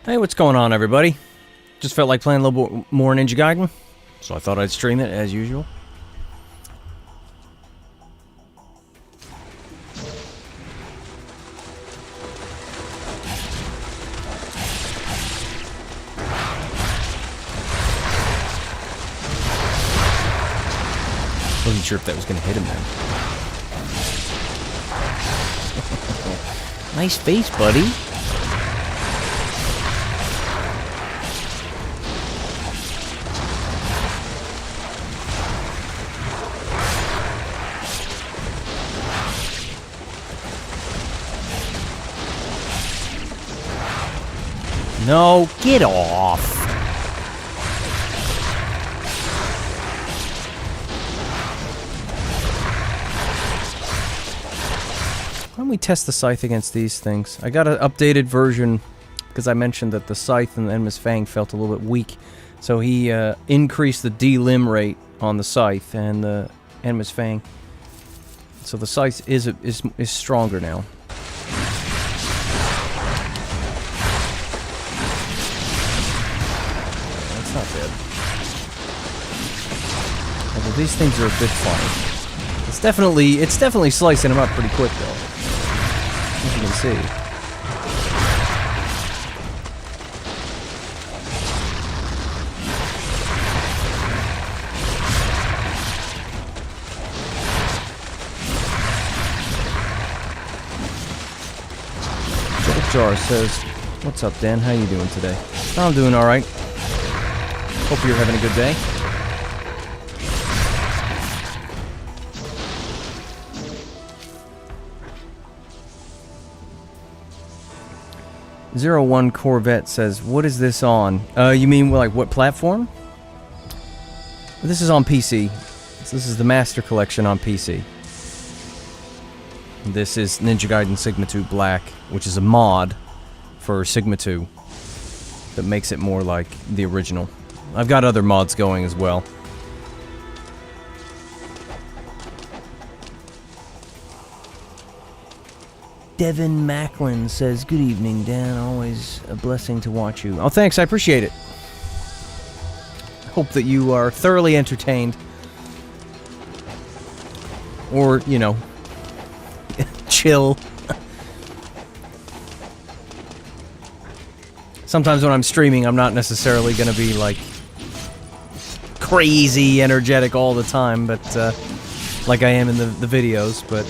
Hey, what's going on, everybody? Just felt like playing a little bit more Ninja Gaiden, so I thought I'd stream it as usual. Wasn't sure if that was going to hit him then. Nice face, buddy. No, get off. Why don't we test the scythe against these things? I got an updated version because I mentioned that the scythe and the Enma's Fang felt a little bit weak. So he increased the D-limb rate on the scythe and the Enma's Fang. So the scythe is stronger now. Not bad. Although these things are a bit funny. It's definitely slicing them up pretty quick though. As you can see. Jar says, "What's up, Dan? How you doing today?" I'm doing all right. Hope you're having a good day. Zero-1 Corvette says, "What is this on?" You mean like what platform? This is on PC. This is the Master Collection on PC. This is Ninja Gaiden Sigma 2 Black, which is a mod for Sigma 2 that makes it more like the original. I've got other mods going as well. Devin Macklin says, "Good evening, Dan. Always a blessing to watch you." Oh, thanks. I appreciate it. Hope that you are thoroughly entertained. Or, you know, chill. Sometimes when I'm streaming, I'm not necessarily going to be, like, crazy energetic all the time, but like I am in the videos, but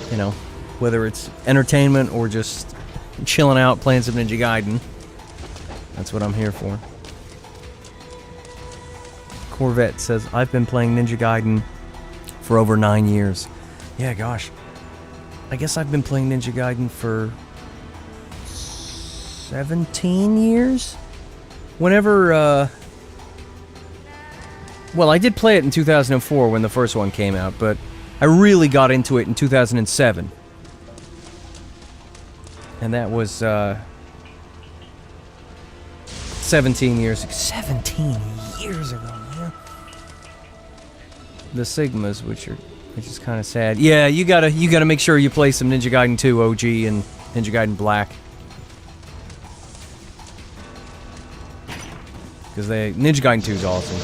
you know, whether it's entertainment or just chilling out playing some Ninja Gaiden, that's what I'm here for. Corvette says, "I've been playing Ninja Gaiden for over 9 years." Yeah, gosh. I guess I've been playing Ninja Gaiden for 17 years? Whenever, well, I did play it in 2004 when the first one came out, but I really got into it in 2007. And that was, 17 years ago. 17 years ago, man. The Sigmas, which is kind of sad. Yeah, you gotta make sure you play some Ninja Gaiden 2 OG and Ninja Gaiden Black. Because Ninja Gaiden 2 is awesome.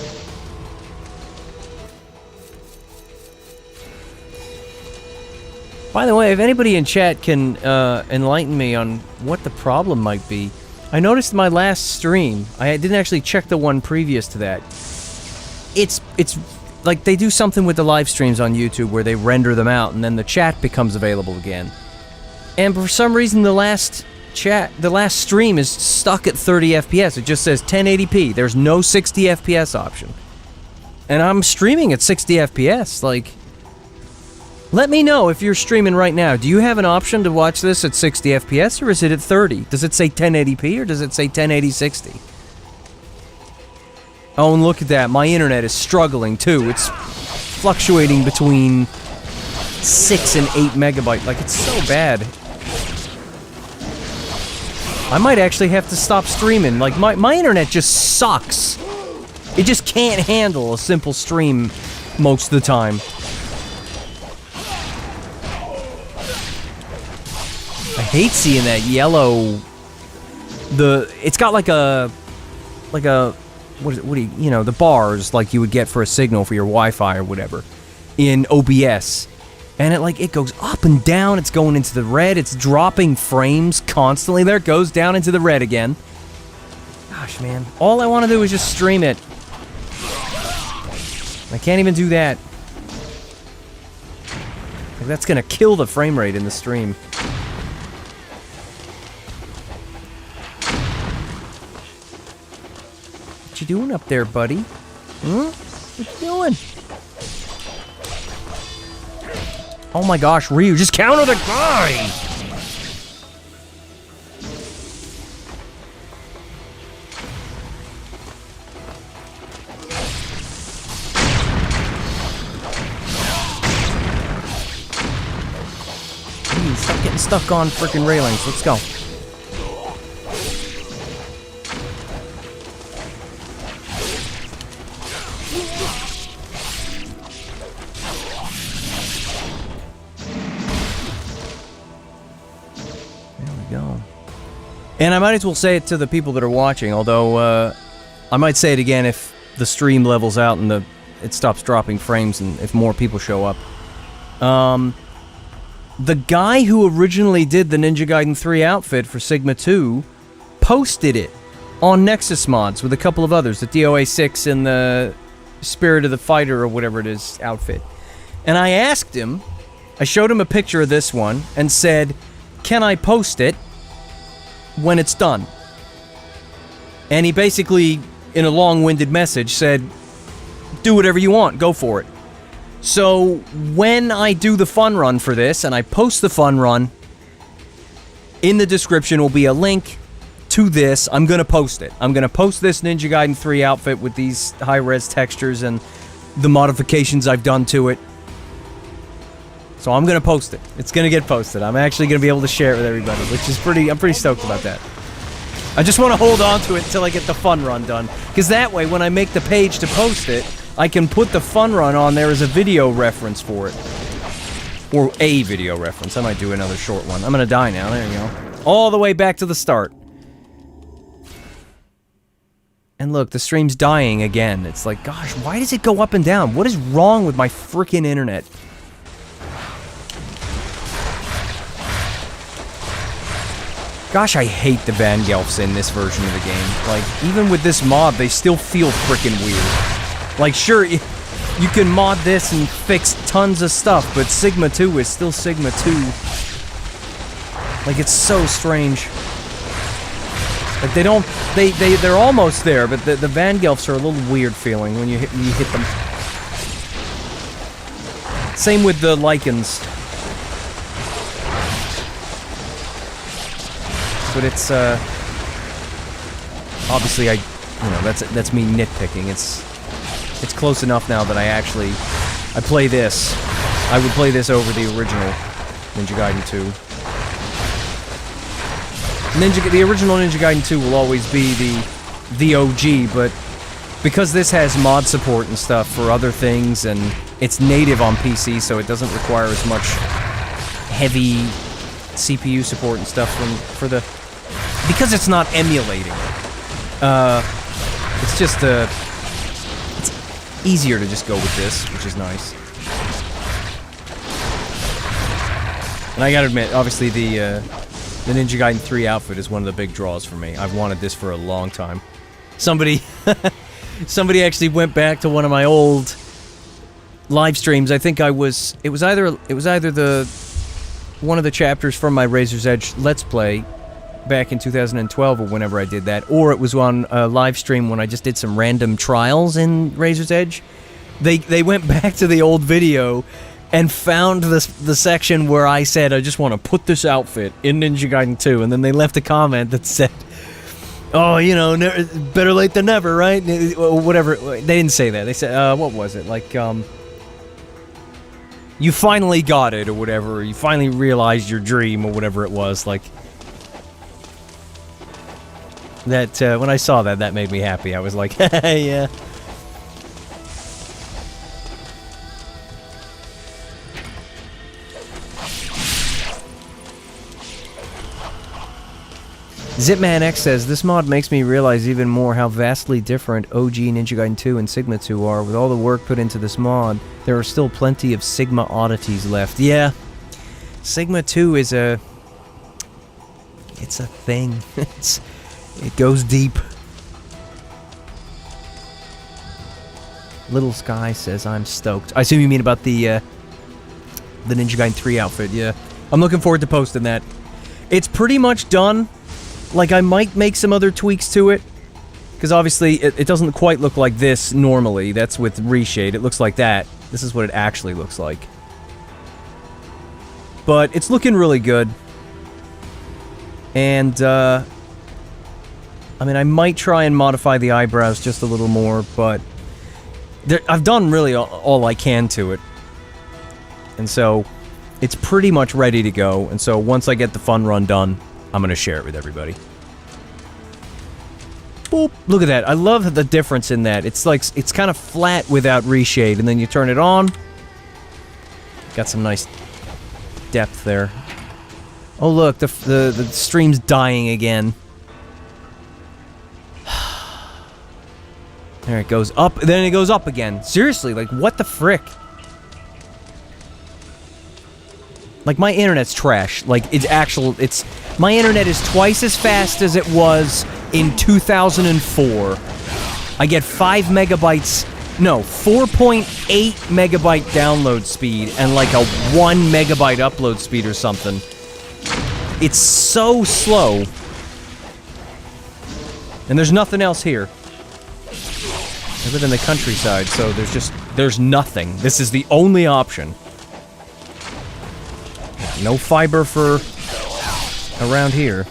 By the way, if anybody in chat can enlighten me on what the problem might be, I noticed my last stream, I didn't actually check the one previous to that. It's like they do something with the live streams on YouTube where they render them out and then the chat becomes available again. And for some reason the last stream is stuck at 30 FPS. It just says 1080p. There's no 60 FPS option. And I'm streaming at 60 FPS, like... Let me know if you're streaming right now. Do you have an option to watch this at 60 FPS, or is it at 30? Does it say 1080p, or does it say 1080-60? Oh, and look at that. My internet is struggling, too. It's fluctuating between 6 and 8 megabytes. Like, it's so bad. I might actually have to stop streaming. Like, my internet just sucks. It just can't handle a simple stream most of the time. I hate seeing that yellow it's got like a what do you know, the bars like you would get for a signal for your Wi-Fi or whatever in OBS. And it goes up and down, it's going into the red, it's dropping frames constantly. There it goes, down into the red again. Gosh, man. All I want to do is just stream it. I can't even do that. Like, that's gonna kill the frame rate in the stream. What you doing up there, buddy? What you doing? Oh my gosh, Ryu, just counter the guy! Ryu, stop getting stuck on frickin' railings. Let's go. And I might as well say it to the people that are watching, although I might say it again if the stream levels out and it stops dropping frames and if more people show up. The guy who originally did the Ninja Gaiden 3 outfit for Sigma 2 posted it on Nexus Mods with a couple of others, the DOA 6 and the Spirit of the Fighter or whatever it is outfit. And I asked him, I showed him a picture of this one and said, can I post it when it's done? And he basically, in a long-winded message, said, do whatever you want, go for it. So, when I do the fun run for this, and I post the fun run, in the description will be a link to this. I'm gonna post it. I'm gonna post this Ninja Gaiden 3 outfit with these high-res textures and the modifications I've done to it. So I'm gonna post it. It's gonna get posted. I'm actually gonna be able to share it with everybody, which is I'm pretty stoked about that. I just want to hold on to it until I get the fun run done, because that way, when I make the page to post it, I can put the fun run on there as a video reference for it. Or a video reference. I might do another short one. I'm gonna die now. There you go. All the way back to the start. And look, the stream's dying again. It's like, gosh, why does it go up and down? What is wrong with my freaking internet? Gosh, I hate the Vangelfs in this version of the game. Like, even with this mod, they still feel freaking weird. Like, sure, you can mod this and fix tons of stuff, but Sigma 2 is still Sigma 2. Like, it's so strange. Like, they're almost there, but the Vangelfs are a little weird feeling when you hit them. Same with the Lycans. But it's, obviously that's me nitpicking. It's close enough now that I play this. I would play this over the original Ninja Gaiden 2. The original Ninja Gaiden 2 will always be the OG, but because this has mod support and stuff for other things, and it's native on PC, so it doesn't require as much heavy CPU support and stuff because it's not emulating. It's just it's easier to just go with this, which is nice. And I gotta admit, obviously the Ninja Gaiden 3 outfit is one of the big draws for me. I've wanted this for a long time. Somebody actually went back to one of my old live streams. I think it was either one of the chapters from my Razor's Edge Let's Play back in 2012 or whenever I did that, or it was on a live stream when I just did some random trials in Razor's Edge. They went back to the old video and found the section where I said, I just want to put this outfit in Ninja Gaiden 2, and then they left a comment that said, oh, better late than never, right? Or whatever. They didn't say that. They said, what was it? Like, you finally got it, or whatever. You finally realized your dream, or whatever it was. Like, that, when I saw that made me happy. I was like, hey, yeah. Zipman X says, this mod makes me realize even more how vastly different OG Ninja Gaiden 2 and Sigma 2 are. With all the work put into this mod, there are still plenty of Sigma oddities left. Yeah, Sigma 2 is a... it's a thing. It goes deep. Little Sky says, I'm stoked. I assume you mean about the Ninja Gaiden 3 outfit, yeah. I'm looking forward to posting that. It's pretty much done. Like, I might make some other tweaks to it. Because obviously, it doesn't quite look like this normally. That's with reshade. It looks like that. This is what it actually looks like. But it's looking really good. And, I mean, I might try and modify the eyebrows just a little more, but... I've done really all I can to it. And so, it's pretty much ready to go. And so, once I get the fun run done, I'm going to share it with everybody. Boop. Look at that. I love the difference in that. It's like, it's kind of flat without reshade, and then you turn it on. Got some nice depth there. Oh look, the stream's dying again. There it goes up, then it goes up again. Seriously, like, what the frick? Like, my internet's trash. Like, my internet is twice as fast as it was in 2004. I get 5 megabytes, no, 4.8 megabyte download speed and like a 1 megabyte upload speed or something. It's so slow. And there's nothing else here. I live in the countryside, so there's nothing. This is the only option. No fiber for around here.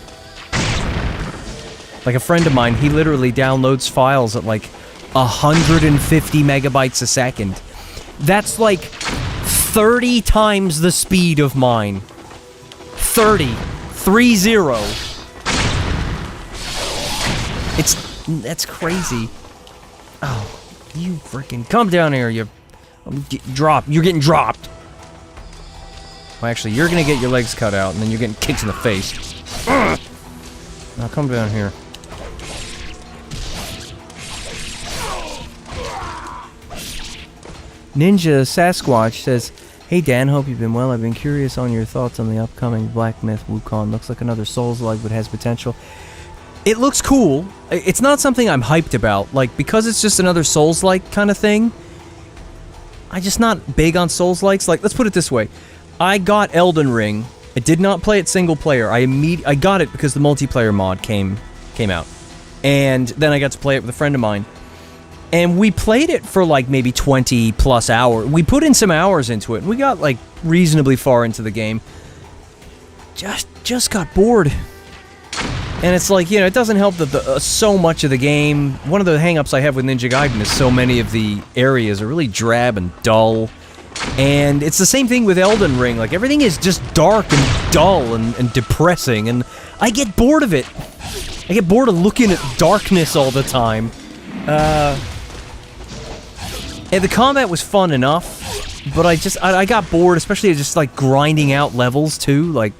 Like a friend of mine, he literally downloads files at like 150 megabytes a second. That's like 30 times the speed of mine. 30. 30. That's crazy. Oh, you freaking come down here, you're getting dropped. Well, actually, you're gonna get your legs cut out, and then you're getting kicked in the face. Ugh. Now come down here. Ninja Sasquatch says, hey Dan, hope you've been well. I've been curious on your thoughts on the upcoming Black Myth Wukong. Looks like another Souls-like, but has potential. It looks cool. It's not something I'm hyped about. Like, because it's just another Souls-like kind of thing, I'm just not big on Souls-likes. Like, let's put it this way. I got Elden Ring. I did not play it single player. I got it because the multiplayer mod came out. And then I got to play it with a friend of mine. And we played it for like maybe 20 plus hours. We put in some hours into it, and we got like reasonably far into the game. Just got bored. And it's like, you know, it doesn't help that so much of the game... One of the hang-ups I have with Ninja Gaiden is so many of the areas are really drab and dull. And it's the same thing with Elden Ring. Like, everything is just dark and dull and depressing, and I get bored of it. I get bored of looking at darkness all the time. And the combat was fun enough, but I got bored, especially just, like, grinding out levels, too. Like,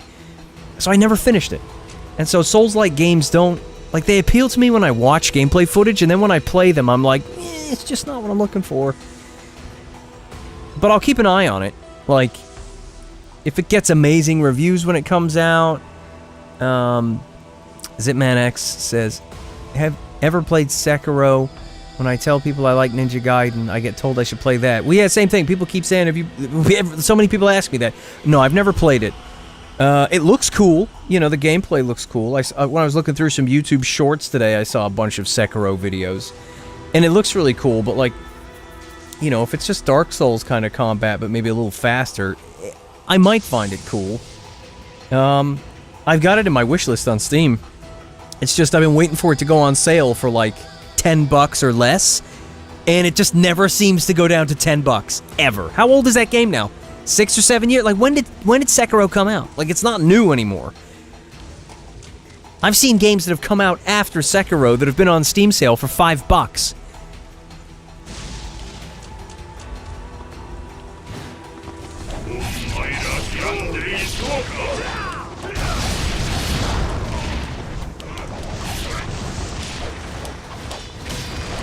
so I never finished it. And so Souls-like games don't... Like, they appeal to me when I watch gameplay footage, and then when I play them, I'm like, it's just not what I'm looking for. But I'll keep an eye on it. Like, if it gets amazing reviews when it comes out... ZipmanX says, have ever played Sekiro? When I tell people I like Ninja Gaiden, I get told I should play that. Well, yeah, same thing. People keep saying, so many people ask me that. No, I've never played it. It looks cool. You know, the gameplay looks cool. When I was looking through some YouTube shorts today, I saw a bunch of Sekiro videos. And it looks really cool, but like, you know, if it's just Dark Souls kind of combat, but maybe a little faster, I might find it cool. I've got it in my wishlist on Steam. It's just I've been waiting for it to go on sale for like $10 or less, and it just never seems to go down to $10, ever. How old is that game now? 6 or 7 years? Like, when did Sekiro come out? Like, it's not new anymore. I've seen games that have come out after Sekiro that have been on Steam sale for $5.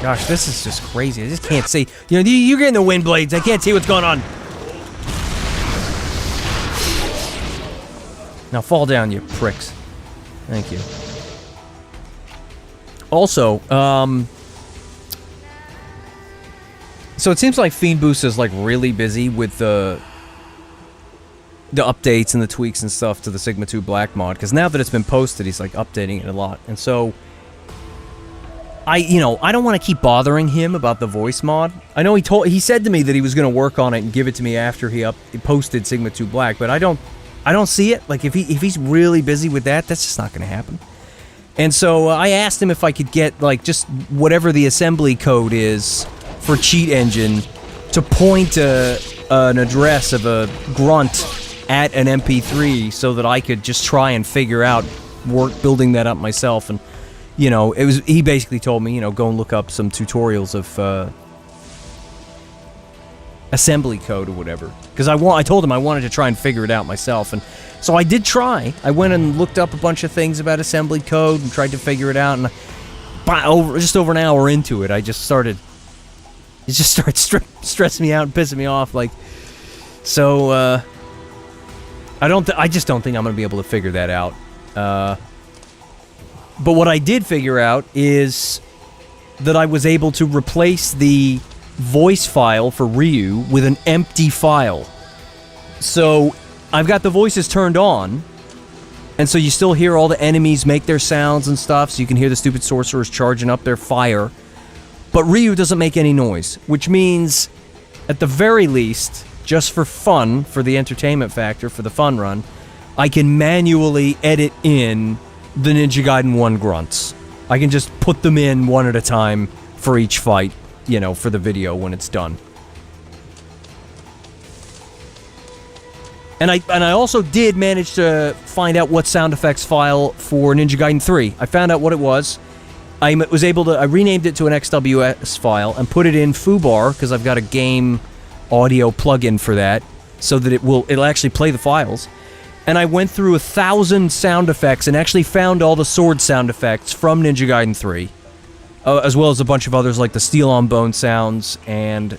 Gosh, this is just crazy. I just can't see. You know, you're getting the wind blades. I can't see what's going on. Now fall down, you pricks. Thank you. Also, so it seems like Fiend Boost is like really busy with the updates and the tweaks and stuff to the Sigma 2 Black mod, because now that it's been posted, he's like updating it a lot. And so I don't want to keep bothering him about the voice mod. I know he said to me that he was going to work on it and give it to me after he posted Sigma 2 Black, but I don't see it. Like if he's really busy with that, that's just not going to happen. And so I asked him if I could get like just whatever the assembly code is for Cheat Engine to point an address of a grunt at an MP3 so that I could just try and figure out building that up myself. And he basically told me, go and look up some tutorials of assembly code or whatever, because I told him I wanted to try and figure it out myself. And so I did try. I went and looked up a bunch of things about assembly code and tried to figure it out, and just over an hour into it, it just started stressing me out and pissing me off. Like, so I just don't think I'm gonna be able to figure that out. But what I did figure out is that I was able to replace the voice file for Ryu with an empty file. So I've got the voices turned on, and so you still hear all the enemies make their sounds and stuff, so you can hear the stupid sorcerers charging up their fire. But Ryu doesn't make any noise, which means, at the very least, just for fun, for the entertainment factor, for the fun run, I can manually edit in the Ninja Gaiden 1 grunts. I can just put them in one at a time for each fight, for the video when it's done. And I also did manage to find out what sound effects file for Ninja Gaiden 3. I found out what it was. I was able to... I renamed it to an XWS file and put it in Foobar, because I've got a game audio plugin for that, so that it'll actually play the files. And I went through 1,000 sound effects and actually found all the sword sound effects from Ninja Gaiden 3. As well as a bunch of others like the Steel on Bone sounds and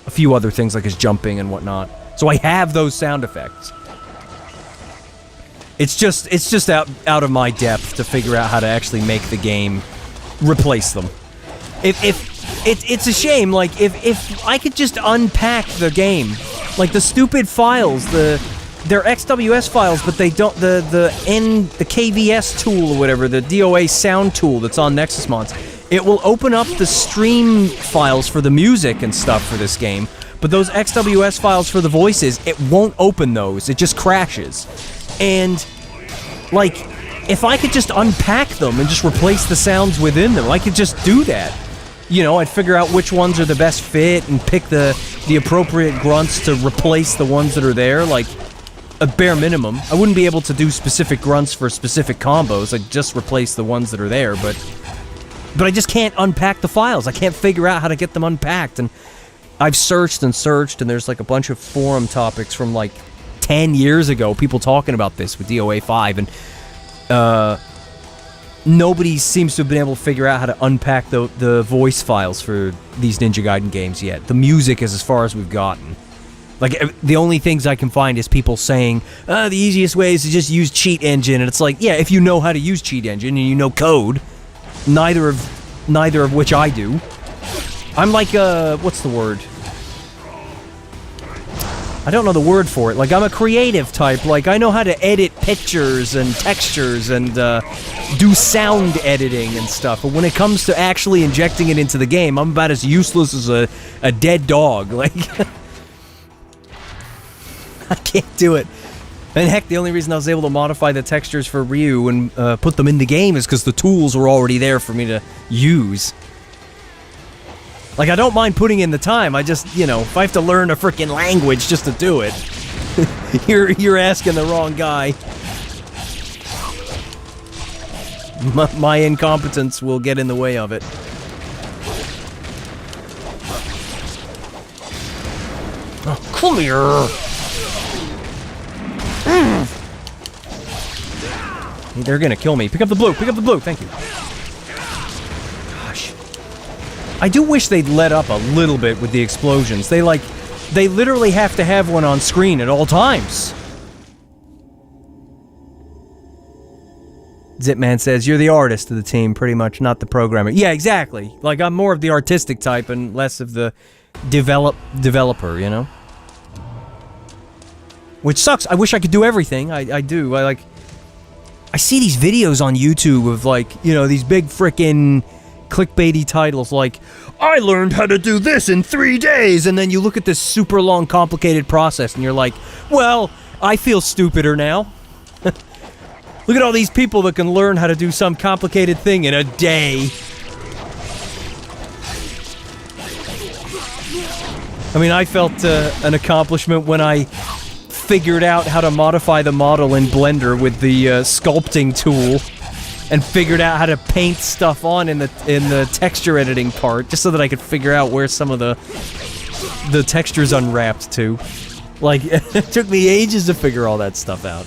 a few other things like his jumping and whatnot. So I have those sound effects. It's just out of my depth to figure out how to actually make the game replace them. It's a shame, like if I could just unpack the game, like the stupid files, they're XWS files, but they don't, the KVS tool or whatever, the DOA sound tool that's on Nexus mods, it will open up the stream files for the music and stuff for this game, but those XWS files for the voices, it won't open those, it just crashes. And, like, if I could just unpack them and just replace the sounds within them, I could just do that. I'd figure out which ones are the best fit and pick the appropriate grunts to replace the ones that are there, like, a bare minimum. I wouldn't be able to do specific grunts for specific combos, I'd just replace the ones that are there, but I just can't unpack the files. I can't figure out how to get them unpacked, and I've searched and searched, and there's like a bunch of forum topics from like 10 years ago, people talking about this with DOA 5, and nobody seems to have been able to figure out how to unpack the voice files for these Ninja Gaiden games yet. The music is as far as we've gotten. Like, the only things I can find is people saying, the easiest way is to just use Cheat Engine, and it's like, yeah, if you know how to use Cheat Engine and you know code, neither of which I do. I'm like, what's the word? I don't know the word for it. Like, I'm a creative type. Like, I know how to edit pictures and textures and do sound editing and stuff. But when it comes to actually injecting it into the game, I'm about as useless as a dead dog. Like, I can't do it. And heck, the only reason I was able to modify the textures for Ryu and put them in the game is because the tools were already there for me to use. Like, I don't mind putting in the time, I just, if I have to learn a frickin' language just to do it, you're asking the wrong guy. My incompetence will get in the way of it. Oh, come here! They're gonna kill me. Pick up the blue, thank you. Gosh. I do wish they'd let up a little bit with the explosions. They literally have to have one on screen at all times. Zipman says, you're the artist of the team, pretty much, not the programmer. Yeah, exactly. Like, I'm more of the artistic type and less of the developer, you know? Which sucks. I wish I could do everything. I do. I see these videos on YouTube of, like, you know, these big frickin' clickbaity titles like, I learned how to do this in 3 days, and then you look at this super long, complicated process, and you're like, well, I feel stupider now. Look at all these people that can learn how to do some complicated thing in a day. I mean, I felt an accomplishment when I figured out how to modify the model in Blender with the sculpting tool, and figured out how to paint stuff on in the texture editing part, just so that I could figure out where some of the textures unwrapped to. Like, it took me ages to figure all that stuff out.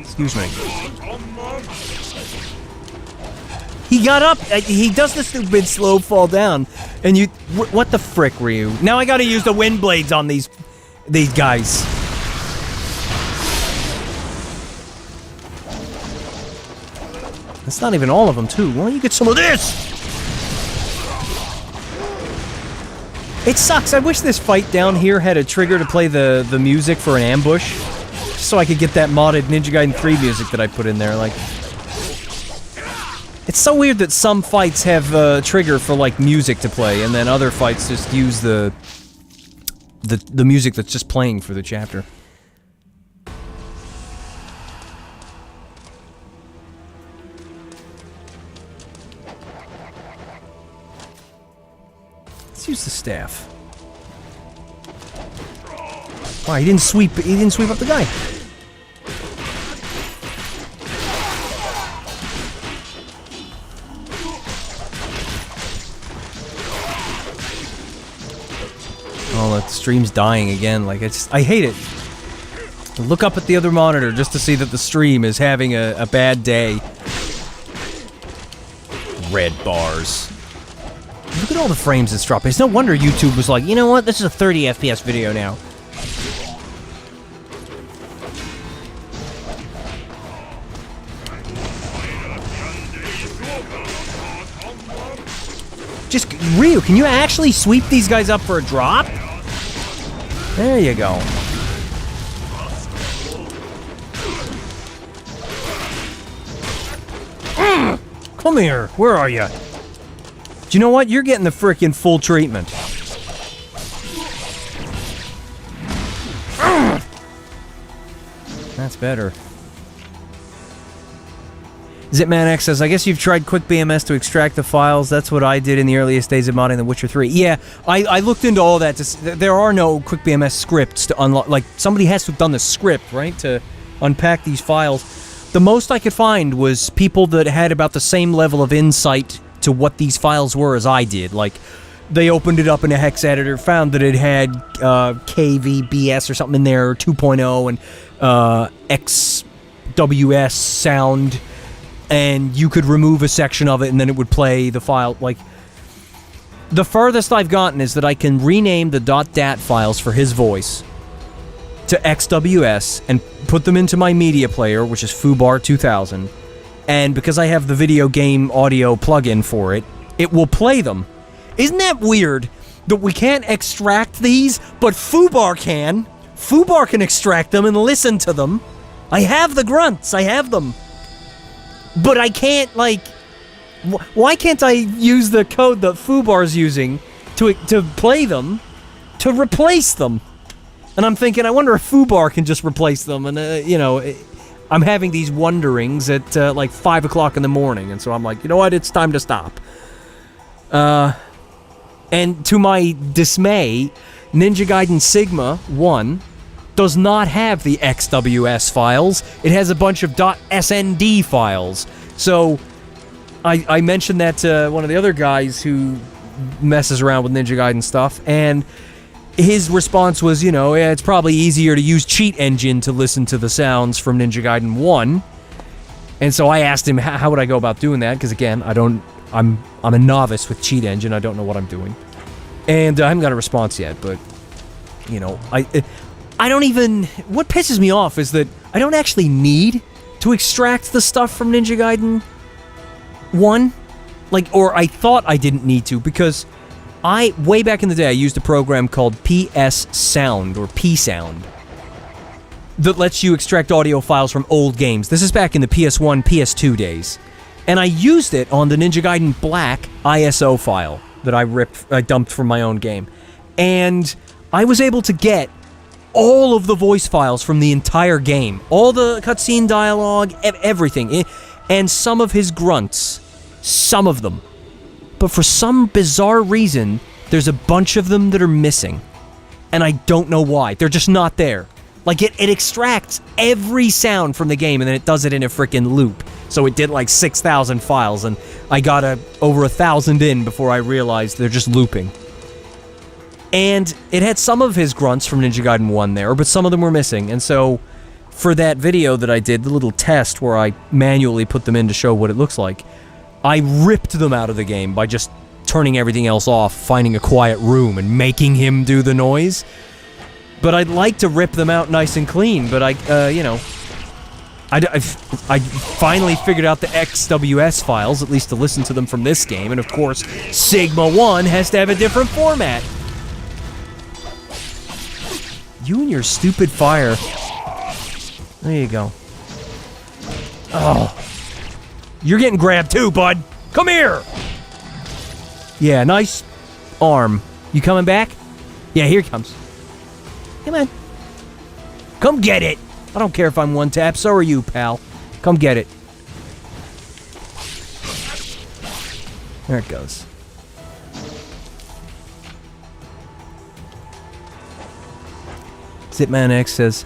Excuse me. He got up, he does the stupid slow fall down, and you... What the frick, Ryu? Now I gotta use the wind blades on these guys. That's not even all of them, too. Why don't you get some of this? It sucks. I wish this fight down here had a trigger to play the music for an ambush, just so I could get that modded Ninja Gaiden 3 music that I put in there, like... It's so weird that some fights have a trigger for, like, music to play, and then other fights just use the music that's just playing for the chapter. Let's use the staff. Wow, he didn't sweep up the guy. Oh, the stream's dying again. Like, I hate it. I look up at the other monitor just to see that the stream is having a bad day. Red bars. Look at all the frames it's dropping. It's no wonder YouTube was like, you know what? This is a 30 FPS video now. Just, Ryu, can you actually sweep these guys up for a drop? There you go. Come here. Where are you? Do you know what? You're getting the frickin' full treatment. That's better. Zipman X says, I guess you've tried Quick BMS to extract the files. That's what I did in the earliest days of modding The Witcher 3. Yeah, I looked into all that. There are no Quick BMS scripts to unlock. Like, somebody has to have done the script, right, to unpack these files. The most I could find was people that had about the same level of insight to what these files were as I did. Like, they opened it up in a hex editor, found that it had KVBS or something in there, or 2.0, and XWS sound, and you could remove a section of it, and then it would play the file. Like, the furthest I've gotten is that I can rename the .dat files for his voice to XWS and put them into my media player, which is Foobar 2000, and because I have the video game audio plugin for it, it will play them. Isn't that weird that we can't extract these, but Foobar can? Foobar can extract them and listen to them. I have the grunts, I have them. But I can't, like... Why can't I use the code that Foobar's using to play them, to replace them? And I'm thinking, I wonder if Foobar can just replace them, and, you know... I'm having these wonderings at, like, 5 o'clock in the morning, and so I'm like, you know what, it's time to stop. And to my dismay, Ninja Gaiden Sigma 1 does not have the XWS files. It has a bunch of .snd files. So, I mentioned that to one of the other guys who messes around with Ninja Gaiden stuff, and his response was, you know, yeah, it's probably easier to use Cheat Engine to listen to the sounds from Ninja Gaiden 1. And so I asked him, how would I go about doing that? Because again, I'm a novice with Cheat Engine. I don't know what I'm doing. And I haven't got a response yet, but, you know, I don't even... What pisses me off is that I don't actually need to extract the stuff from Ninja Gaiden 1. Like, or I thought I didn't need to, because way back in the day, I used a program called PS Sound, or P-Sound, that lets you extract audio files from old games. This is back in the PS1, PS2 days. And I used it on the Ninja Gaiden Black ISO file that I dumped from my own game. And I was able to get all of the voice files from the entire game. All the cutscene dialogue, everything. And some of his grunts. Some of them. But for some bizarre reason, there's a bunch of them that are missing. And I don't know why. They're just not there. Like, it extracts every sound from the game, and then it does it in a freaking loop. So it did like 6,000 files, and I got over 1,000 in before I realized they're just looping. And it had some of his grunts from Ninja Gaiden 1 there, but some of them were missing. And so, for that video that I did, the little test where I manually put them in to show what it looks like, I ripped them out of the game by just turning everything else off, finding a quiet room, and making him do the noise. But I'd like to rip them out nice and clean, but you know, I finally figured out the XWS files, at least to listen to them from this game, and of course, Sigma 1 has to have a different format. You and your stupid fire. There you go. Oh. You're getting grabbed too, bud. Come here! Yeah, nice arm. You coming back? Yeah, here he comes. Come on. Come get it! I don't care if I'm one tap, so are you, pal. Come get it. There it goes. Zipman X says,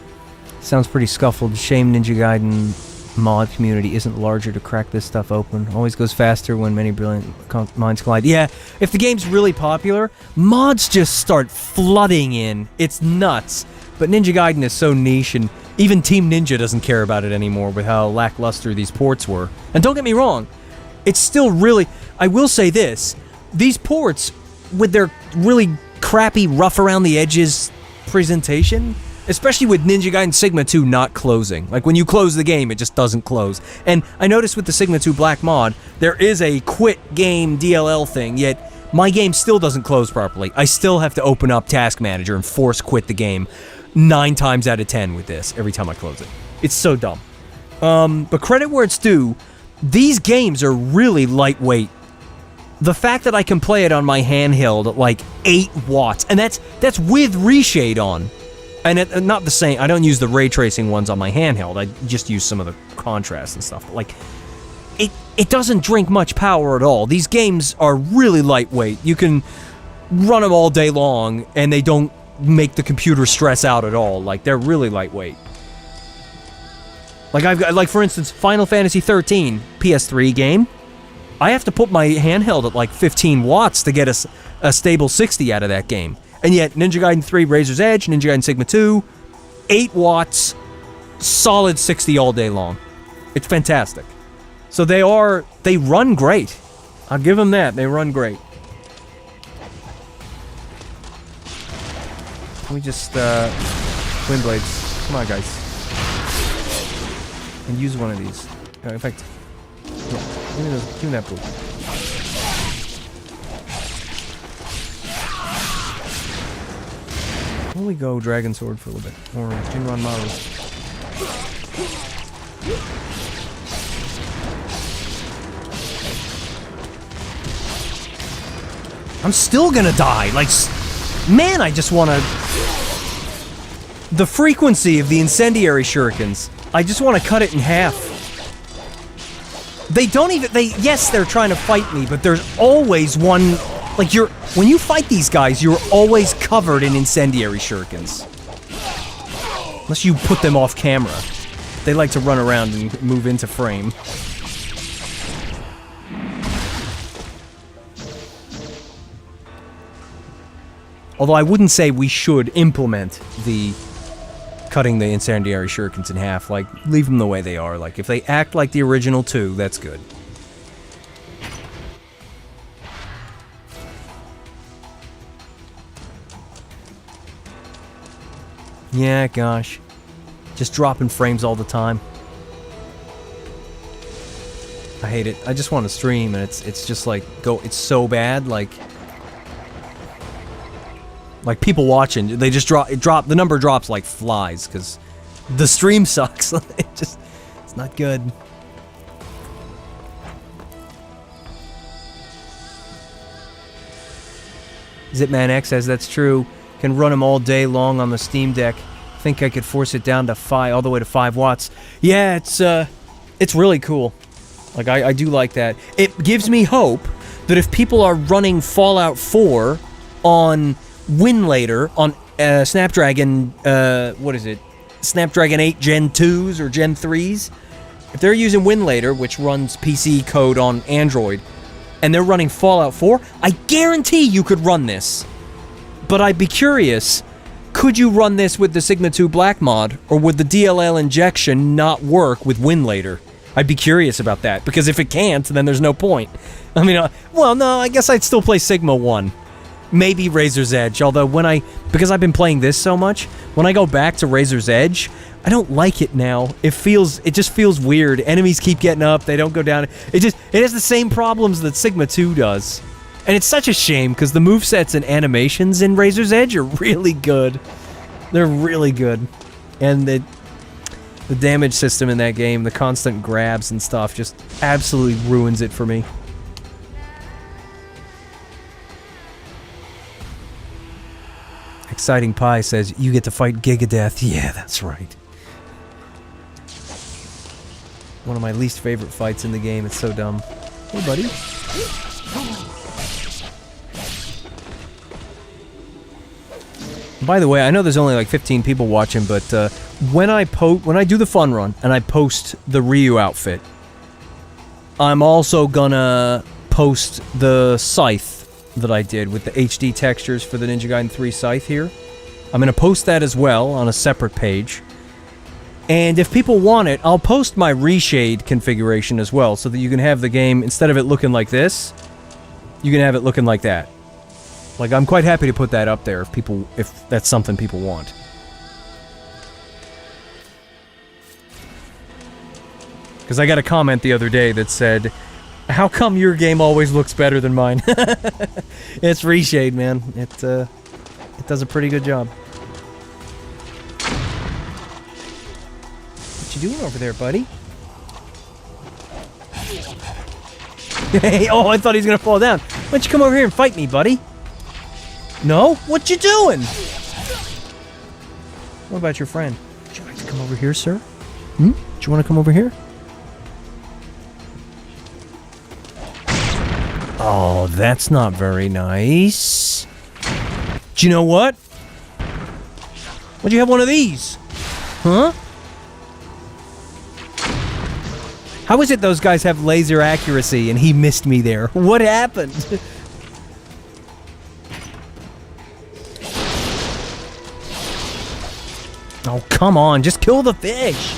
sounds pretty scuffled. Shame Ninja Gaiden mod community isn't larger to crack this stuff open. Always goes faster when many brilliant minds collide. Yeah, if the game's really popular, mods just start flooding in. It's nuts. But Ninja Gaiden is so niche, and even Team Ninja doesn't care about it anymore with how lackluster these ports were. And don't get me wrong, it's still really... I will say this, these ports, with their really crappy, rough-around-the-edges presentation... Especially with Ninja Gaiden Sigma 2 not closing. Like, when you close the game, it just doesn't close. And I noticed with the Sigma 2 Black mod, there is a quit game DLL thing, yet my game still doesn't close properly. I still have to open up Task Manager and force quit the game 9 times out of 10 with this, every time I close it. It's so dumb. But credit where it's due, these games are really lightweight. The fact that I can play it on my handheld at like 8 watts, and that's with reshade on. And not the same, I don't use the ray tracing ones on my handheld, I just use some of the contrast and stuff, but like, it doesn't drink much power at all. These games are really lightweight. You can run them all day long, and they don't make the computer stress out at all. Like, they're really lightweight. Like, I've got, like, for instance, Final Fantasy 13 PS3 game, I have to put my handheld at like 15 watts to get a stable 60 out of that game. And yet, Ninja Gaiden 3 Razor's Edge, Ninja Gaiden Sigma 2, 8 watts, solid 60 all day long. It's fantastic. So they run great. I'll give them that, they run great. Let me just, Twin Blades. Come on, guys. And use one of these. In fact, give me that blue. Why don't we go Dragon Sword for a little bit? Or Shinron Maru. I'm still gonna die! Like, man, I just wanna... The frequency of the incendiary shurikens. I just wanna cut it in half. They don't even... Yes, they're trying to fight me, but there's always one... Like, when you fight these guys, you're always covered in incendiary shurikens. Unless you put them off camera. They like to run around and move into frame. Although I wouldn't say we should implement the cutting the incendiary shurikens in half. Like, leave them the way they are. Like, if they act like the original 2, that's good. Yeah, gosh. Just dropping frames all the time. I hate it. I just want to stream, and it's just like, it's so bad, like people watching, they just the number drops like flies, because the stream sucks. It's not good. Zipman X says that's true. Can run them all day long on the Steam Deck. Think I could force it down to 5, all the way to 5 watts. Yeah, it's really cool. Like, I do like that. It gives me hope that if people are running Fallout 4 on Winlator, on Snapdragon, what is it? Snapdragon 8 Gen 2s or Gen 3s, if they're using Winlator, which runs PC code on Android, and they're running Fallout 4, I guarantee you could run this. But I'd be curious, could you run this with the Sigma 2 Black mod, or would the DLL injection not work with Winlator? I'd be curious about that, because if it can't, then there's no point. I mean, well, no, I guess I'd still play Sigma 1. Maybe Razor's Edge, although because I've been playing this so much, when I go back to Razor's Edge, I don't like it now. It just feels weird. Enemies keep getting up, they don't go down. It has the same problems that Sigma 2 does. And it's such a shame, because the movesets and animations in Razor's Edge are really good. They're really good. And the damage system in that game, the constant grabs and stuff, just absolutely ruins it for me. Exciting Pie says, you get to fight Gigadeath. Yeah, that's right. One of my least favorite fights in the game. It's so dumb. Hey, buddy. By the way, I know there's only like 15 people watching, but when I do the fun run and I post the Ryu outfit, I'm also gonna post the scythe that I did with the HD textures for the Ninja Gaiden 3 scythe here. I'm gonna post that as well on a separate page. And if people want it, I'll post my reshade configuration as well, so that you can have the game, instead of it looking like this, you can have it looking like that. Like, I'm quite happy to put that up there if that's something people want. Because I got a comment the other day that said, how come your game always looks better than mine? It's reshade, man. It does a pretty good job. What you doing over there, buddy? Hey, oh, I thought he was gonna fall down. Why don't you come over here and fight me, buddy? No? What you doing? What about your friend? Would you like to come over here, sir? Hmm? Do you want to come over here? Oh, that's not very nice. Do you know what? Why'd you have one of these? Huh? How is it those guys have laser accuracy and he missed me there? What happened? Oh, come on, just kill the fish!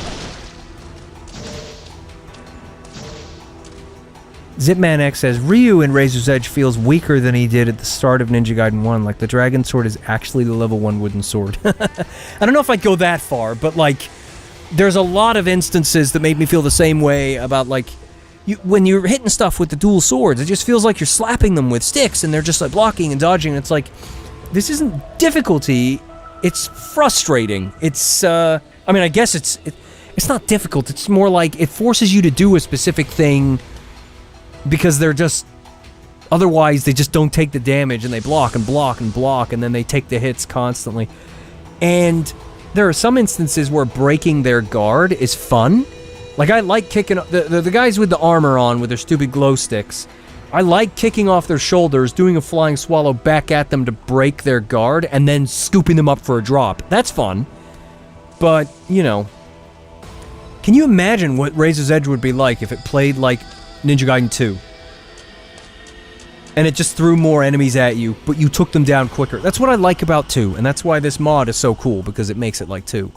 Zipman X says, Ryu in Razor's Edge feels weaker than he did at the start of Ninja Gaiden 1. Like, the dragon sword is actually the level 1 wooden sword. I don't know if I'd go that far, but, like, there's a lot of instances that made me feel the same way about, like, when you're hitting stuff with the dual swords, it just feels like you're slapping them with sticks, and they're just, like, blocking and dodging. It's like, this isn't difficulty, it's frustrating. It's, I mean, I guess it's not difficult, it's more like it forces you to do a specific thing because they're just, otherwise they just don't take the damage, and they block and block and block, and then they take the hits constantly. And there are some instances where breaking their guard is fun. Like, I like kicking the guys with the armor on with their stupid glow sticks. I like kicking off their shoulders, doing a flying swallow back at them to break their guard, and then scooping them up for a drop. That's fun. But, you know, can you imagine what Razor's Edge would be like if it played like Ninja Gaiden 2? and it just threw more enemies at you, but you took them down quicker. That's what I like about 2, and that's why this mod is so cool, because it makes it like 2.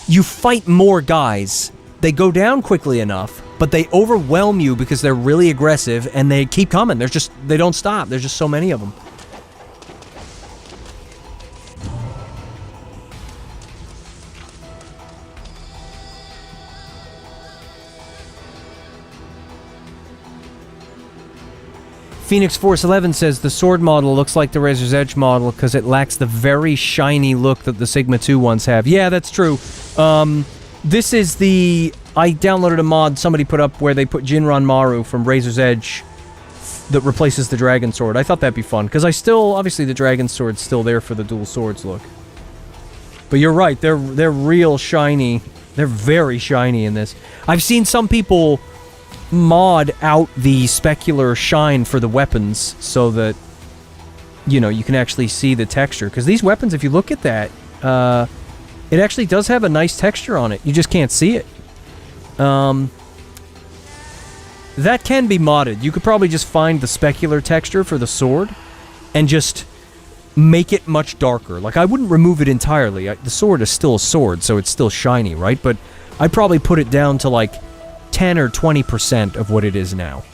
You fight more guys, they go down quickly enough, but they overwhelm you because they're really aggressive, and they keep coming. They don't stop. There's just so many of them. Phoenix Force 11 says the sword model looks like the Razor's Edge model because it lacks the very shiny look that the Sigma 2 ones have. Yeah, that's true. This is the... I downloaded a mod somebody put up where they put Jinran Maru from Razor's Edge that replaces the Dragon Sword. I thought that'd be fun, because I still... Obviously, the Dragon Sword's still there for the dual swords look. But you're right, they're real shiny. They're very shiny in this. I've seen some people mod out the specular shine for the weapons so that, you know, you can actually see the texture. Because these weapons, if you look at that, it actually does have a nice texture on it. You just can't see it. That can be modded. You could probably just find the specular texture for the sword and just make it much darker. Like, I wouldn't remove it entirely. The sword is still a sword, so it's still shiny, right? But I'd probably put it down to, like, 10 or 20% of what it is now.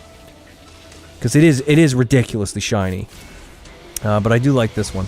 Because it is ridiculously shiny. But I do like this one.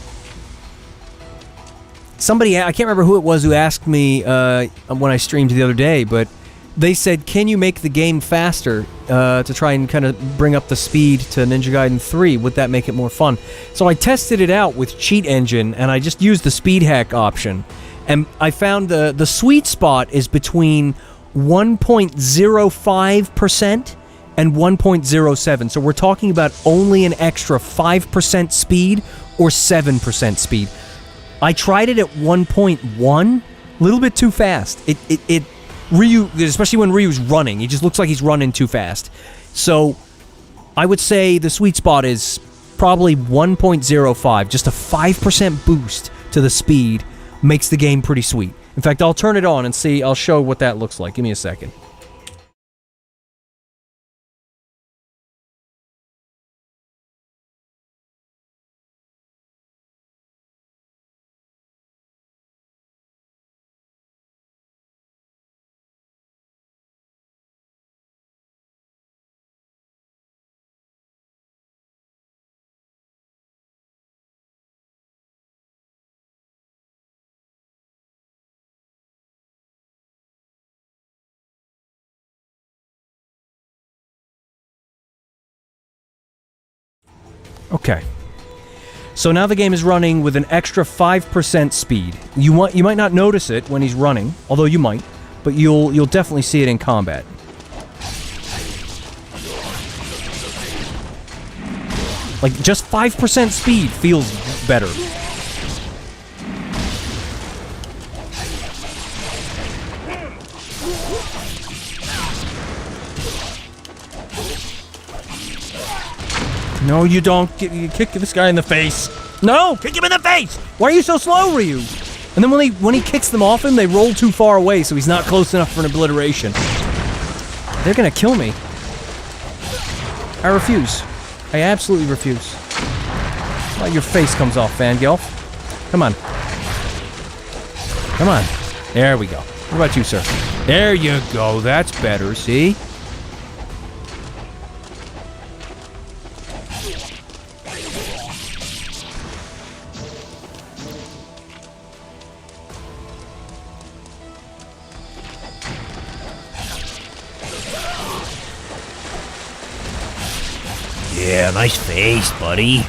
Somebody, I can't remember who it was who asked me when I streamed the other day, but they said, can you make the game faster to try and kind of bring up the speed to Ninja Gaiden 3? Would that make it more fun? So I tested it out with Cheat Engine, and I just used the speed hack option. And I found the sweet spot is between 1.05% and 1.07. So we're talking about only an extra 5% speed or 7% speed. I tried it at 1.1, a little bit too fast. Ryu, especially when Ryu's running, he just looks like he's running too fast. So I would say the sweet spot is probably 1.05. Just a 5% boost to the speed makes the game pretty sweet. In fact, I'll turn it on and see. I'll show what that looks like. Give me a second. Okay. So now the game is running with an extra 5% speed. You might not notice it when he's running, although you might, but you'll definitely see it in combat. Like, just 5% speed feels better. No, you don't. You kick this guy in the face. No, kick him in the face. Why are you so slow, Ryu? And then when he kicks them off him, they roll too far away, so he's not close enough for an obliteration. They're gonna kill me. I refuse. I absolutely refuse. Well, your face comes off, Fangirl. Come on. Come on. There we go. What about you, sir? There you go. That's better, see? Yeah, nice face, buddy.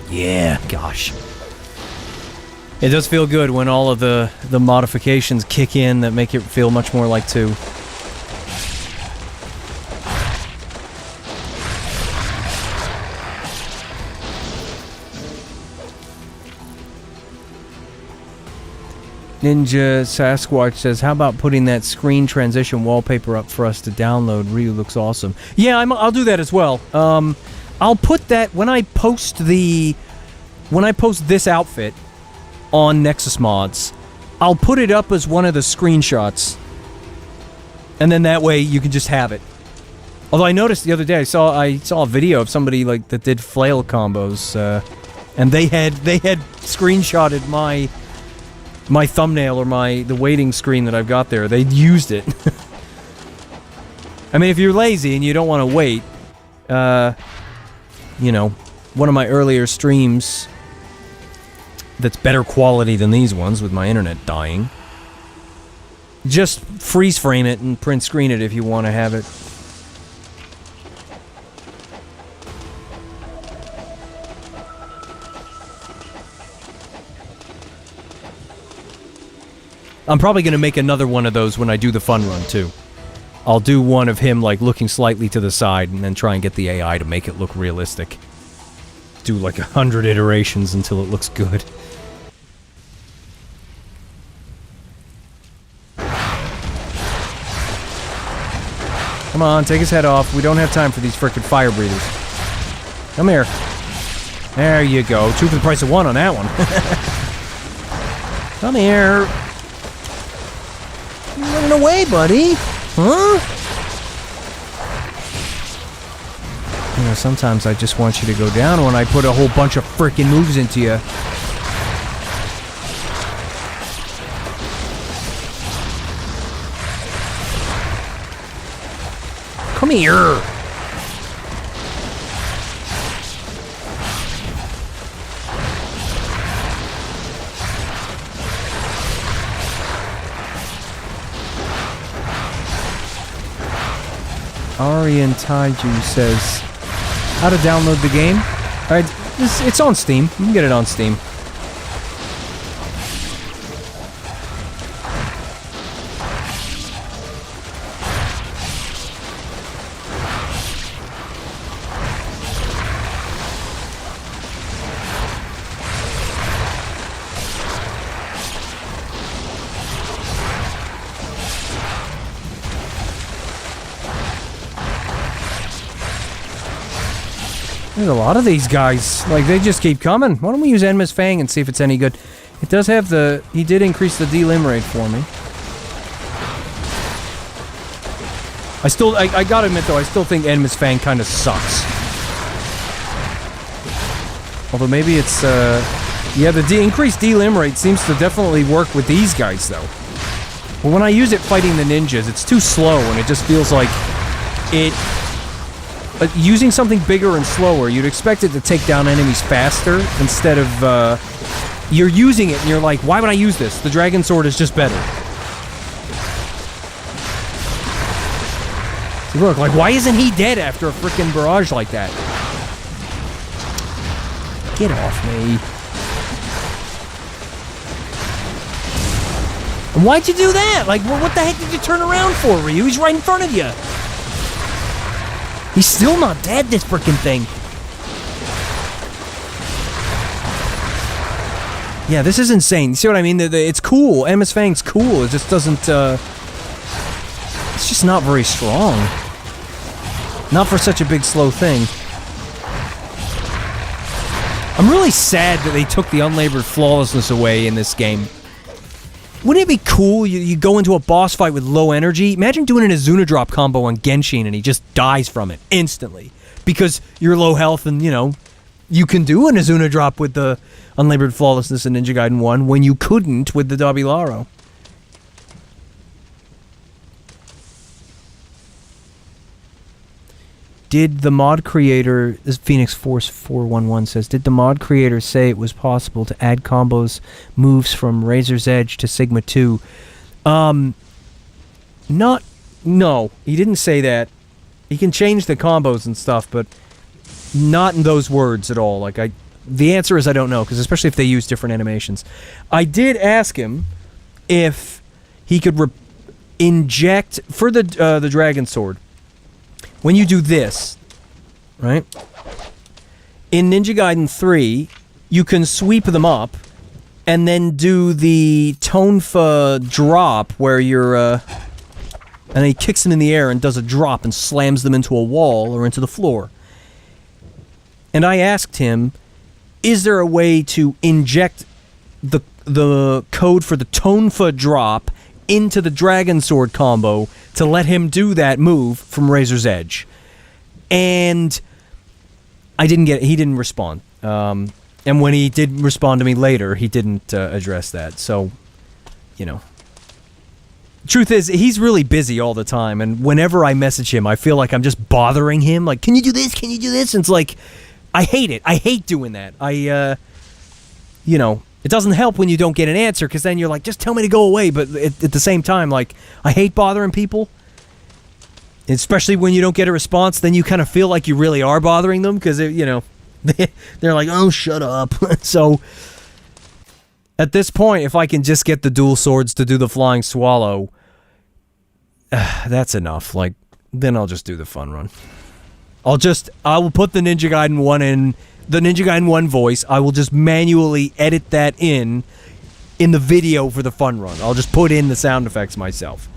Yeah, gosh. It does feel good when all of the modifications kick in that make it feel much more like 2. Ninja Sasquatch says, how about putting that screen transition wallpaper up for us to download? Ryu looks awesome. Yeah, I'll do that as well. I'll put that when I post this outfit on Nexus Mods. I'll put it up as one of the screenshots And then that way you can just have it. Although I noticed the other day, I saw a video of somebody like that did flail combos, and they had screenshotted my thumbnail or the waiting screen that I've got there. They'd used it. I mean, if you're lazy and you don't want to wait, you know, one of my earlier streams that's better quality than these ones with my internet dying. Just freeze frame it and print screen it if you want to have it. I'm probably going to make another one of those when I do the fun run, too. I'll do one of him, like, looking slightly to the side and then try and get the AI to make it look realistic. Do, like, 100 iterations until it looks good. Come on, take his head off. We don't have time for these frickin' fire breathers. Come here. There you go. 2 for the price of 1 on that one. Come here. You're running away, buddy. Huh? You know, sometimes I just want you to go down when I put a whole bunch of frickin' moves into you. Come here. Arian Taiju says, how to download the game? Alright, it's on Steam. You can get it on Steam. There's a lot of these guys. Like, they just keep coming. Why don't we use Enma's Fang and see if it's any good? It does have the... He did increase the delim rate for me. I gotta admit, though, I still think Enma's Fang kind of sucks. Although maybe it's, yeah, the increased delim rate seems to definitely work with these guys, though. But when I use it fighting the ninjas, it's too slow, and it just feels like it... using something bigger and slower, you'd expect it to take down enemies faster instead of, you're using it and you're like, why would I use this? The Dragon Sword is just better. So look, like, why isn't he dead after a frickin' barrage like that? Get off me. And why'd you do that? Like, what the heck did you turn around for, Ryu? He's right in front of you. He's still not dead, this frickin' thing. Yeah, this is insane. You see what I mean? It's cool. Enma's Fang's cool. It just doesn't, it's just not very strong. Not for such a big, slow thing. I'm really sad that they took the unlabored flawlessness away in this game. Wouldn't it be cool? You go into a boss fight with low energy. Imagine doing an Azuna drop combo on Genshin and he just dies from it instantly. Because you're low health and, you know, you can do an Azuna drop with the unlabored flawlessness in Ninja Gaiden 1 when you couldn't with the Dabilaro. Did the mod creator, this Phoenix Force 411 says, did the mod creator say it was possible to add combos moves from Razor's Edge to Sigma 2? No, he didn't say that. He can change the combos and stuff, but not in those words at all. Like, the answer is I don't know, because especially if they use different animations. I did ask him if he could inject, for the Dragon Sword, when you do this, right? In Ninja Gaiden 3, you can sweep them up and then do the Tonfa drop where you're, and then he kicks them in the air and does a drop and slams them into a wall or into the floor. And I asked him, is there a way to inject the code for the Tonfa drop into the Dragon Sword combo to let him do that move from Razor's Edge. And I didn't get it. He didn't respond. And when he did respond to me later, he didn't address that. So, you know. Truth is, he's really busy all the time, and whenever I message him, I feel like I'm just bothering him. Like, can you do this? Can you do this? And it's like, I hate it. I hate doing that. You know, it doesn't help when you don't get an answer, because then you're like, just tell me to go away. But at the same time, like, I hate bothering people. Especially when you don't get a response, then you kind of feel like you really are bothering them, because, you know, they're like, oh, shut up. So, at this point, if I can just get the dual swords to do the flying swallow, that's enough. Like, then I'll just do the fun run. I will put the Ninja Gaiden 1 in, the Ninja Gaiden 1 voice. I will just manually edit that in the video for the fun run. I'll just put in the sound effects myself.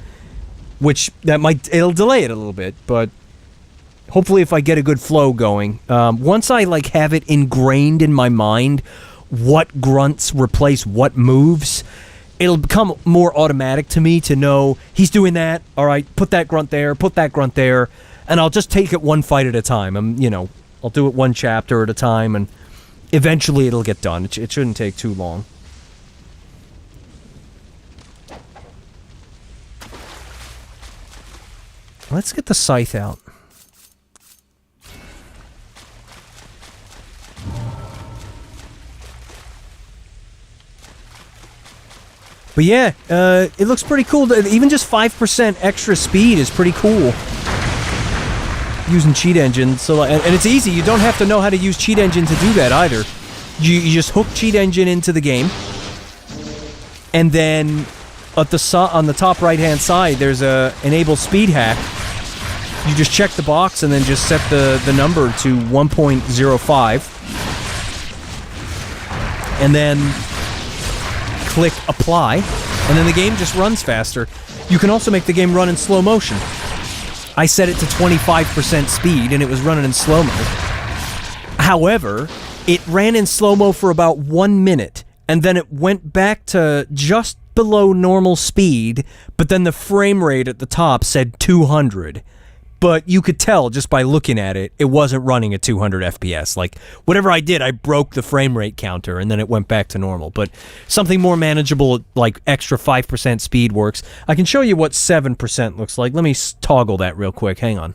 Which, it'll delay it a little bit, but hopefully if I get a good flow going, once I, like, have it ingrained in my mind, what grunts replace what moves, it'll become more automatic to me to know he's doing that. All right, put that grunt there, and I'll just take it one fight at a time. You know, I'll do it one chapter at a time, and eventually it'll get done. It shouldn't take too long. Let's get the scythe out. But yeah, it looks pretty cool. Even just 5% extra speed is pretty cool. Using Cheat Engine, so and it's easy. You don't have to know how to use Cheat Engine to do that either. You just hook Cheat Engine into the game, and then on the top right-hand side, there's a enable speed hack. You just check the box and then just set the number to 1.05, and then click apply, and then the game just runs faster. You can also make the game run in slow motion. I set it to 25% speed, and it was running in slow-mo. However, it ran in slow-mo for about 1 minute, and then it went back to just below normal speed, but then the frame rate at the top said 200. But you could tell just by looking at it, it wasn't running at 200 FPS. Like, whatever I did, I broke the frame rate counter, and then it went back to normal. But something more manageable, like extra 5% speed works. I can show you what 7% looks like. Let me toggle that real quick. Hang on.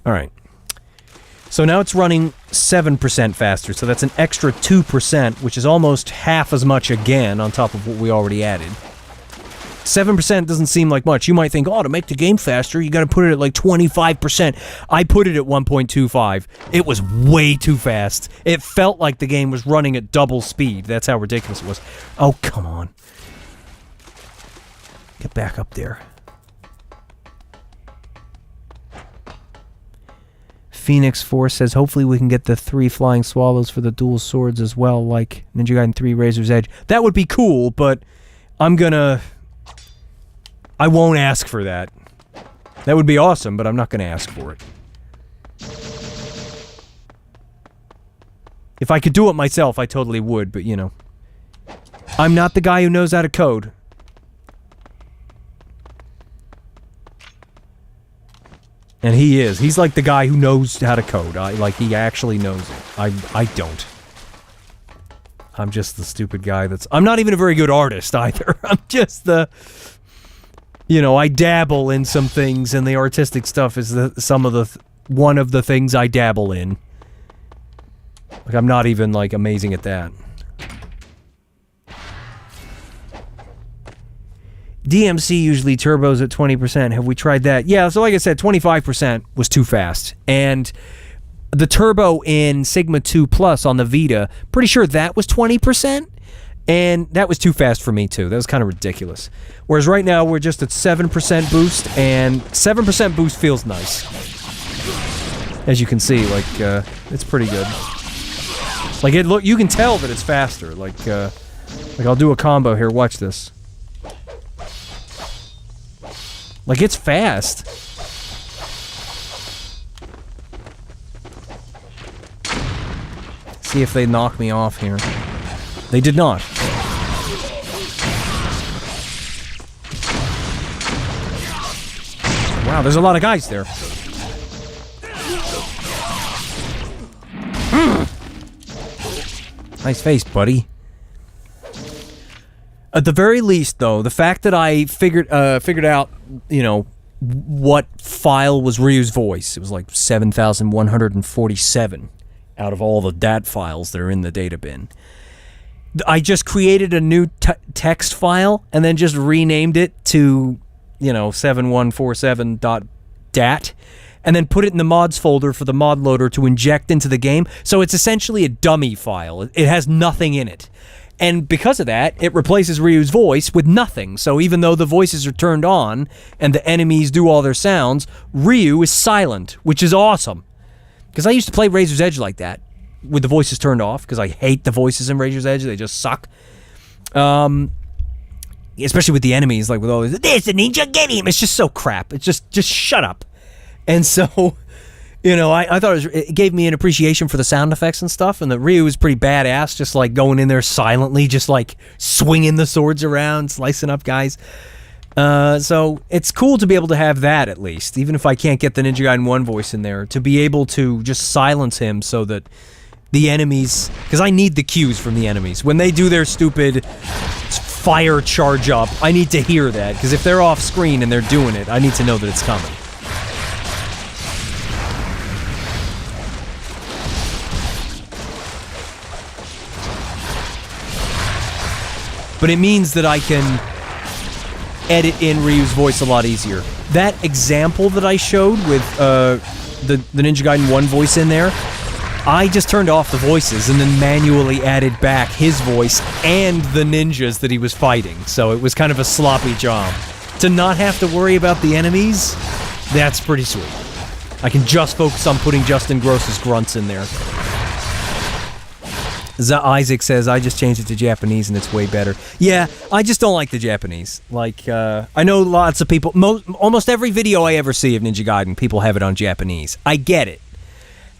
All right. So now it's running 7% faster, so that's an extra 2%, which is almost half as much again on top of what we already added. 7% doesn't seem like much. You might think, oh, to make the game faster, you gotta put it at like 25%. I put it at 1.25. It was way too fast. It felt like the game was running at double speed. That's how ridiculous it was. Oh, come on. Get back up there. Phoenix Force says, hopefully we can get the 3 flying swallows for the dual swords as well, like Ninja Gaiden 3 Razor's Edge. That would be cool, but I won't ask for that. That would be awesome, but I'm not gonna ask for it. If I could do it myself, I totally would, but you know. I'm not the guy who knows how to code. And he is. He's like the guy who knows how to code. Like, he actually knows it. I don't. I'm just the stupid guy that's... I'm not even a very good artist, either. I'm just the... You know, I dabble in some things, and the artistic stuff is one of the things I dabble in. Like, I'm not even, like, amazing at that. DMC usually turbos at 20%. Have we tried that? Yeah, so like I said, 25% was too fast. And the turbo in Sigma 2 Plus on the Vita, pretty sure that was 20%. And that was too fast for me, too. That was kind of ridiculous. Whereas right now, we're just at 7% boost, and 7% boost feels nice. As you can see, like, it's pretty good. Like, you can tell that it's faster. Like, I'll do a combo here. Watch this. Like, it's fast. See if they knock me off here. They did not. Wow, there's a lot of guys there. Nice face, buddy. At the very least, though, the fact that I figured out, you know, what file was Ryu's voice. It was like 7,147 out of all the DAT files that are in the data bin. I just created a new text file and then just renamed it to, you know, 7147.dat, and then put it in the mods folder for the mod loader to inject into the game. So it's essentially a dummy file. It has nothing in it. And because of that, it replaces Ryu's voice with nothing. So even though the voices are turned on and the enemies do all their sounds, Ryu is silent, which is awesome. Because I used to play Razor's Edge like that, with the voices turned off, because I hate the voices in Razor's Edge. They just suck. Especially with the enemies, like with all this, the ninja, get him! It's just so crap. It's just shut up. And so, you know, I thought it gave me an appreciation for the sound effects and stuff, and the Ryu was pretty badass, just like going in there silently, just like swinging the swords around, slicing up guys. So it's cool to be able to have that, at least, even if I can't get the Ninja Gaiden 1 voice in there, to be able to just silence him so that the enemies, because I need the cues from the enemies. When they do their stupid fire charge up, I need to hear that, because if they're off screen and they're doing it, I need to know that it's coming. But it means that I can edit in Ryu's voice a lot easier. That example that I showed with the Ninja Gaiden 1 voice in there, I just turned off the voices and then manually added back his voice and the ninjas that he was fighting. So it was kind of a sloppy job. To not have to worry about the enemies, that's pretty sweet. I can just focus on putting Justin Gross's grunts in there. Isaac says, I just changed it to Japanese and it's way better. Yeah, I just don't like the Japanese. Like, I know lots of people, almost every video I ever see of Ninja Gaiden, people have it on Japanese. I get it.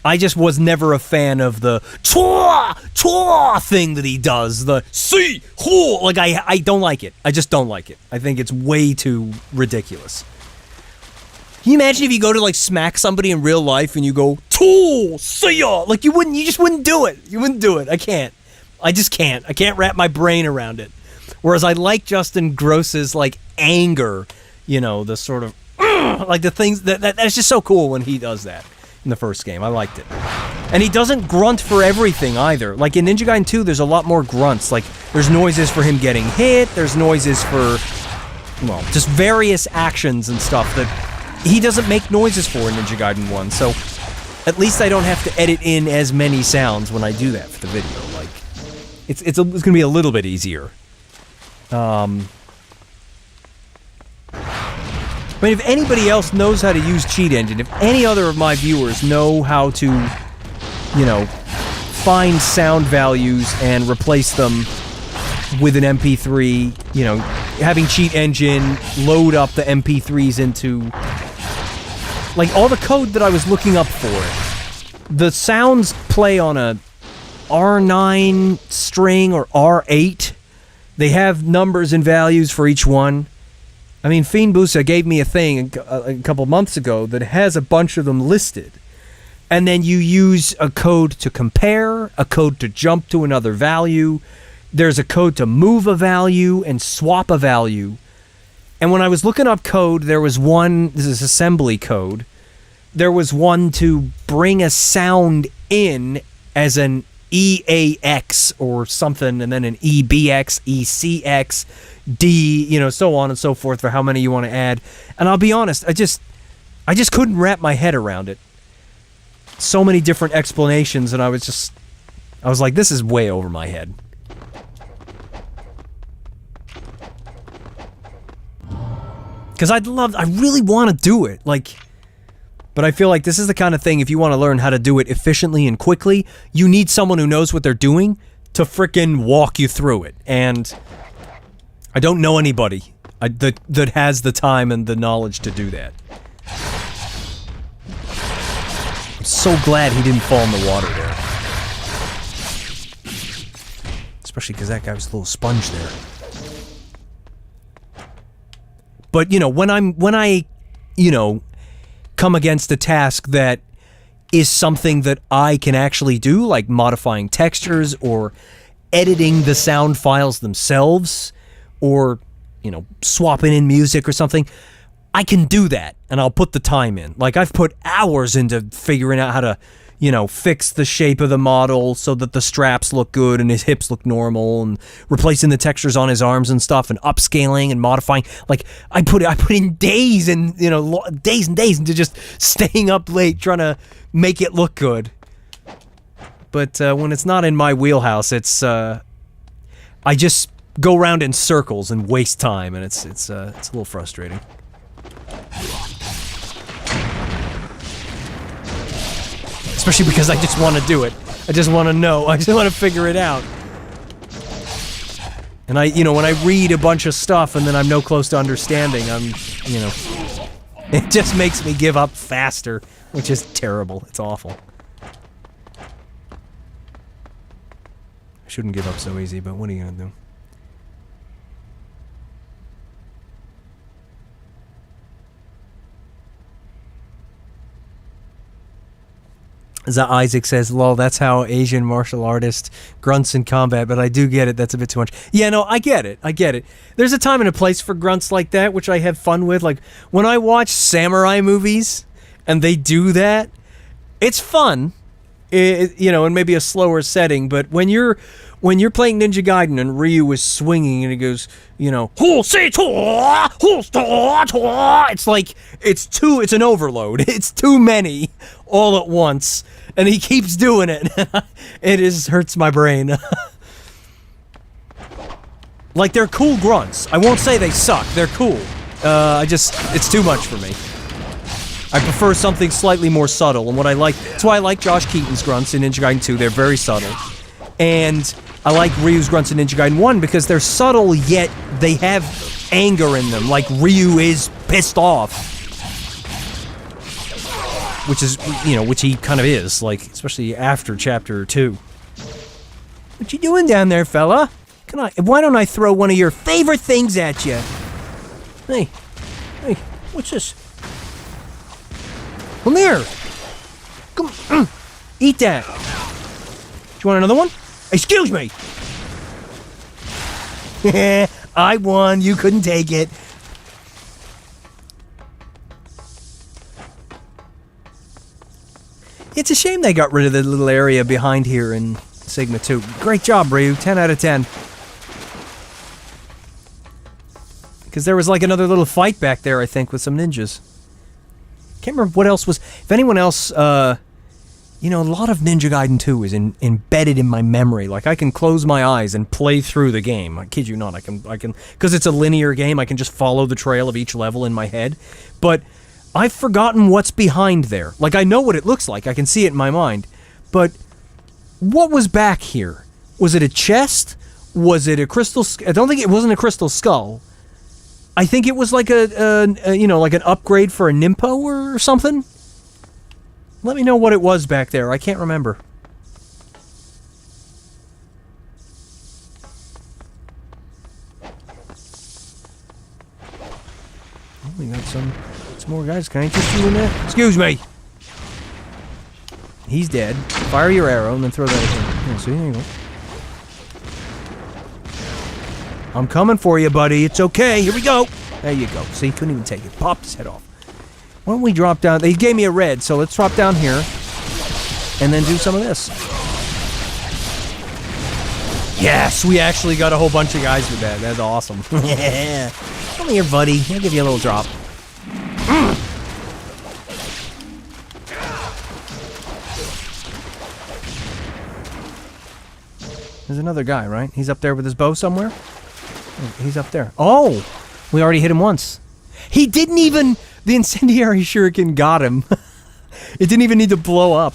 I just was never a fan of the chua chua thing that he does. The see hu. Like, I don't like it. I just don't like it. I think it's way too ridiculous. Can you imagine if you go to, like, smack somebody in real life and you go, "Tool, see ya!" Like, you just wouldn't do it. You wouldn't do it. I can't. I just can't. I can't wrap my brain around it. Whereas I like Justin Gross's, like, anger, you know, the sort of, like, the things, that's just so cool when he does that in the first game. I liked it. And he doesn't grunt for everything, either. Like, in Ninja Gaiden 2, there's a lot more grunts. Like, there's noises for him getting hit, there's noises for, well, just various actions and stuff that he doesn't make noises for in Ninja Gaiden 1, so at least I don't have to edit in as many sounds when I do that for the video. Like, it's going to be a little bit easier. I mean, if anybody else knows how to use Cheat Engine, if any other of my viewers know how to, you know, find sound values and replace them with an MP3, you know, having Cheat Engine load up the MP3s into, like, all the code that I was looking up for it. The sounds play on a R9 string or R8. They have numbers and values for each one. I mean, Fiend Busa gave me a thing a couple months ago that has a bunch of them listed. And then you use a code to compare, a code to jump to another value. There's a code to move a value and swap a value. And when I was looking up code, there was one, this is assembly code, there was one to bring a sound in as an EAX or something, and then an EBX, ECX, D, you know, so on and so forth for how many you want to add. And I'll be honest, I just couldn't wrap my head around it. So many different explanations, and I was like, this is way over my head. Because I really want to do it, like, but I feel like this is the kind of thing, if you want to learn how to do it efficiently and quickly, you need someone who knows what they're doing to frickin' walk you through it, and I don't know anybody that has the time and the knowledge to do that. I'm so glad he didn't fall in the water there. Especially because that guy was a little sponge there. But, you know, when I, you know, come against a task that is something that I can actually do, like modifying textures or editing the sound files themselves or, you know, swapping in music or something, I can do that, and I'll put the time in. Like, I've put hours into figuring out how to, you know, fix the shape of the model so that the straps look good and his hips look normal, and replacing the textures on his arms and stuff, and upscaling and modifying. Like, I put in days and, you know, days and days into just staying up late trying to make it look good. But when it's not in my wheelhouse, it's I just go around in circles and waste time, and it's a little frustrating. Especially because I just want to do it. I just want to know. I just want to figure it out. And you know, when I read a bunch of stuff and then I'm no close to understanding, you know, it just makes me give up faster, which is terrible. It's awful. I shouldn't give up so easy, but what are you gonna do? Isaac says, lol, that's how Asian martial artist grunts in combat, but I do get it, that's a bit too much. Yeah, no, I get it. There's a time and a place for grunts like that, which I have fun with. Like, when I watch samurai movies, and they do that, it's fun, you know, in maybe a slower setting, but when you're playing Ninja Gaiden and Ryu is swinging and he goes, you know, it's like, it's an overload. It's too many all at once. And he keeps doing it. It hurts my brain. Like, they're cool grunts. I won't say they suck. They're cool. It's too much for me. I prefer something slightly more subtle, and that's why I like Josh Keaton's grunts in Ninja Gaiden 2. They're very subtle. And I like Ryu's grunts in Ninja Gaiden 1 because they're subtle, yet they have anger in them. Like, Ryu is pissed off. Which is, you know, which he kind of is, like, especially after Chapter 2. What you doing down there, fella? Why don't I throw one of your favorite things at you? Hey, what's this? Come here. Come, eat that. Do you want another one? Excuse me. I won. You couldn't take it. It's a shame they got rid of the little area behind here in Sigma 2. Great job, Ryu. 10 out of 10. Because there was like another little fight back there, I think, with some ninjas. Can't remember what else was... If anyone else... you know, a lot of Ninja Gaiden 2 is embedded in my memory. Like, I can close my eyes and play through the game. I kid you not. I can... Because it's a linear game, I can just follow the trail of each level in my head. But... I've forgotten what's behind there. Like, I know what it looks like. I can see it in my mind. But what was back here? Was it a chest? Was it a crystal... I don't think it wasn't a crystal skull. I think it was like you know, like an upgrade for a Nimpo or something. Let me know what it was back there. I can't remember. Oh, we got some more guys. Can I interest you in that? Excuse me. He's dead. Fire your arrow and then throw that at him. Here, see, there you go. I'm coming for you, buddy. It's okay. Here we go. There you go. See, couldn't even take it. Popped his head off. Why don't we drop down? They gave me a red, so let's drop down here and then do some of this. Yes, we actually got a whole bunch of guys with that. That's awesome. Yeah. Come here, buddy. I'll give you a little drop. There's another guy, right? He's up there with his bow somewhere? Oh, he's up there. Oh! We already hit him once. He didn't even... The incendiary shuriken got him. It didn't even need to blow up.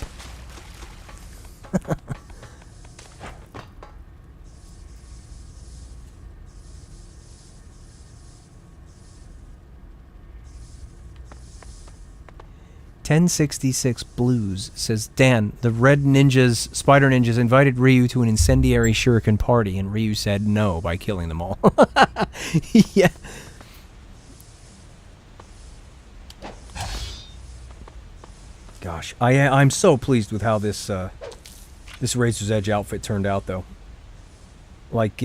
1066 Blues says, Dan, the red ninjas, spider ninjas, invited Ryu to an incendiary shuriken party, and Ryu said no by killing them all. Yeah. Gosh, I'm so pleased with how this this Razor's Edge outfit turned out, though. Like,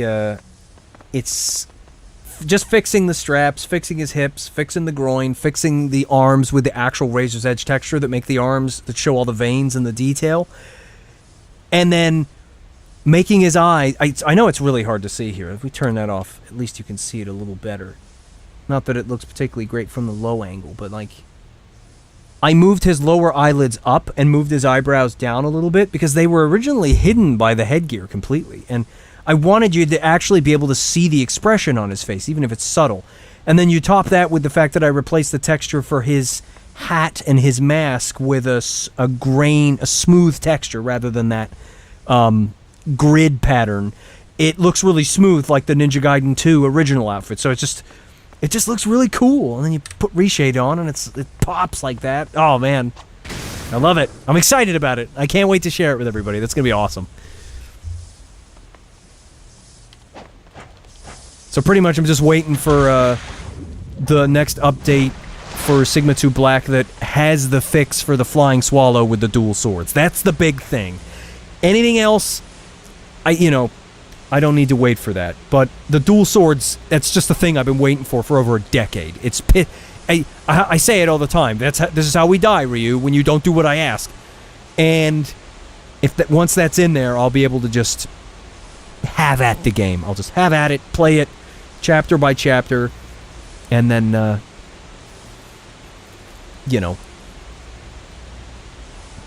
it's just fixing the straps, fixing his hips, fixing the groin, fixing the arms with the actual Razor's Edge texture that make the arms, that show all the veins and the detail. And then making his eye... I know it's really hard to see here. If we turn that off, at least you can see it a little better. Not that it looks particularly great from the low angle, but like... I moved his lower eyelids up and moved his eyebrows down a little bit because they were originally hidden by the headgear completely. And I wanted you to actually be able to see the expression on his face, even if it's subtle. And then you top that with the fact that I replaced the texture for his hat and his mask with a smooth texture rather than that grid pattern. It looks really smooth like the Ninja Gaiden 2 original outfit. So it just looks really cool. And then you put reshade on and it pops like that. Oh man, I love it. I'm excited about it. I can't wait to share it with everybody. That's gonna be awesome. So pretty much I'm just waiting for the next update for Sigma 2 Black that has the fix for the Flying Swallow with the dual swords. That's the big thing. Anything else, I don't need to wait for that. But the dual swords, that's just the thing I've been waiting for over a decade. I say it all the time. This is how we die, Ryu, when you don't do what I ask. And once that's in there, I'll be able to just have at the game. I'll just have at it, play it, chapter by chapter, and then,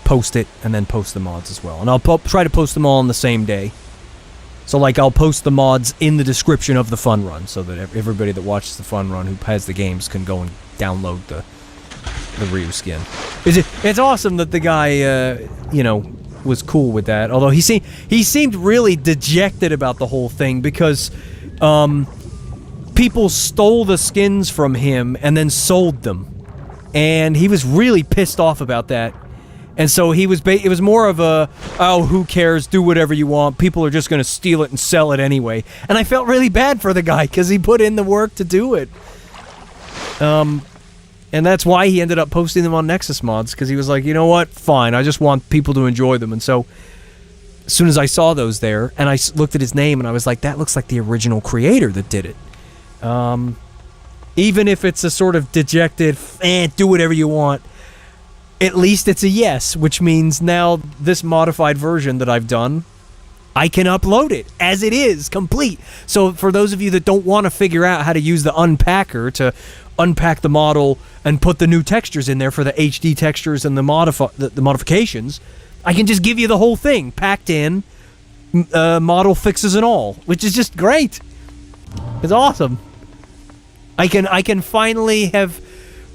post it, and then post the mods as well. And I'll try to post them all on the same day. So, like, I'll post the mods in the description of the fun run, so that everybody that watches the fun run who has the games can go and download the Ryu skin. It's awesome that the guy, was cool with that. Although he seemed really dejected about the whole thing because, people stole the skins from him and then sold them. And he was really pissed off about that. And so it was more of a, oh, who cares, do whatever you want, people are just going to steal it and sell it anyway. And I felt really bad for the guy, because he put in the work to do it. And that's why he ended up posting them on Nexus Mods, because he was like, you know what, fine, I just want people to enjoy them. And so, as soon as I saw those there, and I looked at his name, and I was like, that looks like the original creator that did it. Even if it's a sort of dejected, do whatever you want, at least it's a yes, which means now this modified version that I've done, I can upload it as it is, complete. So for those of you that don't want to figure out how to use the unpacker to unpack the model and put the new textures in there for the HD textures and the modifications, I can just give you the whole thing, packed in, model fixes and all, which is just great. It's awesome. I can finally have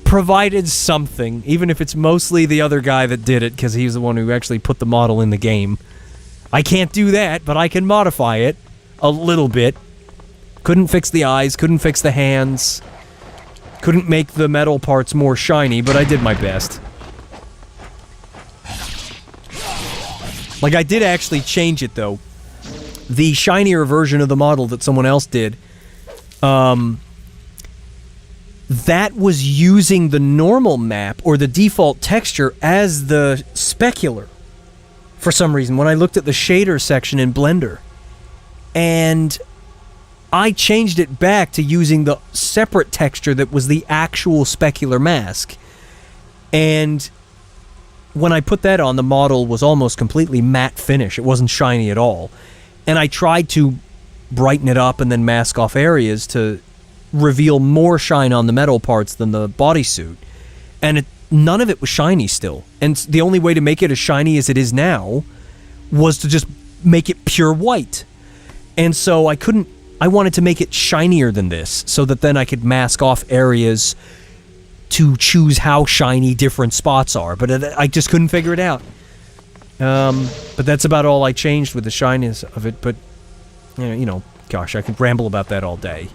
provided something, even if it's mostly the other guy that did it, because he's the one who actually put the model in the game. I can't do that, but I can modify it a little bit. Couldn't fix the eyes, couldn't fix the hands, couldn't make the metal parts more shiny, but I did my best. Like, I did actually change it, though. The shinier version of the model that someone else did, that was using the normal map, or the default texture, as the specular. For some reason, when I looked at the shader section in Blender. And I changed it back to using the separate texture that was the actual specular mask. And when I put that on, the model was almost completely matte finish. It wasn't shiny at all. And I tried to brighten it up and then mask off areas to reveal more shine on the metal parts than the bodysuit. And none of it was shiny still. And the only way to make it as shiny as it is now was to just make it pure white. And so I wanted to make it shinier than this, so that then I could mask off areas to choose how shiny different spots are. But I just couldn't figure it out. But that's about all I changed with the shininess of it. But, gosh, I could ramble about that all day.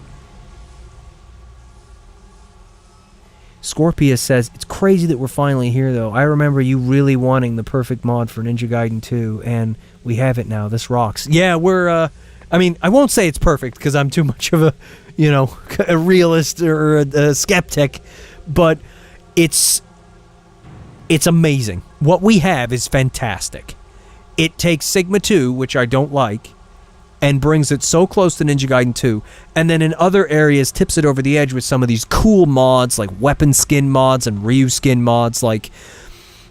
Scorpius says, it's crazy that we're finally here, though. I remember you really wanting the perfect mod for Ninja Gaiden 2, and we have it now. This rocks. Yeah, we're, I mean, I won't say it's perfect, because I'm too much of a, you know, a realist or a skeptic, but it's amazing. What we have is fantastic. It takes Sigma 2, which I don't like, and brings it so close to Ninja Gaiden 2, and then in other areas tips it over the edge with some of these cool mods, like weapon skin mods and Ryu skin mods, like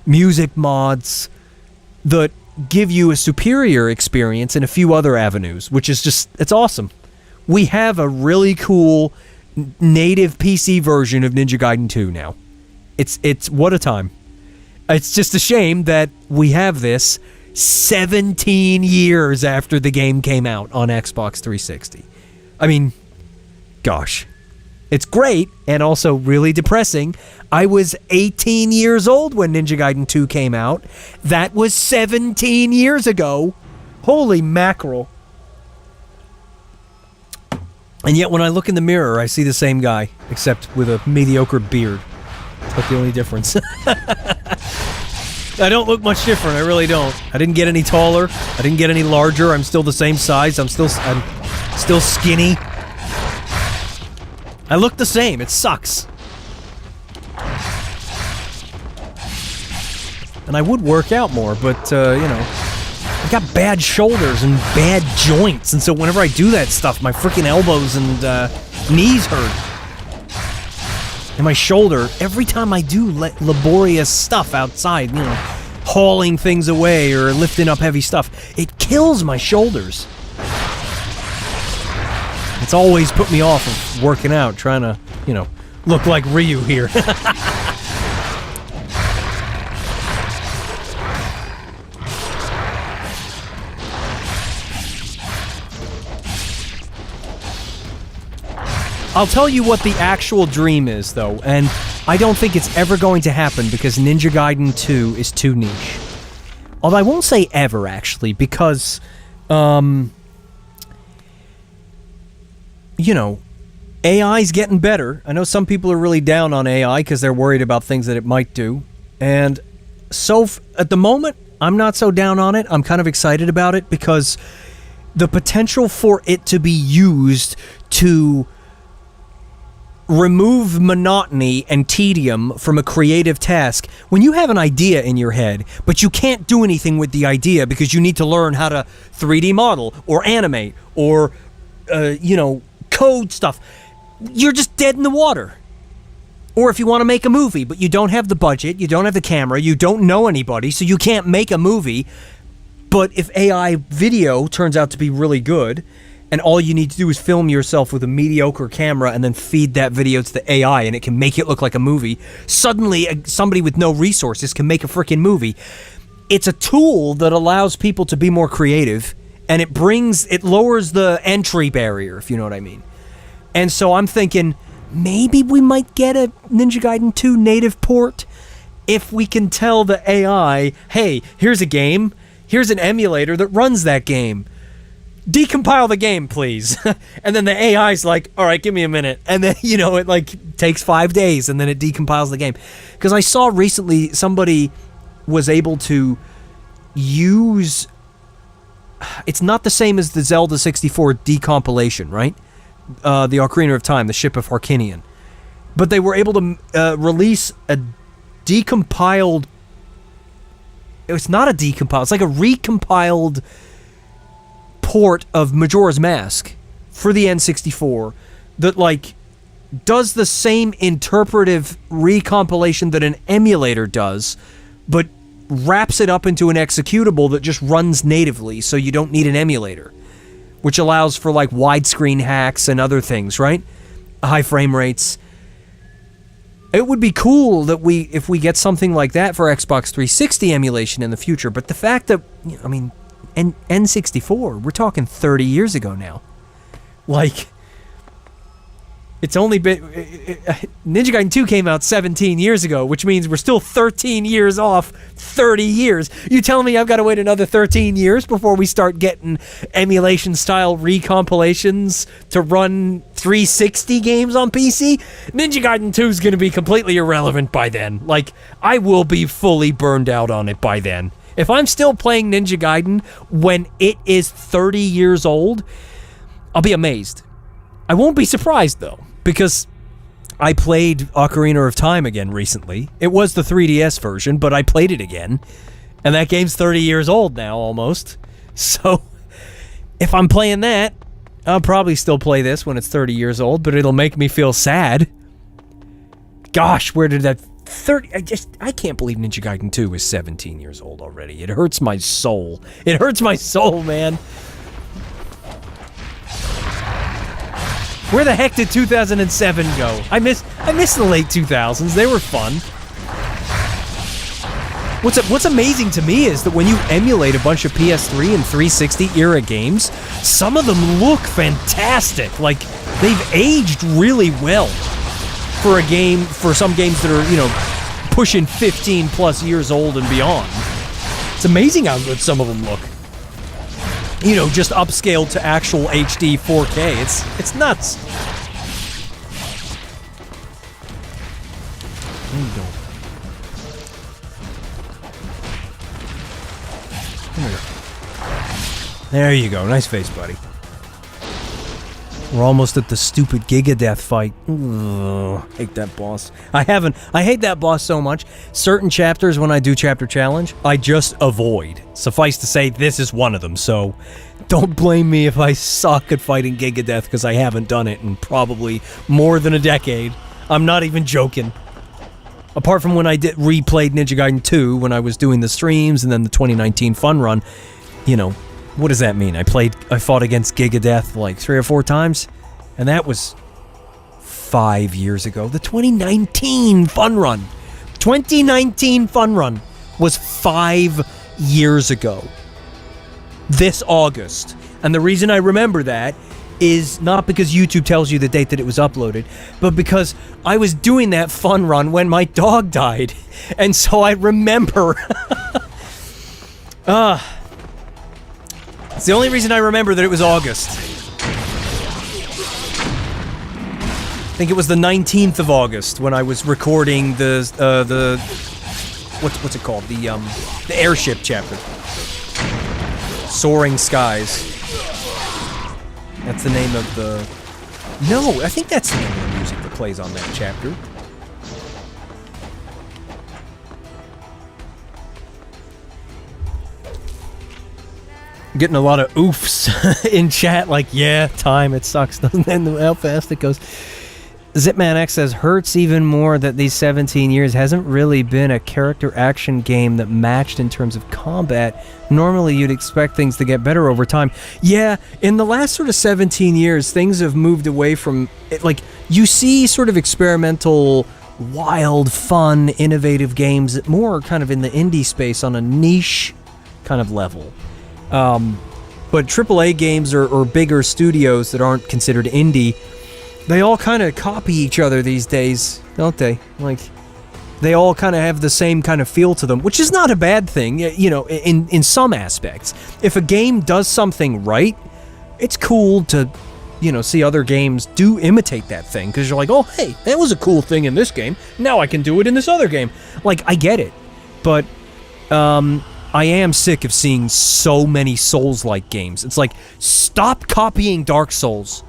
music mods, that give you a superior experience in a few other avenues, which is just, it's awesome. We have a really cool native PC version of Ninja Gaiden 2 now. It's what a time. It's just a shame that we have this 17 years after the game came out on Xbox 360. I mean, gosh. It's great, and also really depressing. I was 18 years old when Ninja Gaiden 2 came out. That was 17 years ago. Holy mackerel. And yet when I look in the mirror, I see the same guy, except with a mediocre beard. That's like the only difference. I don't look much different, I really don't. I didn't get any taller, I didn't get any larger, I'm still the same size, I'm still skinny. I look the same, it sucks. And I would work out more, but, you know, I got bad shoulders and bad joints, and so whenever I do that stuff, my freaking elbows and knees hurt. And my shoulder, every time I do laborious stuff outside, you know, hauling things away or lifting up heavy stuff, it kills my shoulders. It's always put me off of working out, trying to, you know, look like Ryu here. I'll tell you what the actual dream is, though, and I don't think it's ever going to happen because Ninja Gaiden 2 is too niche. Although I won't say ever, actually, because, you know, AI's getting better. I know some people are really down on AI because they're worried about things that it might do, and so at the moment, I'm not so down on it. I'm kind of excited about it because the potential for it to be used to remove monotony and tedium from a creative task. When you have an idea in your head, but you can't do anything with the idea because you need to learn how to 3D model or animate or, you know, code stuff, you're just dead in the water. Or if you want to make a movie, but you don't have the budget, you don't have the camera, you don't know anybody, so you can't make a movie. But if AI video turns out to be really good, and all you need to do is film yourself with a mediocre camera and then feed that video to the AI and it can make it look like a movie, suddenly somebody with no resources can make a freaking movie. It's a tool that allows people to be more creative, and it lowers the entry barrier, if you know what I mean. And so I'm thinking, maybe we might get a Ninja Gaiden 2 native port if we can tell the AI, hey, here's a game, here's an emulator that runs that game. Decompile the game, please. And then the AI's like, all right, give me a minute. And then, you know, it like takes 5 days and then it decompiles the game. Because I saw recently somebody was able to use... It's not the same as the Zelda 64 decompilation, right? The Ocarina of Time, the Ship of Harkinian. But they were able to release a decompiled... It's not a decompiled, it's like a recompiled port of Majora's Mask for the N64 that, like, does the same interpretive recompilation that an emulator does, but wraps it up into an executable that just runs natively, so you don't need an emulator, which allows for, like, widescreen hacks and other things, right? High frame rates. It would be cool that if we get something like that for Xbox 360 emulation in the future, but the fact that, I mean, N64, we're talking 30 years ago now. Like, It's only been... Ninja Gaiden 2 came out 17 years ago, which means we're still 13 years off 30 years. You telling me I've got to wait another 13 years before we start getting emulation-style recompilations to run 360 games on PC? Ninja Gaiden 2 is going to be completely irrelevant by then. Like, I will be fully burned out on it by then. If I'm still playing Ninja Gaiden when it is 30 years old, I'll be amazed. I won't be surprised, though, because I played Ocarina of Time again recently. It was the 3DS version, but I played it again, and that game's 30 years old now, almost. So, if I'm playing that, I'll probably still play this when it's 30 years old, but it'll make me feel sad. Gosh, where did that... I can't believe Ninja Gaiden 2 is 17 years old already. It hurts my soul. It hurts my soul, man. Where the heck did 2007 go? I miss the late 2000s. They were fun. What's amazing to me is that when you emulate a bunch of PS3 and 360 era games, some of them look fantastic. Like, they've aged really well for some games that are, you know, pushing 15 plus years old and beyond. It's amazing how good some of them look. You know, just upscaled to actual HD 4K. It's nuts. There you go. There you go. Nice face, buddy. We're almost at the stupid Gigadeath fight. Ugh, hate that boss. I hate that boss so much. Certain chapters, when I do chapter challenge, I just avoid. Suffice to say, this is one of them, so don't blame me if I suck at fighting Gigadeath, because I haven't done it in probably more than a decade. I'm not even joking. Apart from when I replayed Ninja Gaiden 2, when I was doing the streams, and then the 2019 fun run, you know, what does that mean? I fought against Gigadeath like 3 or 4 times, and that was 5 years ago. The 2019 fun run. 2019 fun run was 5 years ago. This August. And the reason I remember that is not because YouTube tells you the date that it was uploaded, but because I was doing that fun run when my dog died. And so I remember... It's the only reason I remember that it was August. I think it was the 19th of August when I was recording the what's it called? The airship chapter. Soaring Skies. That's the name of the... No, I think that's the name of the music that plays on that chapter. I'm getting a lot of oofs in chat, like, yeah, time, it sucks, doesn't it? How fast it goes. Zipman X says, hurts even more that these 17 years hasn't really been a character action game that matched in terms of combat. Normally you'd expect things to get better over time. Yeah, in the last sort of 17 years, things have moved away from, like, you see sort of experimental, wild, fun, innovative games, more kind of in the indie space on a niche kind of level. But AAA games or bigger studios that aren't considered indie, they all kind of copy each other these days, don't they? Like, they all kind of have the same kind of feel to them, which is not a bad thing, you know, in some aspects. If a game does something right, it's cool to, you know, see other games do imitate that thing, because you're like, oh, hey, that was a cool thing in this game, now I can do it in this other game. Like, I get it, but, I am sick of seeing so many Souls-like games. It's like, stop copying Dark Souls.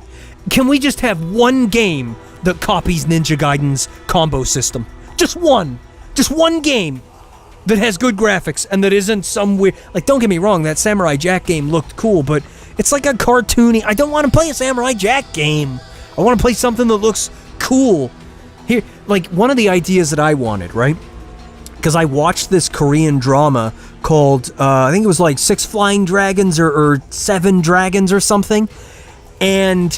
Can we just have one game that copies Ninja Gaiden's combo system? Just one. Just one game that has good graphics and that isn't some weird... Like, don't get me wrong, that Samurai Jack game looked cool, but it's like a cartoony... I don't want to play a Samurai Jack game. I want to play something that looks cool. Here, like, one of the ideas that I wanted, right? Because I watched this Korean drama called, I think it was like 6 Flying Dragons or 7 Dragons or something. And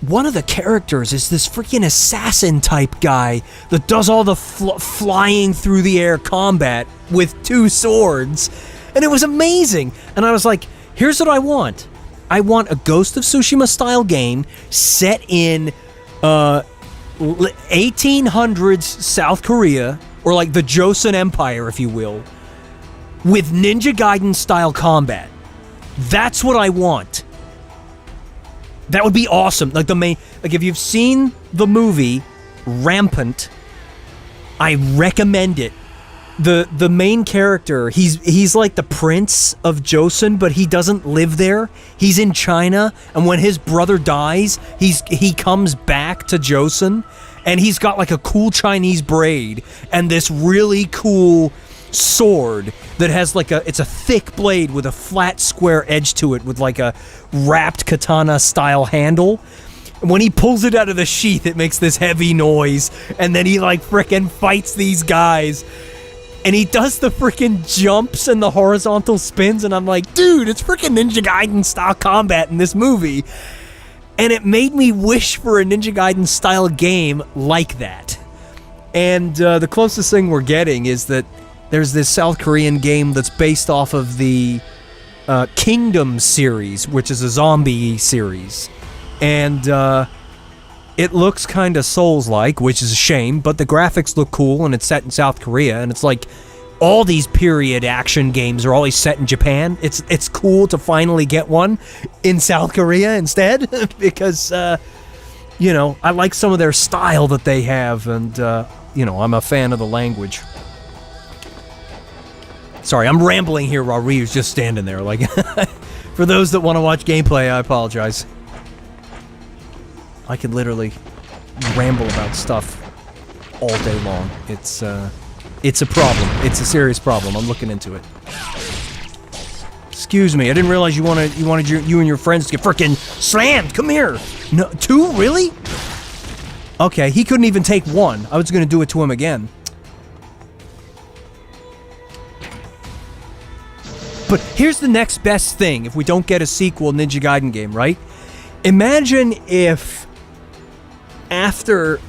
one of the characters is this freaking assassin type guy that does all the flying through the air combat with 2 swords. And it was amazing. And I was like, here's what I want. I want a Ghost of Tsushima style game set in 1800s South Korea, or like the Joseon Empire, if you will, with Ninja Gaiden style combat. That's what I want. That would be awesome. Like if you've seen the movie Rampant, I recommend it. The main character, he's like the prince of Joseon, but he doesn't live there. He's in China, and when his brother dies, he comes back to Joseon, and he's got like a cool Chinese braid and this really cool sword that has like it's a thick blade with a flat square edge to it with like a wrapped katana style handle. When he pulls it out of the sheath, it makes this heavy noise, and then he like frickin' fights these guys. And he does the freaking jumps and the horizontal spins, and I'm like, dude, it's freaking Ninja Gaiden style combat in this movie. And it made me wish for a Ninja Gaiden style game like that. And the closest thing we're getting is that there's this South Korean game that's based off of the Kingdom series, which is a zombie series. And it looks kind of Souls-like, which is a shame, but the graphics look cool, and it's set in South Korea, and it's like all these period action games are always set in Japan. It's cool to finally get one in South Korea instead, because, I like some of their style that they have, and, I'm a fan of the language. Sorry, I'm rambling here while Ryu's just standing there. Like, for those that want to watch gameplay, I apologize. I could literally ramble about stuff all day long. It's a problem. It's a serious problem. I'm looking into it. Excuse me. I didn't realize you wanted you and your friends to get frickin' slammed. Come here. No, 2? Really? Okay, he couldn't even take 1. I was gonna do it to him again. But here's the next best thing if we don't get a sequel Ninja Gaiden game, right? Imagine if after...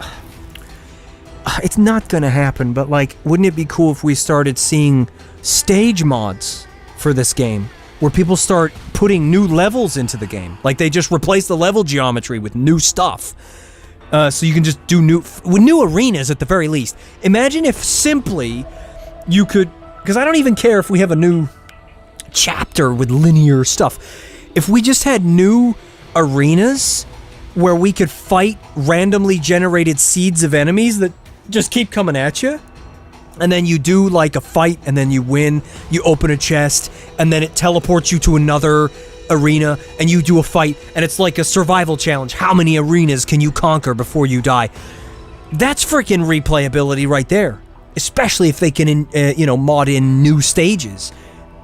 It's not gonna happen, but like, wouldn't it be cool if we started seeing stage mods for this game? Where people start putting new levels into the game. Like, they just replace the level geometry with new stuff. So you can just do new arenas at the very least. Imagine if simply you could... Because I don't even care if we have a new chapter with linear stuff. If we just had new arenas where we could fight randomly generated seeds of enemies that just keep coming at you, and then you do like a fight, and then you win, you open a chest, and then it teleports you to another arena, and you do a fight, and it's like a survival challenge. How many arenas can you conquer before you die? That's freaking replayability right there. Especially if they can, mod in new stages.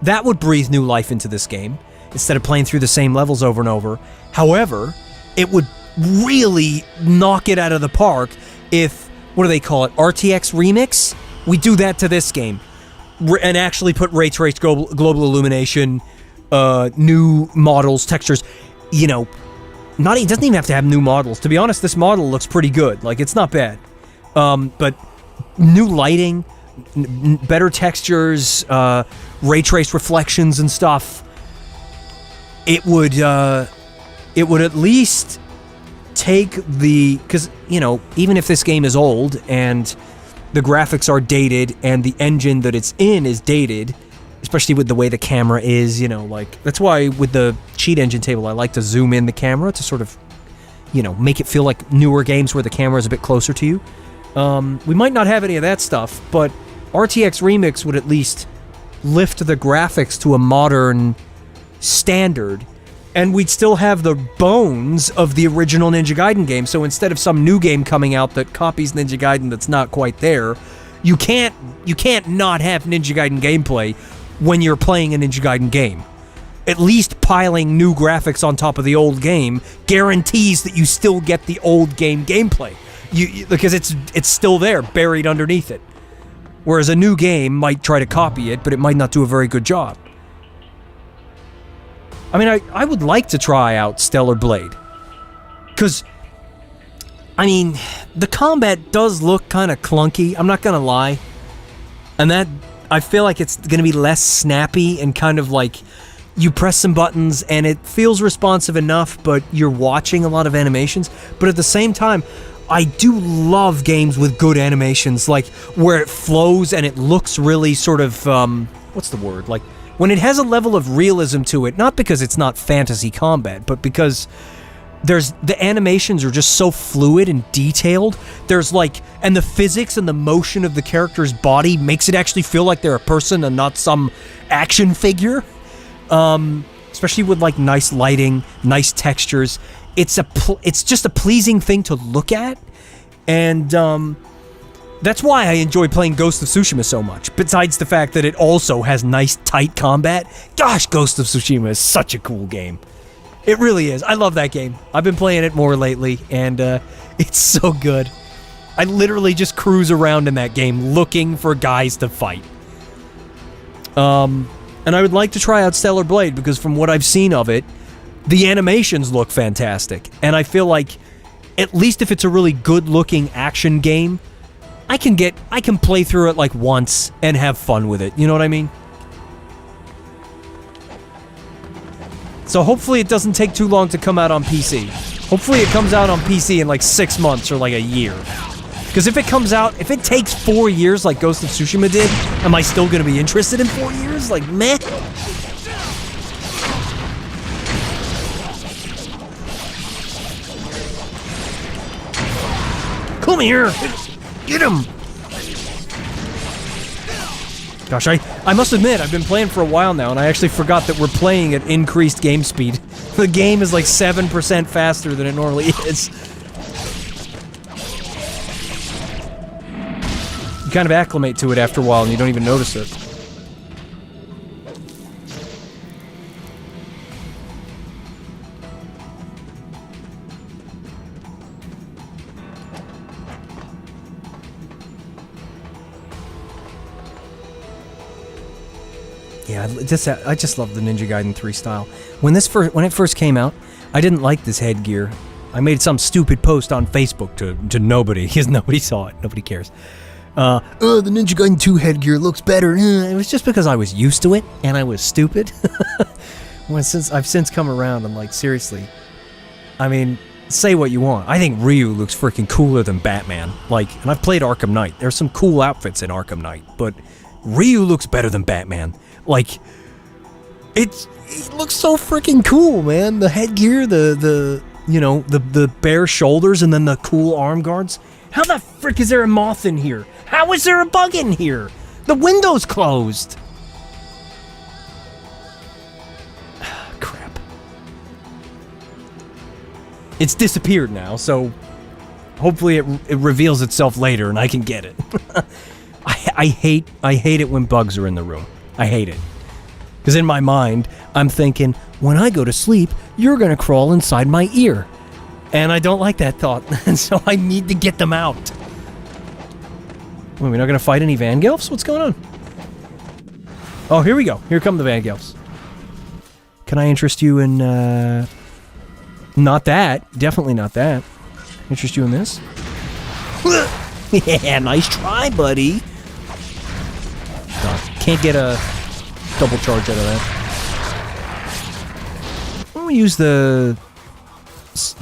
That would breathe new life into this game, instead of playing through the same levels over and over. However, it would really knock it out of the park if, what do they call it, RTX Remix? We do that to this game, and actually put ray trace global illumination, new models, textures, it doesn't even have to have new models. To be honest, this model looks pretty good. Like, it's not bad. But new lighting, better textures, ray trace reflections and stuff. It would at least take because even if this game is old and the graphics are dated and the engine that it's in is dated, especially with the way the camera is, that's why with the cheat engine table I like to zoom in the camera to sort of, make it feel like newer games where the camera is a bit closer to you. We might not have any of that stuff, but RTX Remix would at least lift the graphics to a modern standard, and we'd still have the bones of the original Ninja Gaiden game. So instead of some new game coming out that copies Ninja Gaiden that's not quite there, you can't not have Ninja Gaiden gameplay when you're playing a Ninja Gaiden game. At least piling new graphics on top of the old game guarantees that you still get the old game gameplay. Because it's still there, buried underneath it. Whereas a new game might try to copy it, but it might not do a very good job. I mean, I would like to try out Stellar Blade. Because, the combat does look kind of clunky, I'm not gonna lie. And that, I feel like it's gonna be less snappy and kind of like, you press some buttons and it feels responsive enough, but you're watching a lot of animations. But at the same time, I do love games with good animations, like where it flows and it looks really sort of, what's the word? Like when it has a level of realism to it, not because it's not fantasy combat, but because the animations are just so fluid and detailed. There's like, and the physics and the motion of the character's body makes it actually feel like they're a person and not some action figure. Especially with like nice lighting, nice textures. It's just a pleasing thing to look at, and that's why I enjoy playing Ghost of Tsushima so much. Besides the fact that it also has nice tight combat. Gosh, Ghost of Tsushima is such a cool game. It really is. I love that game. I've been playing it more lately, and it's so good. I literally just cruise around in that game looking for guys to fight. And I would like to try out Stellar Blade, because from what I've seen of it, the animations look fantastic. And I feel like, at least if it's a really good-looking action game, I can play through it like once and have fun with it. You know what I mean? So hopefully it doesn't take too long to come out on PC. Hopefully it comes out on PC in like 6 months or like a year. Because if it takes 4 years like Ghost of Tsushima did, am I still going to be interested in 4 years? Like, meh. Come here! Get him! Gosh, I must admit, I've been playing for a while now, and I actually forgot that we're playing at increased game speed. The game is like 7% faster than it normally is. You kind of acclimate to it after a while, and you don't even notice it. Yeah, I just love the Ninja Gaiden 3 style. When it first came out, I didn't like this headgear. I made some stupid post on Facebook to nobody, because nobody saw it. Nobody cares. The Ninja Gaiden 2 headgear looks better. It was just because I was used to it, and I was stupid. I've since come around, I'm like, seriously. I mean, say what you want. I think Ryu looks freaking cooler than Batman. Like, and I've played Arkham Knight. There's some cool outfits in Arkham Knight, but Ryu looks better than Batman. Like, it looks so freaking cool, man. The headgear, the bare shoulders, and then the cool arm guards. How the frick is there a moth in here? How is there a bug in here? The window's closed. Crap. It's disappeared now, so hopefully it reveals itself later and I can get it. I hate it when bugs are in the room. I hate it. Because in my mind, I'm thinking, when I go to sleep, you're going to crawl inside my ear. And I don't like that thought, and so I need to get them out. Wait, we're not going to fight any Vangelfs? What's going on? Oh, here we go. Here come the Vangelfs. Can I interest you in, not that. Definitely not that. Interest you in this? Yeah, nice try, buddy. Can't get a double charge out of that. Why don't we use the...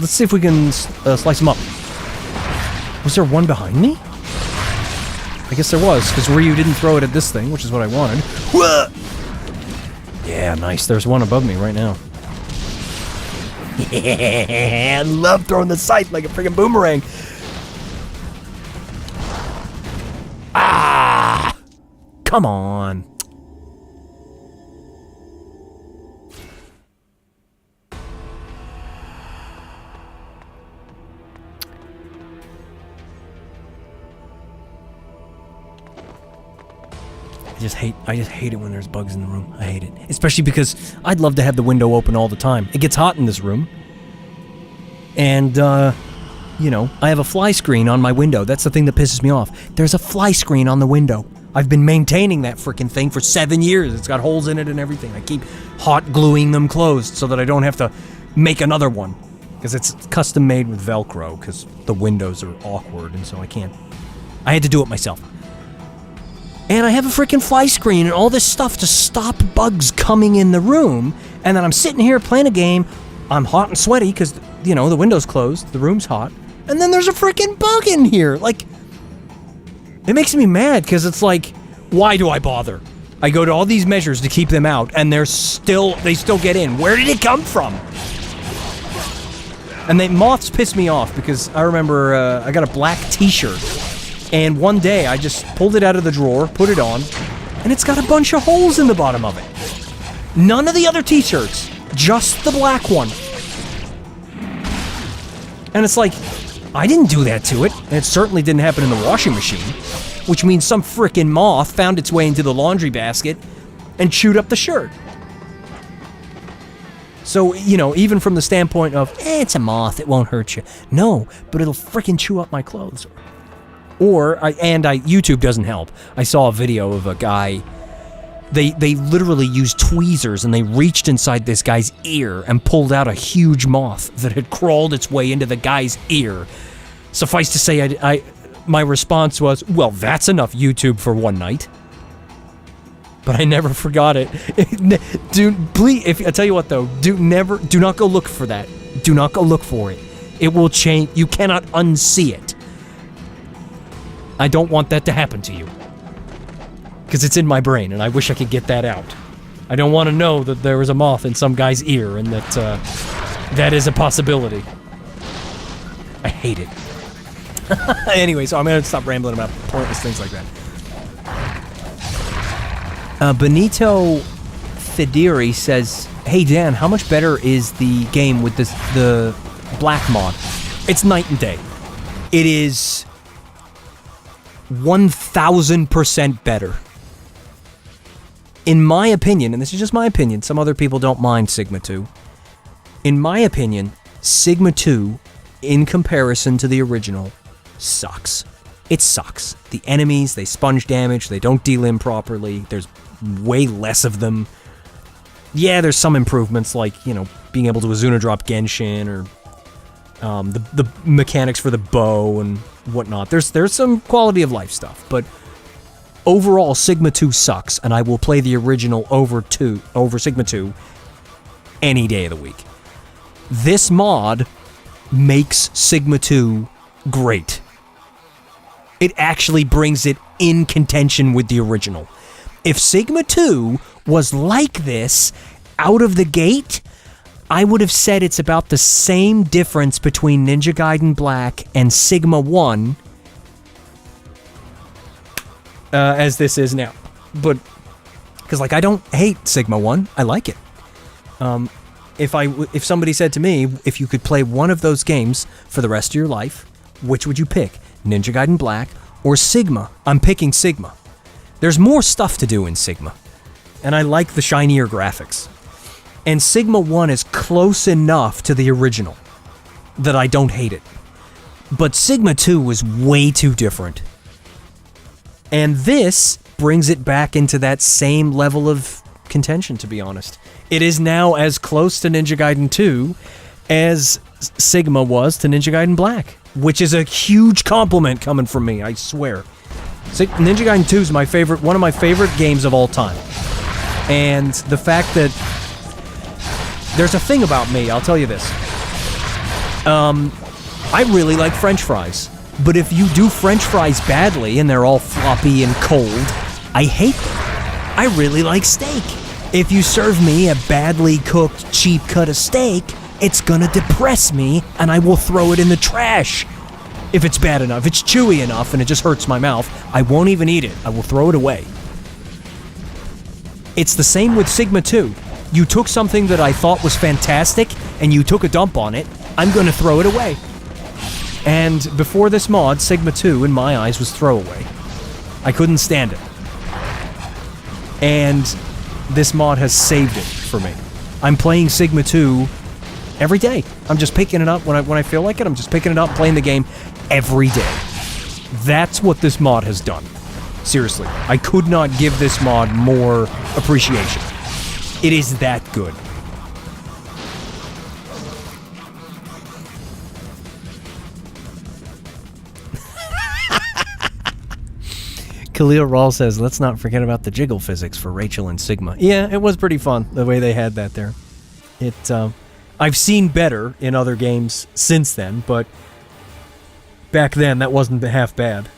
Let's see if we can slice them up. Was there one behind me? I guess there was, because Ryu didn't throw it at this thing, which is what I wanted. Yeah, nice. There's one above me right now. Yeah, I love throwing the scythe like a freaking boomerang. Ah! Come on. I just hate it when there's bugs in the room. I hate it. Especially because I'd love to have the window open all the time. It gets hot in this room. And, you know, I have a fly screen on my window. That's the thing that pisses me off. There's a fly screen on the window. I've been maintaining that frickin' thing for 7 years. It's got holes in it and everything. I keep hot gluing them closed so that I don't have to make another one. Because it's custom made with Velcro, because the windows are awkward, and so I can't. I had to do it myself. And I have a freaking fly screen and all this stuff to stop bugs coming in the room. And then I'm sitting here playing a game. I'm hot and sweaty because, you know, the window's closed. The room's hot. And then there's a freaking bug in here. Like, it makes me mad because it's like, why do I bother? I go to all these measures to keep them out and they still get in. Where did it come from? And the moths piss me off because I remember I got a black t-shirt. And one day, I just pulled it out of the drawer, put it on, and it's got a bunch of holes in the bottom of it. None of the other t-shirts, just the black one. And it's like, I didn't do that to it, and it certainly didn't happen in the washing machine, which means some frickin' moth found its way into the laundry basket and chewed up the shirt. So, you know, even from the standpoint of, it's a moth, it won't hurt you. No, but it'll frickin' chew up my clothes. YouTube doesn't help. I saw a video of a guy, they literally used tweezers and they reached inside this guy's ear and pulled out a huge moth that had crawled its way into the guy's ear. Suffice to say, my response was, well, that's enough YouTube for one night. But I never forgot it. Dude, please, I tell you what though, do not go look for that. Do not go look for it. It will change, you cannot unsee it. I don't want that to happen to you. Because it's in my brain, and I wish I could get that out. I don't want to know that there was a moth in some guy's ear, and that that is a possibility. I hate it. Anyway, so I'm going to stop rambling about pointless things like that. Benito Federi says, hey Dan, how much better is the game with the black mod? It's night and day. It is 1000% better. In my opinion, and this is just my opinion, some other people don't mind Sigma 2. In my opinion, Sigma 2, in comparison to the original, sucks. It sucks. The enemies, they sponge damage, they don't delimb properly, there's way less of them. Yeah, there's some improvements, like, you know, being able to Azuna drop Genshin, or the mechanics for the bow and whatnot. There's some quality of life stuff, but overall, Sigma 2 sucks, and I will play the original over Sigma 2 any day of the week. This mod makes Sigma 2 great. It actually brings it in contention with the original. If Sigma 2 was like this out of the gate, I would have said it's about the same difference between Ninja Gaiden Black and Sigma 1 as this is now. But, because, like, I don't hate Sigma 1. I like it. If somebody said to me, if you could play one of those games for the rest of your life, which would you pick? Ninja Gaiden Black or Sigma? I'm picking Sigma. There's more stuff to do in Sigma. And I like the shinier graphics. And Sigma 1 is close enough to the original that I don't hate it. But Sigma 2 was way too different. And this brings it back into that same level of contention, to be honest. It is now as close to Ninja Gaiden 2 as Sigma was to Ninja Gaiden Black, which is a huge compliment coming from me, I swear. Ninja Gaiden 2 is one of my favorite games of all time. And the fact that there's a thing about me, I'll tell you this. I really like French fries. But if you do French fries badly and they're all floppy and cold, I hate them. I really like steak. If you serve me a badly cooked, cheap cut of steak, it's gonna depress me and I will throw it in the trash. If it's bad enough, if it's chewy enough and it just hurts my mouth, I won't even eat it. I will throw it away. It's the same with Sigma 2. You took something that I thought was fantastic and you took a dump on it, I'm gonna throw it away. And before this mod, Sigma 2, in my eyes, was throwaway. I couldn't stand it. And this mod has saved it for me. I'm playing Sigma 2 every day. I'm just picking it up when I feel like it. I'm just picking it up, playing the game every day. That's what this mod has done. Seriously, I could not give this mod more appreciation. It is that good. Khalil Rawl says, let's not forget about the jiggle physics for Rachel and Sigma. Yeah, it was pretty fun, the way they had that there. I've seen better in other games since then, but back then, that wasn't half bad.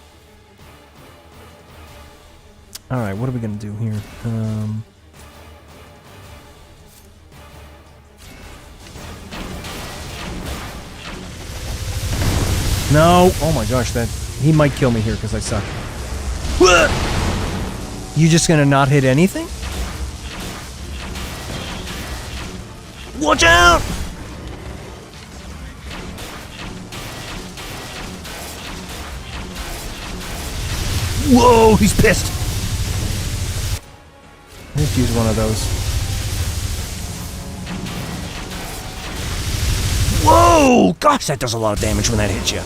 Alright, what are we going to do here? No! Oh my gosh, he might kill me here because I suck. You just gonna not hit anything? Watch out! Whoa, he's pissed. Let's use one of those. Whoa! Gosh, that does a lot of damage when that hits you.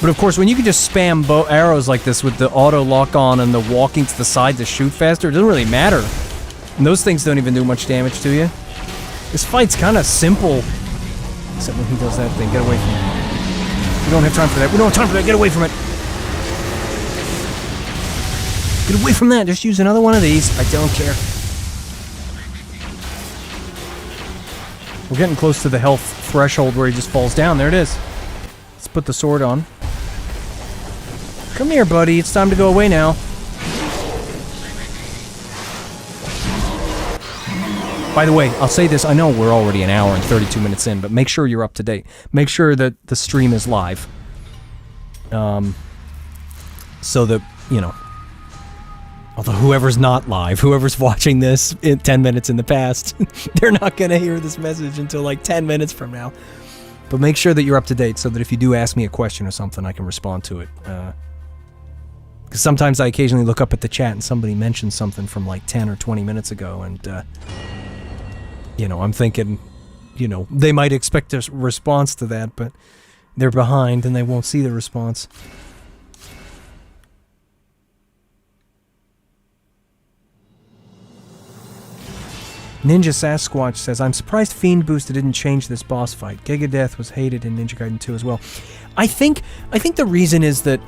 But of course, when you can just spam arrows like this with the auto lock on and the walking to the side to shoot faster, it doesn't really matter. And those things don't even do much damage to you. This fight's kind of simple. Except when he does that thing. Get away from it. We don't have time for that. We don't have time for that. Get away from it. Get away from that. Just use another one of these. I don't care. We're getting close to the health threshold where he just falls down. There it is. Let's put the sword on. Come here, buddy. It's time to go away now. By the way, I'll say this. I know we're already an hour and 32 minutes in, but make sure you're up to date. Make sure that the stream is live. So that, you know... Although whoever's not live, whoever's watching this in 10 minutes in the past, they're not going to hear this message until like 10 minutes from now. But make sure that you're up to date so that if you do ask me a question or something, I can respond to it. Because sometimes I occasionally look up at the chat and somebody mentions something from like 10 or 20 minutes ago, and, you know, I'm thinking, you know, they might expect a response to that, but they're behind and they won't see the response. Ninja Sasquatch says, I'm surprised Fiend Booster didn't change this boss fight. Gigadeath was hated in Ninja Gaiden 2 as well. I think the reason is that,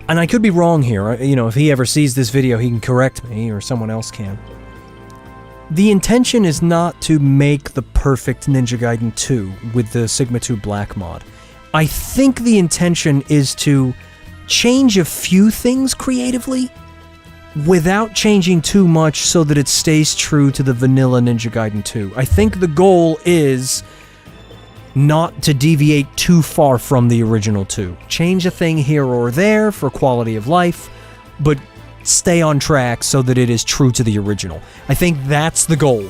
and I could be wrong here, you know, if he ever sees this video, he can correct me, or someone else can. The intention is not to make the perfect Ninja Gaiden 2 with the Sigma 2 Black mod. I think the intention is to change a few things creatively, without changing too much so that it stays true to the vanilla Ninja Gaiden 2. I think the goal is not to deviate too far from the original 2. Change a thing here or there for quality of life, but stay on track so that it is true to the original. I think that's the goal.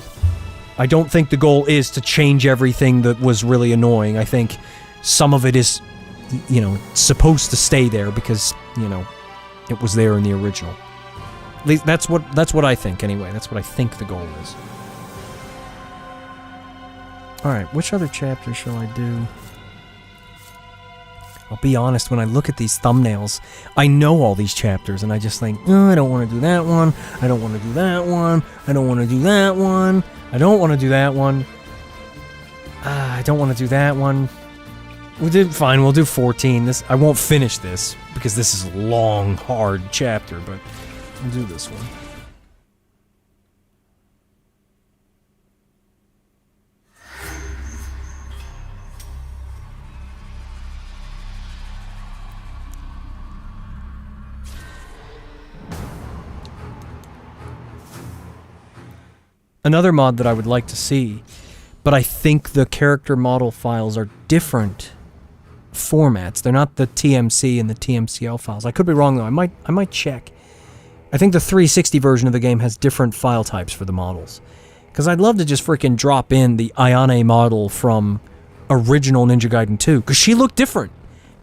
I don't think the goal is to change everything that was really annoying. I think some of it is, you know, supposed to stay there because, you know, it was there in the original. At least that's what I think, anyway. That's what I think the goal is. Alright, which other chapter shall I do? I'll be honest, when I look at these thumbnails, I know all these chapters, and I just think, oh, I don't want to do that one, I don't want to do that one, I don't want to do that one, I don't want to do that one, I don't want to do that one. Fine, we'll do 14. I won't finish this, because this is a long, hard chapter, but we'll do this one. Another mod that I would like to see, but I think the character model files are different formats. They're not the TMC and the TMCL files. I could be wrong though. I might check. I think the 360 version of the game has different file types for the models. Because I'd love to just freaking drop in the Ayane model from original Ninja Gaiden 2, because she looked different.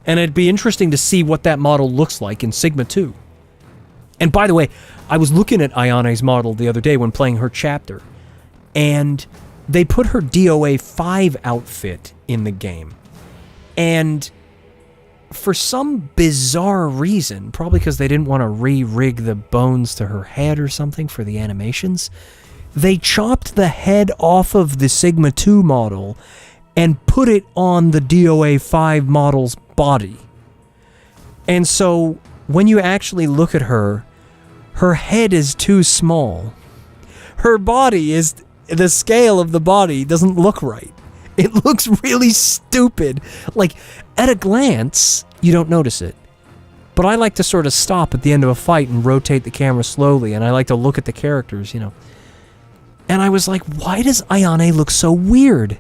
And it'd be interesting to see what that model looks like in Sigma 2. And by the way, I was looking at Ayane's model the other day when playing her chapter, and they put her DOA 5 outfit in the game. And for some bizarre reason, probably because they didn't want to re-rig the bones to her head or something for the animations, they chopped the head off of the Sigma 2 model and put it on the DOA 5 model's body. And so when you actually look at her, her head is too small. Her body is, the scale of the body doesn't look right. It looks really stupid. Like, at a glance, you don't notice it. But I like to sort of stop at the end of a fight and rotate the camera slowly, and I like to look at the characters, you know. And I was like, why does Ayane look so weird?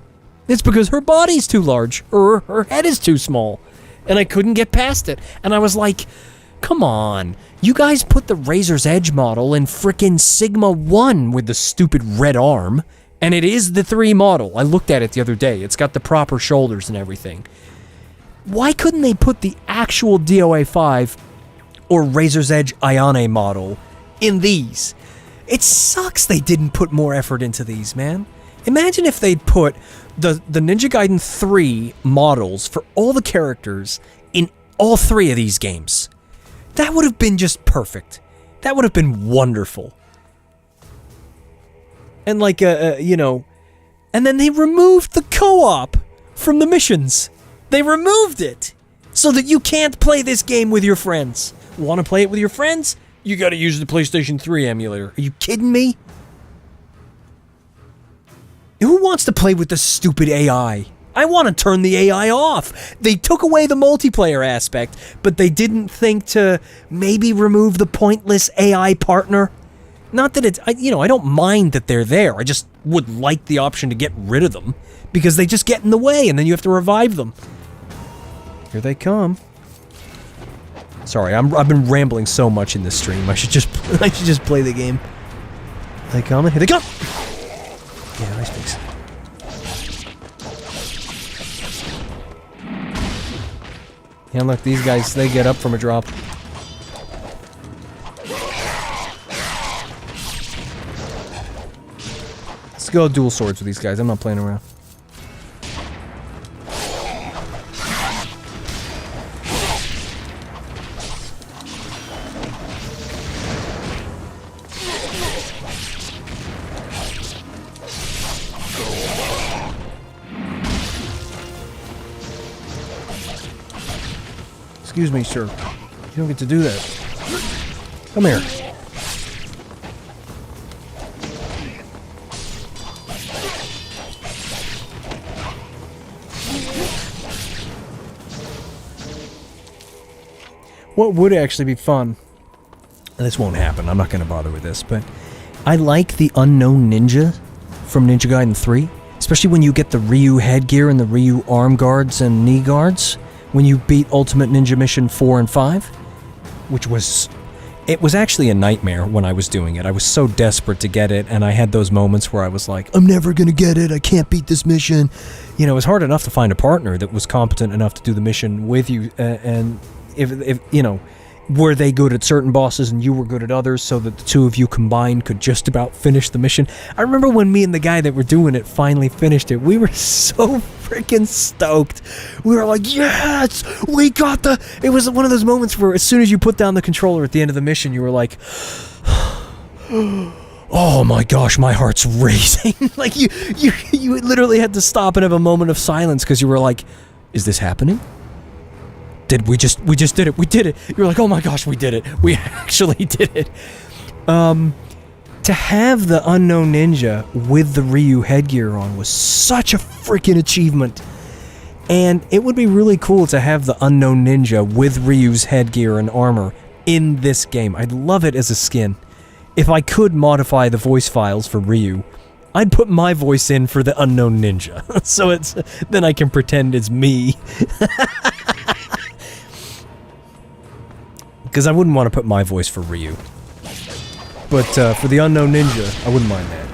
It's because her body's too large, or her head is too small. And I couldn't get past it. And I was like, come on. You guys put the Razor's Edge model in frickin' Sigma 1 with the stupid red arm. And it is the 3 model. I looked at it the other day. It's got the proper shoulders and everything. Why couldn't they put the actual DOA 5 or Razor's Edge Ayane model in these? It sucks they didn't put more effort into these, man. Imagine if they'd put the Ninja Gaiden 3 models for all the characters in all 3 of these games. That would have been just perfect. That would have been wonderful. And like, you know, and then they removed the co-op from the missions. They removed it so that you can't play this game with your friends. Want to play it with your friends? You gotta use the PlayStation 3 emulator. Are you kidding me? Who wants to play with the stupid AI? I want to turn the AI off. They took away the multiplayer aspect, but they didn't think to maybe remove the pointless AI partner. Not that it's, you know, I don't mind that they're there. I just would like the option to get rid of them because they just get in the way and then you have to revive them. Here they come. Sorry, I've been rambling so much in this stream. I should just play the game. They come and here they come. Yeah, nice fix. Yeah, look, these guys, they get up from a drop. Let's go dual swords with these guys. I'm not playing around. Excuse me, sir. You don't get to do that. Come here. What would actually be fun, and this won't happen, I'm not going to bother with this, but I like the Unknown Ninja from Ninja Gaiden 3, especially when you get the Ryu headgear and the Ryu arm guards and knee guards. When you beat Ultimate Ninja Mission 4 and 5, which was... It was actually a nightmare when I was doing it. I was so desperate to get it, and I had those moments where I was like, I'm never gonna get it, I can't beat this mission. You know, it was hard enough to find a partner that was competent enough to do the mission with you, and if you know, were they good at certain bosses and you were good at others so that the two of you combined could just about finish the mission. I remember when me and the guy that were doing it finally finished it, we were so freaking stoked. We were like, yes, we got the... It was one of those moments where as soon as you put down the controller at the end of the mission, you were like, oh my gosh, my heart's racing. Like you literally had to stop and have a moment of silence because you were like, is this happening? We just did it. We did it. You're like, oh my gosh, we did it. We actually did it. To have the Unknown Ninja with the Ryu headgear on was such a freaking achievement. And it would be really cool to have the Unknown Ninja with Ryu's headgear and armor in this game. I'd love it as a skin. If I could modify the voice files for Ryu, I'd put my voice in for the Unknown Ninja. So then I can pretend it's me. Because I wouldn't want to put my voice for Ryu. But for the Unknown Ninja, I wouldn't mind that.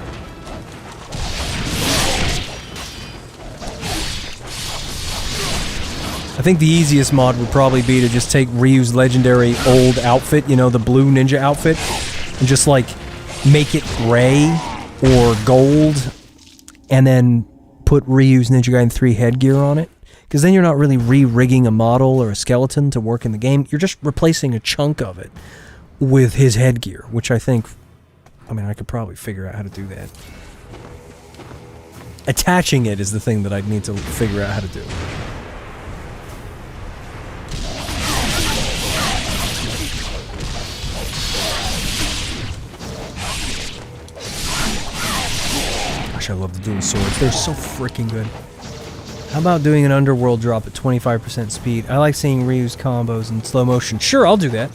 I think the easiest mod would probably be to just take Ryu's legendary old outfit, you know, the blue ninja outfit, and just like make it gray or gold, and then put Ryu's Ninja Gaiden 3 headgear on it. Because then you're not really re-rigging a model or a skeleton to work in the game. You're just replacing a chunk of it with his headgear, which I think... I mean, I could probably figure out how to do that. Attaching it is the thing that I'd need to figure out how to do. Gosh, I love the dual swords. They're so freaking good. How about doing an underworld drop at 25% speed? I like seeing Ryu's combos in slow motion. Sure, I'll do that.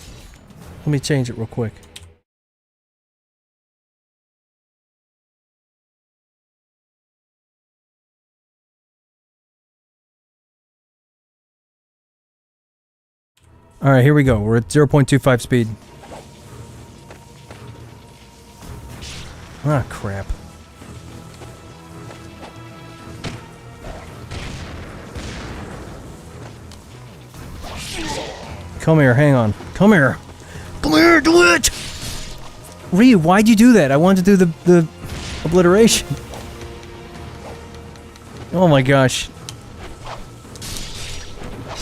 Let me change it real quick. Alright, here we go. We're at 0.25 speed. Ah, crap. Come here, hang on. Come here. Come here, do it! Ryu, why'd you do that? I wanted to do the obliteration. Oh my gosh.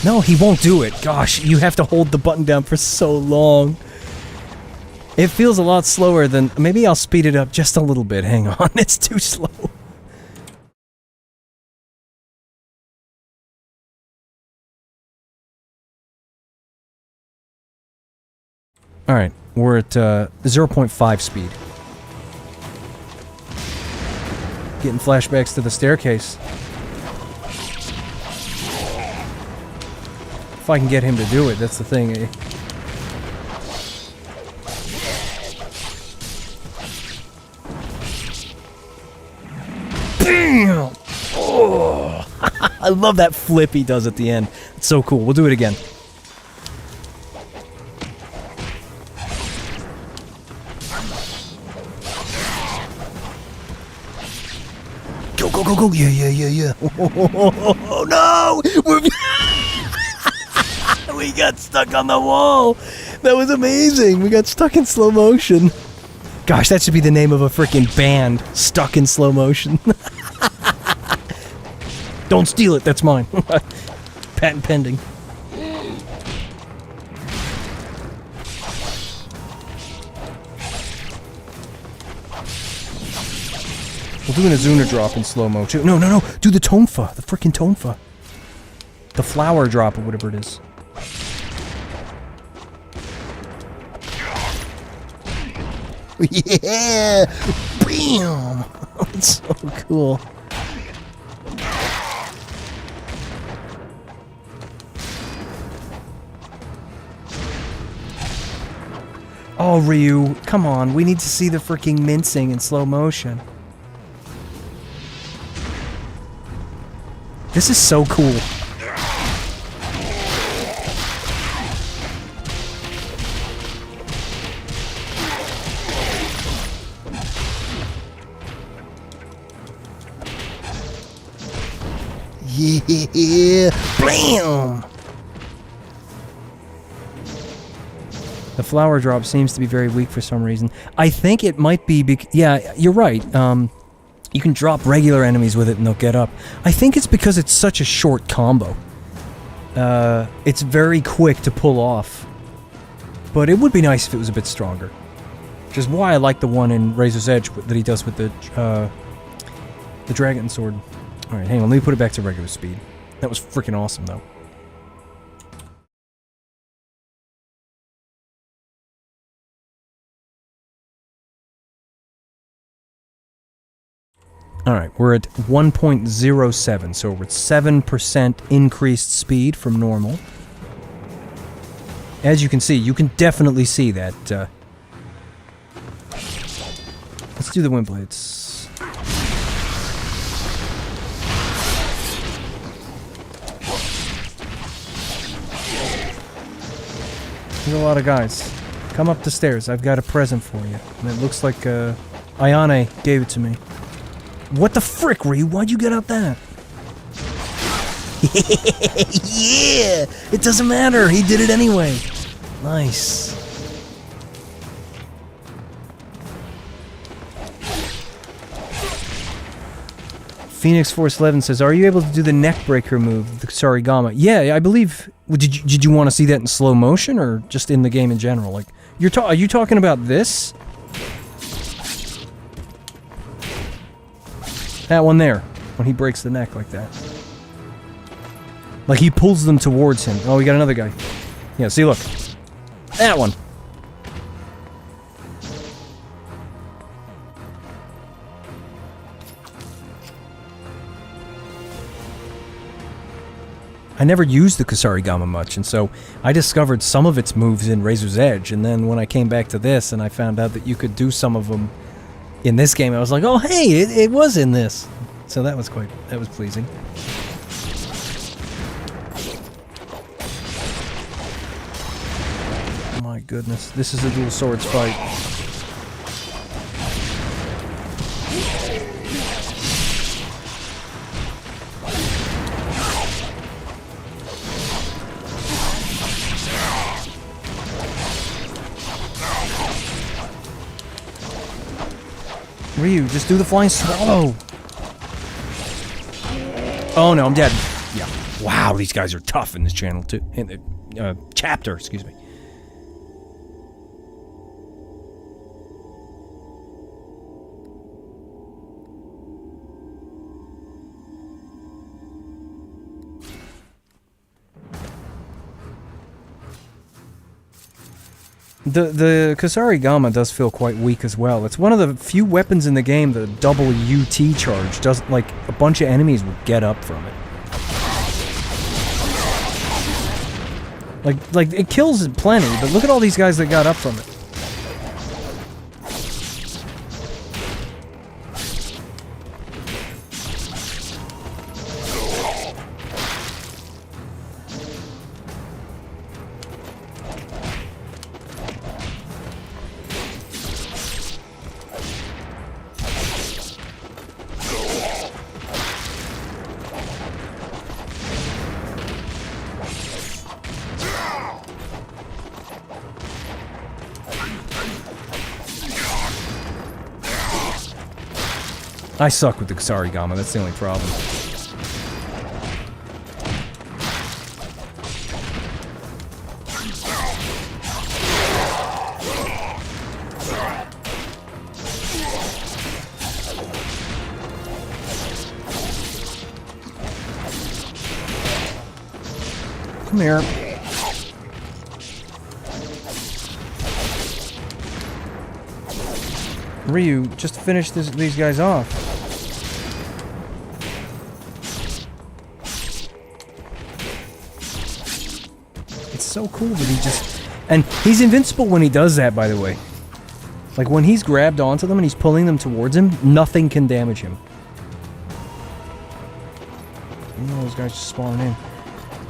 No, he won't do it. Gosh, you have to hold the button down for so long. It feels a lot slower than... Maybe I'll speed it up just a little bit. Hang on, it's too slow. Alright, we're at 0.5 speed. Getting flashbacks to the staircase. If I can get him to do it, that's the thing. Bam! Oh! I love that flip he does at the end. It's so cool. We'll do it again. Go, go, go, go. Yeah, yeah, yeah, yeah. Oh, no! We got stuck on the wall. That was amazing. We got stuck in slow motion. Gosh, that should be the name of a freaking band. Stuck in slow motion. Don't steal it. That's mine. Patent pending. We'll do an Azuna drop in slow motion. No, no, no. Do the Tonfa. The freaking Tonfa. The flower drop or whatever it is. Yeah! Bam! That's so cool. Oh, Ryu, come on. We need to see the freaking mincing in slow motion. This is so cool. Yeah! Blam! The flower drop seems to be very weak for some reason. I think it might be yeah, you're right. You can drop regular enemies with it and they'll get up. I think it's because it's such a short combo. It's very quick to pull off. But it would be nice if it was a bit stronger. Which is why I like the one in Razor's Edge that he does with the dragon sword. Alright, hang on, let me put it back to regular speed. That was freaking awesome, though. Alright, we're at 1.07, so we're at 7% increased speed from normal. As you can see, you can definitely see that, Let's do the wind blades. There's a lot of guys. Come up the stairs, I've got a present for you. And it looks like, Ayane gave it to me. What the frick, Ryu? Why'd you get out that? Yeah! It doesn't matter. He did it anyway. Nice. Phoenix Force 11 says, "Are you able to do the neck breaker move, the Sarigama?" Yeah, I believe. Did you want to see that in slow motion or just in the game in general? Like, are you talking about this? That one there. when he breaks the neck like that. Like, he pulls them towards him. Oh, we got another guy. Yeah, see, look. That one. I never used the Kusarigama much, and so I discovered some of its moves in Razor's Edge, and then when I came back to this and I found out that you could do some of them in this game, I was like, oh, hey, it was in this. So that was pleasing. Oh my goodness, this is a dual swords fight. Ryu, just do the flying swallow. Oh no, I'm dead. Yeah. Wow, these guys are tough in this channel too. In the chapter, excuse me. The Kusarigama does feel quite weak as well. It's one of the few weapons in the game that a double UT charge doesn't, like, a bunch of enemies will get up from it. Like it kills plenty, but look at all these guys that got up from it. I suck with the Kusarigama, that's the only problem. Come here. Ryu, just finish these guys off. It's so cool that he just... And he's invincible when he does that, by the way. Like, when he's grabbed onto them and he's pulling them towards him, nothing can damage him. Oh, those guys just spawning in.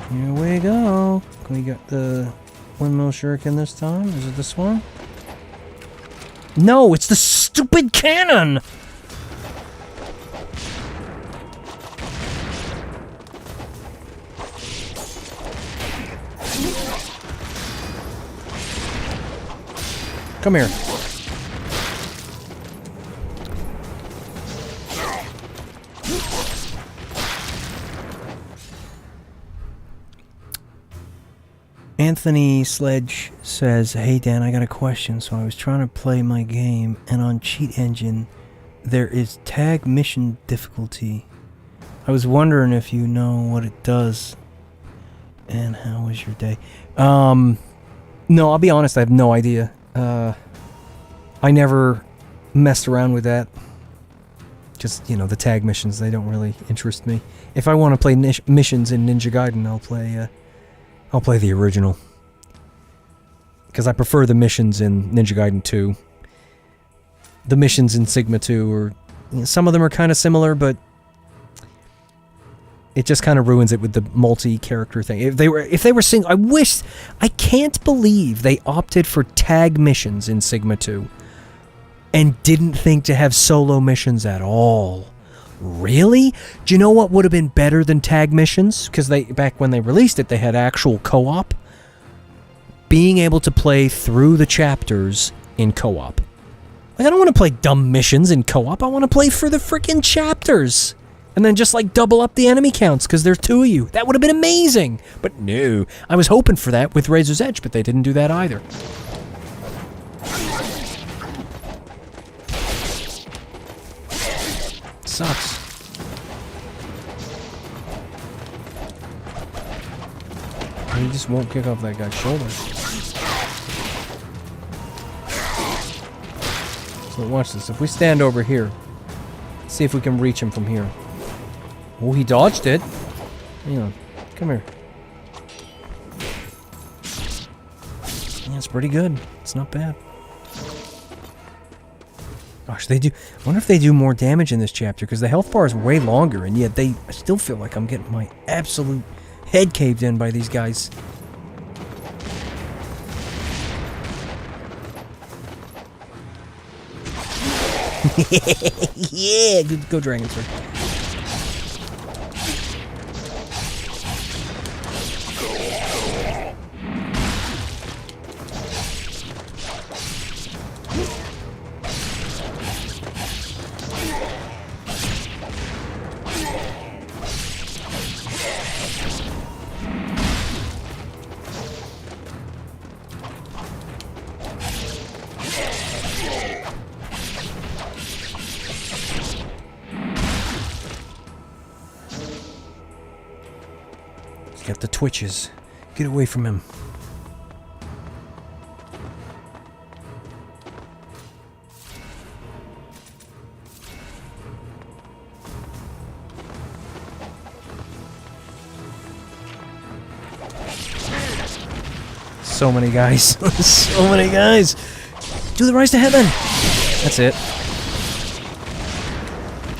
Here we go. We got the windmill shuriken this time. Is it this one? No, it's the stupid cannon! Come here. Anthony Sledge says, "Hey Dan, I got a question. So I was trying to play my game, and on Cheat Engine, there is tag mission difficulty. I was wondering if you know what it does, and how was your day?" No, I'll be honest, I have no idea. I never messed around with that. Just, you know, the tag missions, they don't really interest me. If I want to play missions in Ninja Gaiden, I'll play the original. Because I prefer the missions in Ninja Gaiden 2. The missions in Sigma 2 are... You know, some of them are kind of similar, but... It just kind of ruins it with the multi-character thing. If they were single... I can't believe they opted for tag missions in Sigma 2. And didn't think to have solo missions at all. Really? Do you know what would have been better than tag missions? Because back when they released it, they had actual co-op. Being able to play through the chapters in co-op. Like, I don't want to play dumb missions in co-op. I want to play for the freaking chapters. And then just, like, double up the enemy counts because there's two of you. That would have been amazing. But no. I was hoping for that with Razor's Edge, but they didn't do that either. Sucks. He just won't kick off that guy's shoulder. So watch this. If we stand over here, see if we can reach him from here. Oh, he dodged it. Hang on. Come here. Yeah, it's pretty good. It's not bad. Gosh, they do. I wonder if they do more damage in this chapter, because the health bar is way longer, and yet I still feel like I'm getting my absolute head caved in by these guys. Yeah, go Dragon Sword. He's got the twitches. Get away from him. So many guys. So many guys. Do the rise to heaven. That's it.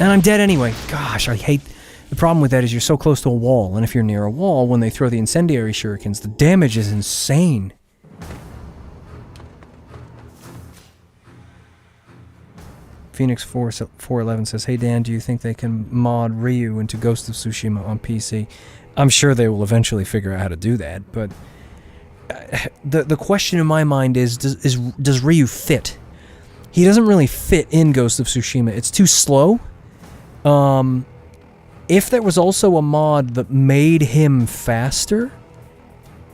And I'm dead anyway. Gosh, I hate... The problem with that is you're so close to a wall, and if you're near a wall, when they throw the incendiary shurikens, the damage is insane. Phoenix 411 says, "Hey Dan, do you think they can mod Ryu into Ghost of Tsushima on PC?" I'm sure they will eventually figure out how to do that, but the question in my mind is, does Ryu fit? He doesn't really fit in Ghost of Tsushima. It's too slow. If there was also a mod that made him faster,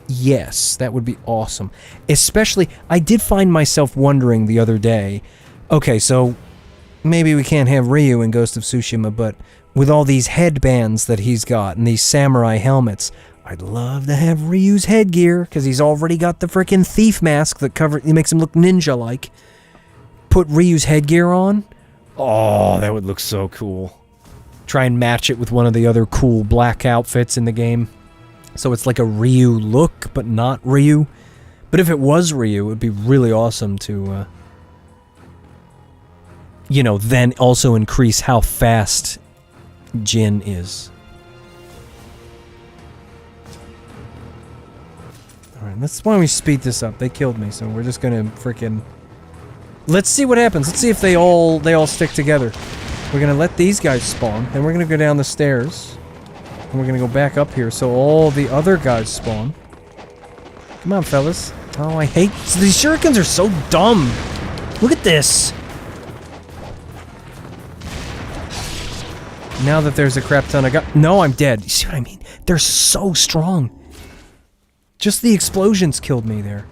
yes, that would be awesome. Especially, I did find myself wondering the other day, okay, so maybe we can't have Ryu in Ghost of Tsushima, but with all these headbands that he's got and these samurai helmets, I'd love to have Ryu's headgear, because he's already got the frickin' thief mask that makes him look ninja-like. Put Ryu's headgear on? Oh, that would look so cool. Try and match it with one of the other cool black outfits in the game. So it's like a Ryu look, but not Ryu. But if it was Ryu, it would be really awesome to, you know, then also increase how fast Jin is. Alright, why don't we speed this up? They killed me, so we're just gonna frickin'... Let's see what happens. Let's see if they all stick together. We're gonna let these guys spawn, then we're gonna go down the stairs, and we're gonna go back up here so all the other guys spawn. Come on, fellas. Oh, I hate... These shurikens are so dumb. Look at this. Now that there's a crap ton of guys... No, I'm dead. You see what I mean? They're so strong. Just the explosions killed me there.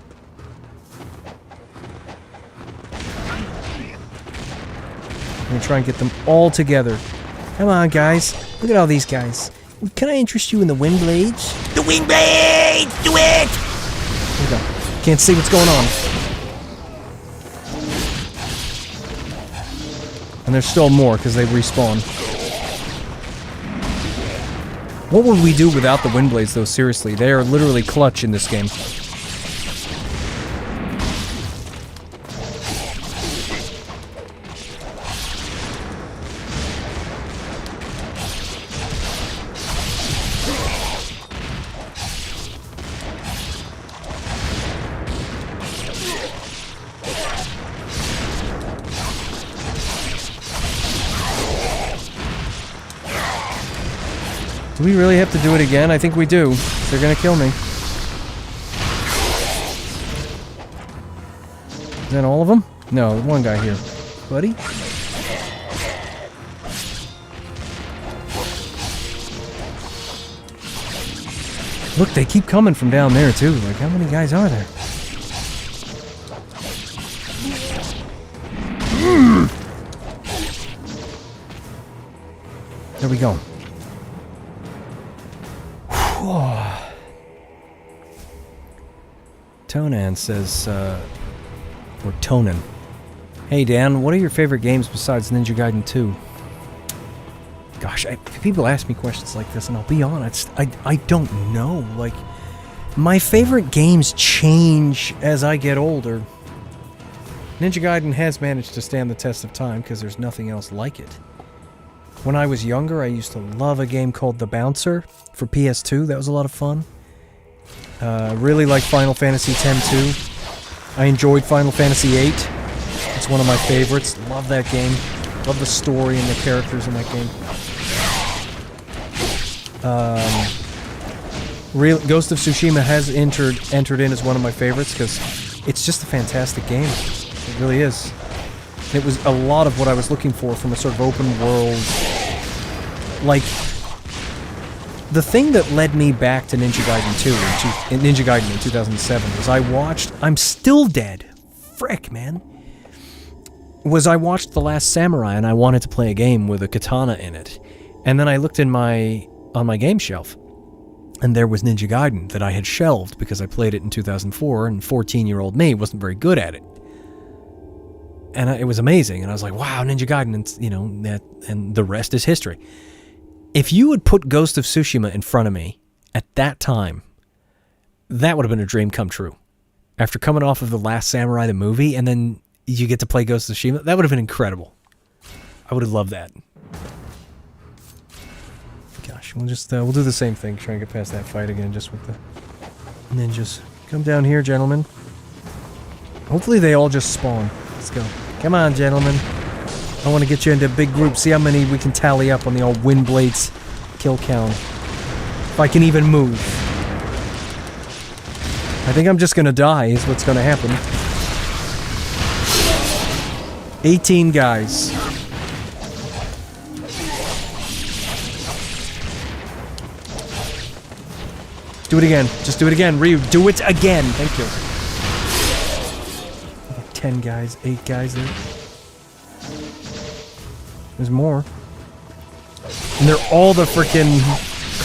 I'm gonna try and get them all together. Come on, guys. Look at all these guys. Can I interest you in the wind blades? The wind blades! Do it! Here we go. Can't see what's going on. And there's still more because they respawn. What would we do without the wind blades, though? Seriously, they are literally clutch in this game. Do we really have to do it again? I think we do. They're gonna kill me. Is that all of them? No, one guy here. Buddy? Look, they keep coming from down there, too. Like, how many guys are there? There we go. Tonan says, or Tonan. Hey Dan, what are your favorite games besides Ninja Gaiden 2? Gosh, people ask me questions like this, and I'll be honest, I don't know. Like, my favorite games change as I get older. Ninja Gaiden has managed to stand the test of time because there's nothing else like it. When I was younger, I used to love a game called The Bouncer for PS2. That was a lot of fun. Really like Final Fantasy X too. I enjoyed Final Fantasy VIII. It's one of my favorites. Love that game. Love the story and the characters in that game. Ghost of Tsushima has entered in as one of my favorites because it's just a fantastic game. It really is. It was a lot of what I was looking for from a sort of open world. Like, the thing that led me back to Ninja Gaiden 2 Ninja Gaiden in 2007 was I watched I'm Still Dead. Frick, man. I watched The Last Samurai and I wanted to play a game with a katana in it. And then I looked on my game shelf and there was Ninja Gaiden that I had shelved because I played it in 2004 and 14-year-old me wasn't very good at it. And it was amazing, and I was like, wow, Ninja Gaiden, and the rest is history. If you had put Ghost of Tsushima in front of me at that time, that would have been a dream come true. After coming off of The Last Samurai, the movie, and then you get to play Ghost of Tsushima, that would have been incredible. I would have loved that. Gosh, we'll do the same thing, try and get past that fight again, just with the ninjas. Come down here, gentlemen. Hopefully they all just spawn. Let's go. Come on, gentlemen. I want to get you into a big group. See how many we can tally up on the old Windblade's kill count. If I can even move. I think I'm just going to die is what's going to happen. 18 guys. Do it again. Just do it again. Ryu, do it again. Thank you. 10 guys, 8 guys there. There's more. And they're all the frickin'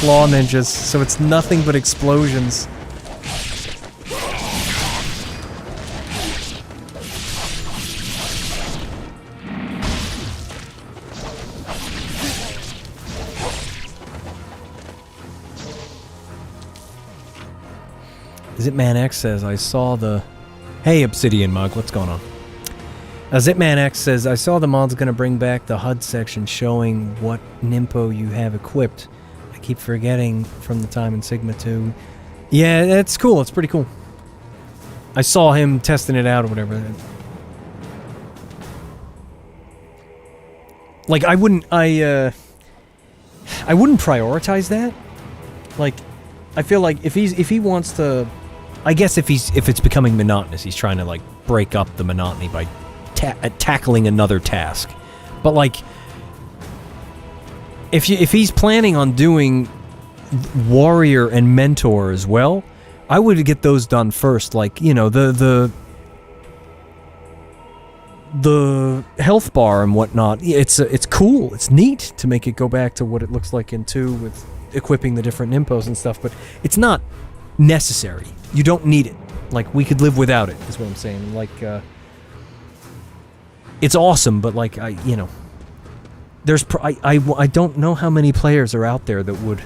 claw ninjas, so it's nothing but explosions. Zipman X says, I saw the... Hey, Obsidian Mug, what's going on? Zipman X says, I saw the mod's gonna bring back the HUD section showing what Nimpo you have equipped. I keep forgetting from the time in Sigma 2. Yeah, that's cool. It's pretty cool. I saw him testing it out or whatever. Like, I wouldn't prioritize that. Like, I feel like if he wants to... I guess if it's becoming monotonous, he's trying to, like, break up the monotony by tackling another task. But, like, if he's planning on doing warrior and mentor as well, I would get those done first. Like, you know, the health bar and whatnot. It's cool. It's neat to make it go back to what it looks like in 2 with equipping the different nimpos and stuff, but it's not necessary. You don't need it. Like, we could live without it, is what I'm saying. Like, it's awesome, but, like, I don't know how many players are out there that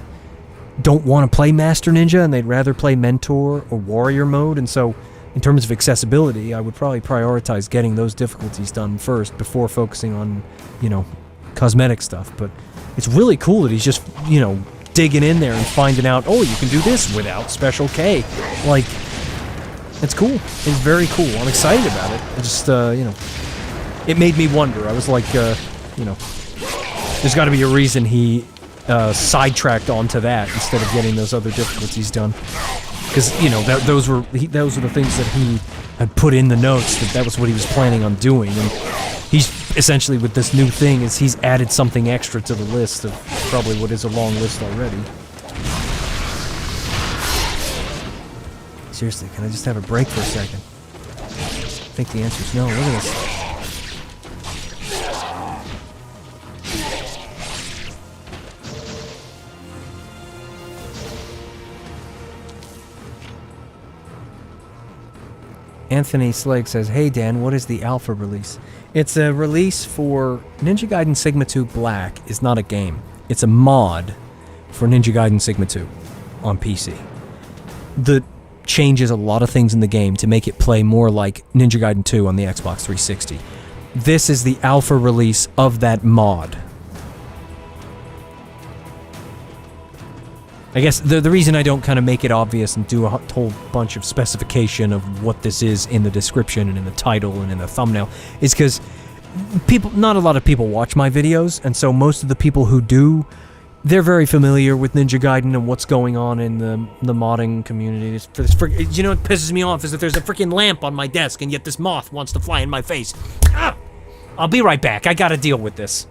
don't want to play Master Ninja, and they'd rather play Mentor or Warrior mode, and so, in terms of accessibility, I would probably prioritize getting those difficulties done first before focusing on, cosmetic stuff. But it's really cool that he's just, digging in there and finding out, oh, you can do this without Special K. Like, it's cool. It's very cool. I'm excited about it. I just, it made me wonder. I was like, there's got to be a reason he sidetracked onto that instead of getting those other difficulties done. Because, those were the things that he had put in the notes, that was what he was planning on doing. And he's essentially, with this new thing, he's added something extra to the list of probably what is a long list already. Seriously, can I just have a break for a second? I think the answer is no. Look at this. Anthony Slake says, "Hey Dan, what is the alpha release?" It's a release for Ninja Gaiden Sigma 2 Black. Is not a game. It's a mod for Ninja Gaiden Sigma 2 on PC. That changes a lot of things in the game to make it play more like Ninja Gaiden 2 on the Xbox 360. This is the alpha release of that mod. I guess the reason I don't kind of make it obvious and do a whole bunch of specification of what this is in the description and in the title and in the thumbnail is because not a lot of people watch my videos, and so most of the people who do, they're very familiar with Ninja Gaiden and what's going on in the modding community. You know what pisses me off is that there's a freaking lamp on my desk, and yet this moth wants to fly in my face. Ah! I'll be right back. I gotta deal with this.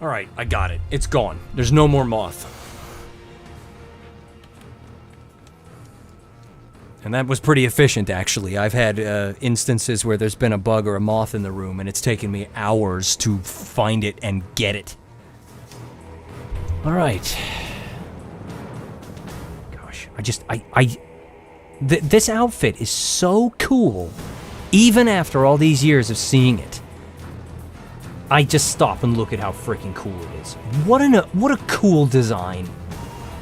Alright, I got it. It's gone. There's no more moth. And that was pretty efficient, actually. I've had instances where there's been a bug or a moth in the room, and it's taken me hours to find it and get it. Alright. Gosh, this outfit is so cool, even after all these years of seeing it. I just stop and look at how freaking cool it is. What a cool design.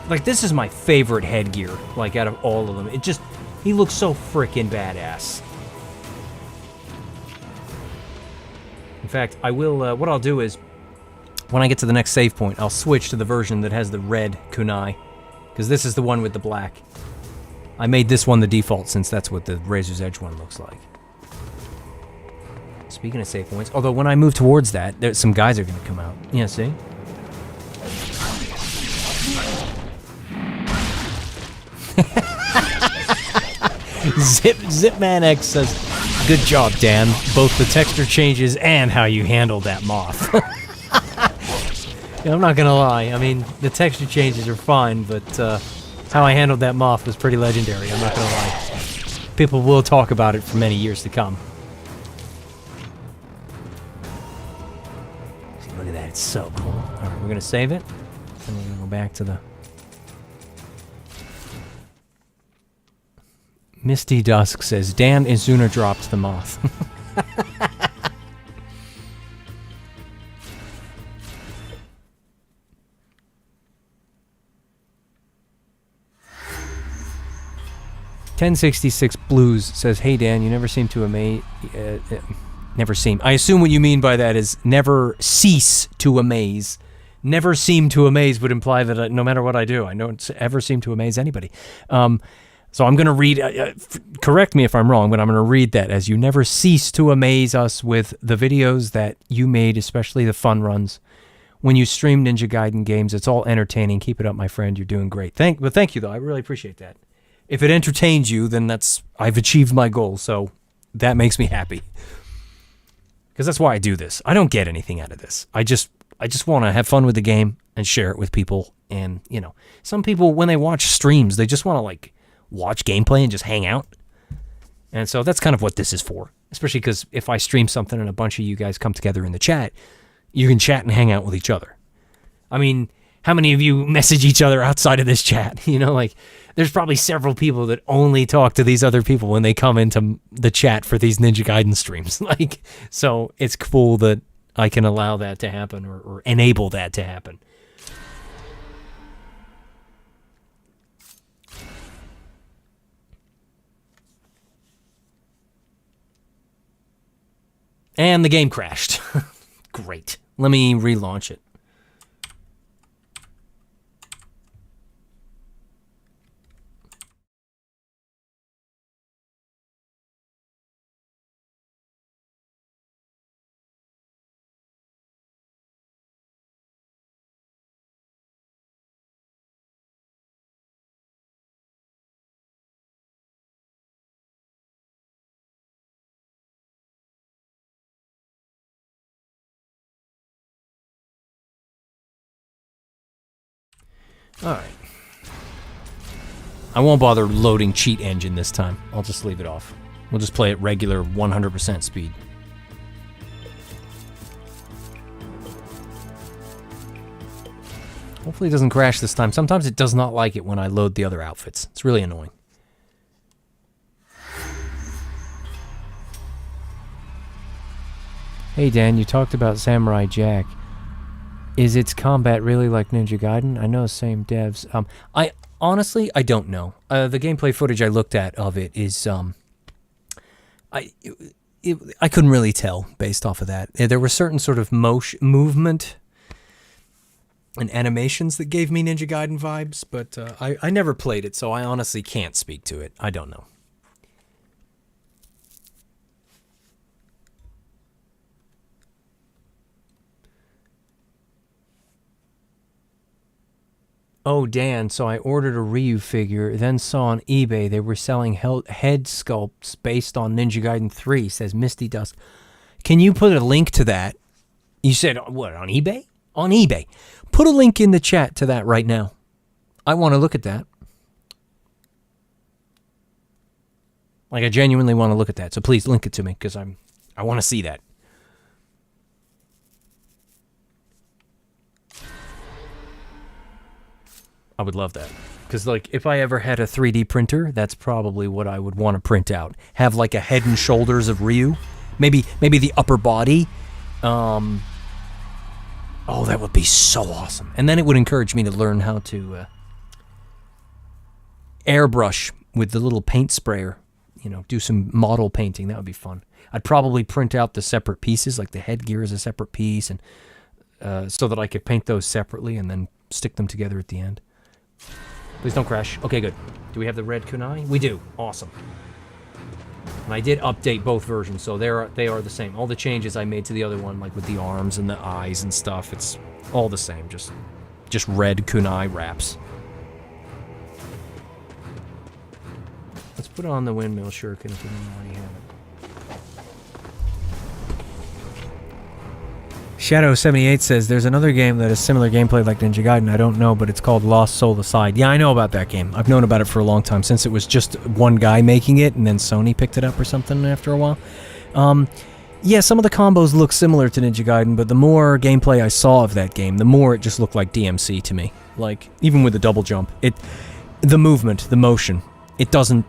Like, this is my favorite headgear, like, out of all of them. He looks so freaking badass. In fact, I will, what I'll do is, when I get to the next save point, I'll switch to the version that has the red kunai, because this is the one with the black. I made this one the default, since that's what the Razor's Edge one looks like. Speaking of save points, although when I move towards that, some guys are going to come out. Yeah, see? Zipman X says, "Good job, Dan. Both the texture changes and how you handled that moth." Yeah, I'm not going to lie. I mean, the texture changes are fine, but how I handled that moth was pretty legendary. I'm not going to lie. People will talk about it for many years to come. Look at that, it's so cool. Alright, we're gonna save it, and we're gonna go back to the... Misty Dusk says, Dan Izuna dropped the moth. $1066 Blues says, "Hey Dan, you never seem to amaze..." Never seem. I assume what you mean by that is never cease to amaze. Never seem to amaze would imply that no matter what I do, I don't ever seem to amaze anybody. So I'm going to read, correct me if I'm wrong, but I'm going to read that as you never cease to amaze us with the videos that you made, especially the fun runs. When you stream Ninja Gaiden games, it's all entertaining. Keep it up, my friend. You're doing great. Thank you, though. I really appreciate that. If it entertains you, then I've achieved my goal, so that makes me happy. Because that's why I do this. I don't get anything out of this. I just want to have fun with the game and share it with people. And, you know, some people, when they watch streams, they just want to, like, watch gameplay and just hang out. And so that's kind of what this is for. Especially because if I stream something and a bunch of you guys come together in the chat, you can chat and hang out with each other. I mean, how many of you message each other outside of this chat? You know, like, there's probably several people that only talk to these other people when they come into the chat for these Ninja Gaiden streams. Like, so it's cool that I can allow that to happen or enable that to happen. And the game crashed. Great. Let me relaunch it. Alright. I won't bother loading cheat engine this time. I'll just leave it off. We'll just play at regular 100% speed. Hopefully it doesn't crash this time. Sometimes it does not like it when I load the other outfits. It's really annoying. Hey Dan, you talked about Samurai Jack. Is its combat really like Ninja Gaiden? I know same devs. I honestly don't know. The gameplay footage I looked at of it is I couldn't really tell based off of that. There were certain sort of movement and animations that gave me Ninja Gaiden vibes, but I never played it, so I honestly can't speak to it. I don't know. Oh, Dan, so I ordered a Ryu figure, then saw on eBay they were selling head sculpts based on Ninja Gaiden 3, says Misty Dust. Can you put a link to that? You said, what, on eBay? On eBay. Put a link in the chat to that right now. I want to look at that. Like, I genuinely want to look at that, so please link it to me, because I want to see that. I would love that. Because, like, if I ever had a 3D printer, that's probably what I would want to print out. Have, like, a head and shoulders of Ryu. Maybe the upper body. Oh, that would be so awesome. And then it would encourage me to learn how to airbrush with the little paint sprayer. You know, do some model painting. That would be fun. I'd probably print out the separate pieces, like the headgear is a separate piece, and so that I could paint those separately and then stick them together at the end. Please don't crash. Okay, good. Do we have the red kunai? We do. Awesome. And I did update both versions, so they are the same. All the changes I made to the other one, like with the arms and the eyes and stuff, it's all the same. Just red kunai wraps. Let's put on the windmill shuriken if we don't already have it. Shadow78 says, there's another game that has similar gameplay like Ninja Gaiden. I don't know, but it's called Lost Soul Aside. Yeah, I know about that game. I've known about it for a long time, since it was just one guy making it, and then Sony picked it up or something after a while. Yeah, some of the combos look similar to Ninja Gaiden, but the more gameplay I saw of that game, the more it just looked like DMC to me. Like, even with the double jump. The movement, the motion, it doesn't...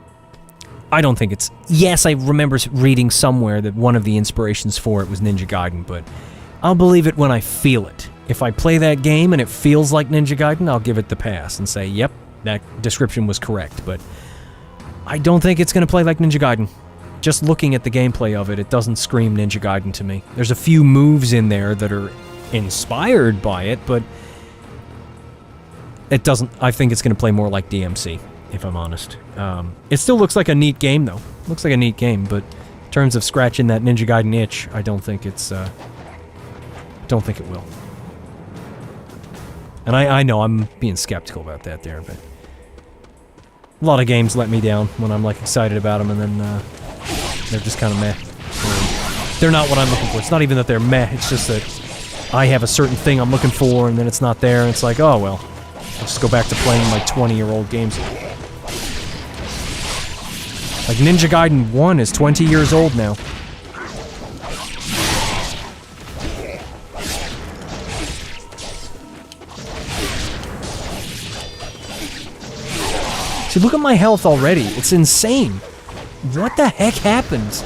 I don't think it's... Yes, I remember reading somewhere that one of the inspirations for it was Ninja Gaiden, but... I'll believe it when I feel it. If I play that game and it feels like Ninja Gaiden, I'll give it the pass and say, yep, that description was correct. But I don't think it's going to play like Ninja Gaiden. Just looking at the gameplay of it, it doesn't scream Ninja Gaiden to me. There's a few moves in there that are inspired by it, but it doesn't... I think it's going to play more like DMC, if I'm honest. It still looks like a neat game, though. Looks like a neat game, but in terms of scratching that Ninja Gaiden itch, I don't think it's... Don't think it will. And I know I'm being skeptical about that there, but a lot of games let me down when I'm like excited about them, and then they're just kind of meh. They're not what I'm looking for. It's not even that they're meh, it's just that I have a certain thing I'm looking for, and then it's not there, and it's like, oh well, I'll just go back to playing my 20-year-old games. Like Ninja Gaiden 1 is 20 years old now. See, look at my health already. It's insane. What the heck happened?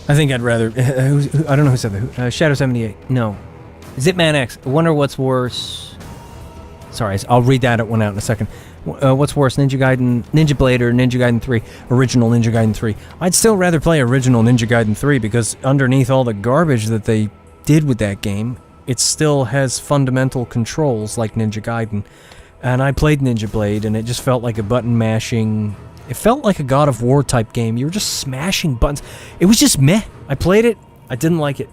I think I'd rather... I don't know who said that. Shadow 78. No. Zipman X. I wonder what's worse... Sorry, I'll read that one out in a second. What's worse, Ninja Gaiden, Ninja Blade, or Ninja Gaiden 3? Original Ninja Gaiden 3. I'd still rather play original Ninja Gaiden 3 because underneath all the garbage that they did with that game, it still has fundamental controls like Ninja Gaiden. And I played Ninja Blade, and it just felt like a button mashing... It felt like a God of War type game. You were just smashing buttons. It was just meh. I played it. I didn't like it.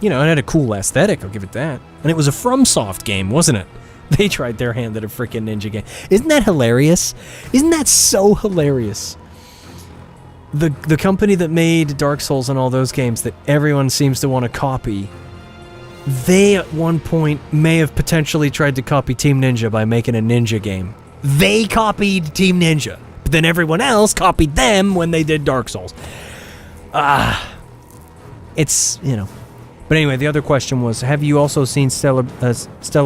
You know, it had a cool aesthetic, I'll give it that. And it was a FromSoft game, wasn't it? They tried their hand at a freaking ninja game. Isn't that hilarious? Isn't that so hilarious? The company that made Dark Souls and all those games that everyone seems to want to copy, they at one point may have potentially tried to copy Team Ninja by making a ninja game. They copied Team Ninja, but then everyone else copied them when they did Dark Souls. It's, you know... But anyway, the other question was, have you also seen Stellar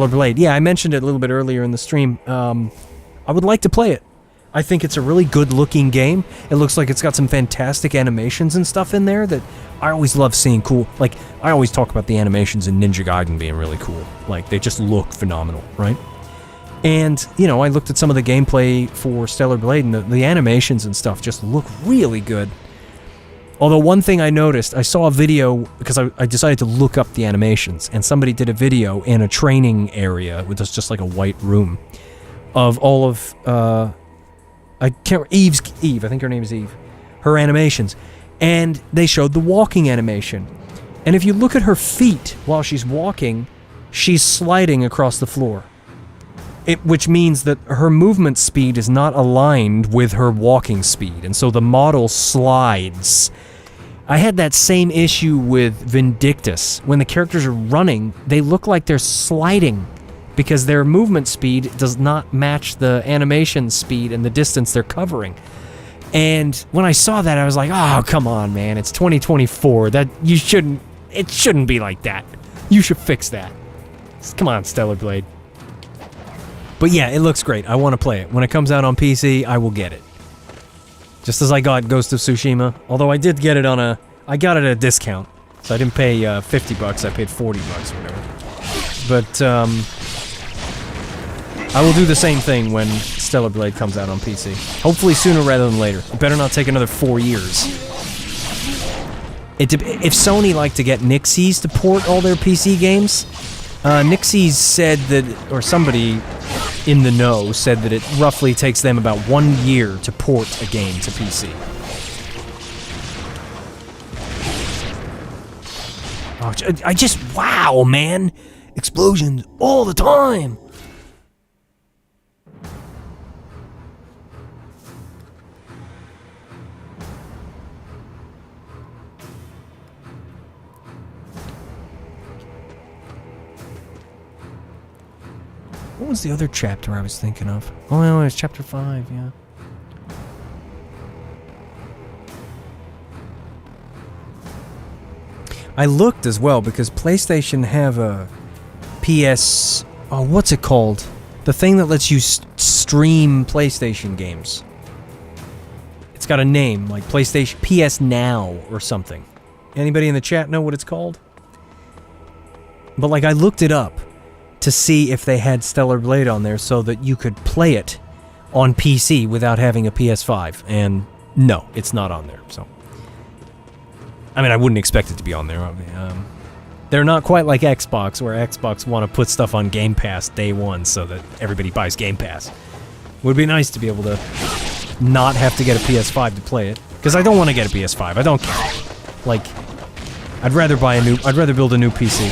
Blade? Yeah, I mentioned it a little bit earlier in the stream. I would like to play it. I think it's a really good-looking game. It looks like it's got some fantastic animations and stuff in there that I always love seeing cool. Like, I always talk about the animations in Ninja Gaiden being really cool. Like, they just look phenomenal, right? And, you know, I looked at some of the gameplay for Stellar Blade, and the animations and stuff just look really good. Although one thing I noticed, I saw a video, because I decided to look up the animations, and somebody did a video in a training area, with just like a white room, of all of, I can't remember, Eve, I think her name is Eve, her animations, and they showed the walking animation. And if you look at her feet while she's walking, she's sliding across the floor. Which means that her movement speed is not aligned with her walking speed, and so the model slides. I had that same issue with Vindictus. When the characters are running, they look like they're sliding because their movement speed does not match the animation speed and the distance they're covering. And when I saw that, I was like, oh, come on, man, it's 2024. It shouldn't be like that. You should fix that. Come on, Stellar Blade. But yeah, it looks great. I want to play it. When it comes out on PC, I will get it. Just as I got Ghost of Tsushima. Although I did get it I got it at a discount. So I didn't pay $50, I paid $40 or whatever. But, I will do the same thing when Stellar Blade comes out on PC. Hopefully sooner rather than later. It better not take another 4 years. If Sony like to get Nixies to port all their PC games, Nixies said that, or somebody in the know said that it roughly takes them about 1 year to port a game to PC. Oh, wow, man! Explosions all the time! What was the other chapter I was thinking of? Oh, no, it was chapter 5, yeah. I looked as well because PlayStation have a PS... Oh, what's it called? The thing that lets you stream PlayStation games. It's got a name, like PlayStation... PS Now or something. Anybody in the chat know what it's called? But, like, I looked it up to see if they had Stellar Blade on there so that you could play it on PC without having a PS5. And no, it's not on there, so... I mean, I wouldn't expect it to be on there. They're not quite like Xbox, where Xbox want to put stuff on Game Pass day one so that everybody buys Game Pass. Would be nice to be able to not have to get a PS5 to play it. Because I don't want to get a PS5, I don't care. Like, I'd rather build a new PC.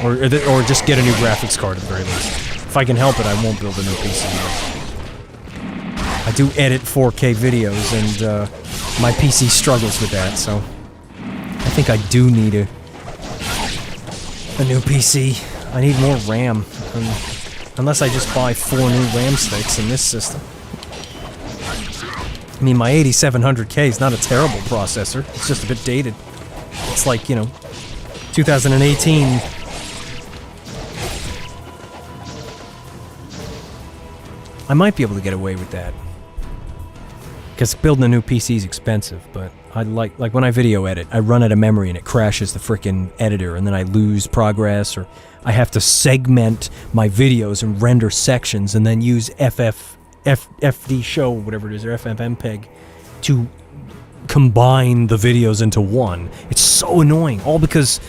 Or just get a new graphics card at the very least. If I can help it, I won't build a new PC. I do edit 4K videos, and my PC struggles with that, so I think I do need a new PC. I need more RAM, unless I just buy 4 new RAM sticks in this system. I mean, my 8700K is not a terrible processor. It's just a bit dated. It's like, you know, 2018... I might be able to get away with that. Because building a new PC is expensive, but I like when I video edit, I run out of memory and it crashes the frickin' editor, and then I lose progress, or I have to segment my videos and render sections, and then use FD Show, whatever it is, or FFmpeg, to combine the videos into one. It's so annoying, all because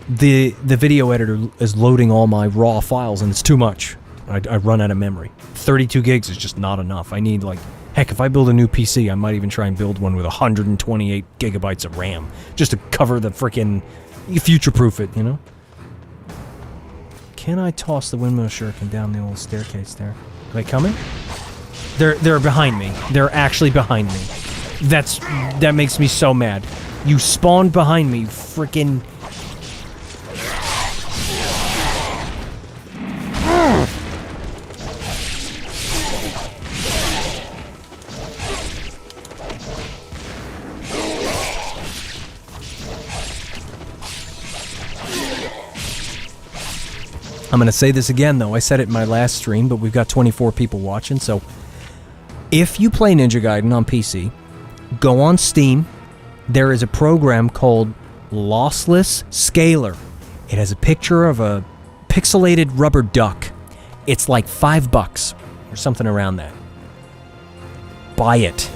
the video editor is loading all my raw files, and it's too much. I run out of memory. 32 gigs is just not enough. I need, like, heck, if I build a new PC, I might even try and build one with 128 gigabytes of RAM, just to cover the frickin' future-proof it, you know? Can I toss the windmill shuriken down the old staircase there? Are they coming? They're behind me. They're actually behind me. That makes me so mad. You spawned behind me, frickin'... I'm going to say this again, though. I said it in my last stream, but we've got 24 people watching, so... If you play Ninja Gaiden on PC, go on Steam. There is a program called Lossless Scaler. It has a picture of a pixelated rubber duck. It's like $5 or something around that. Buy it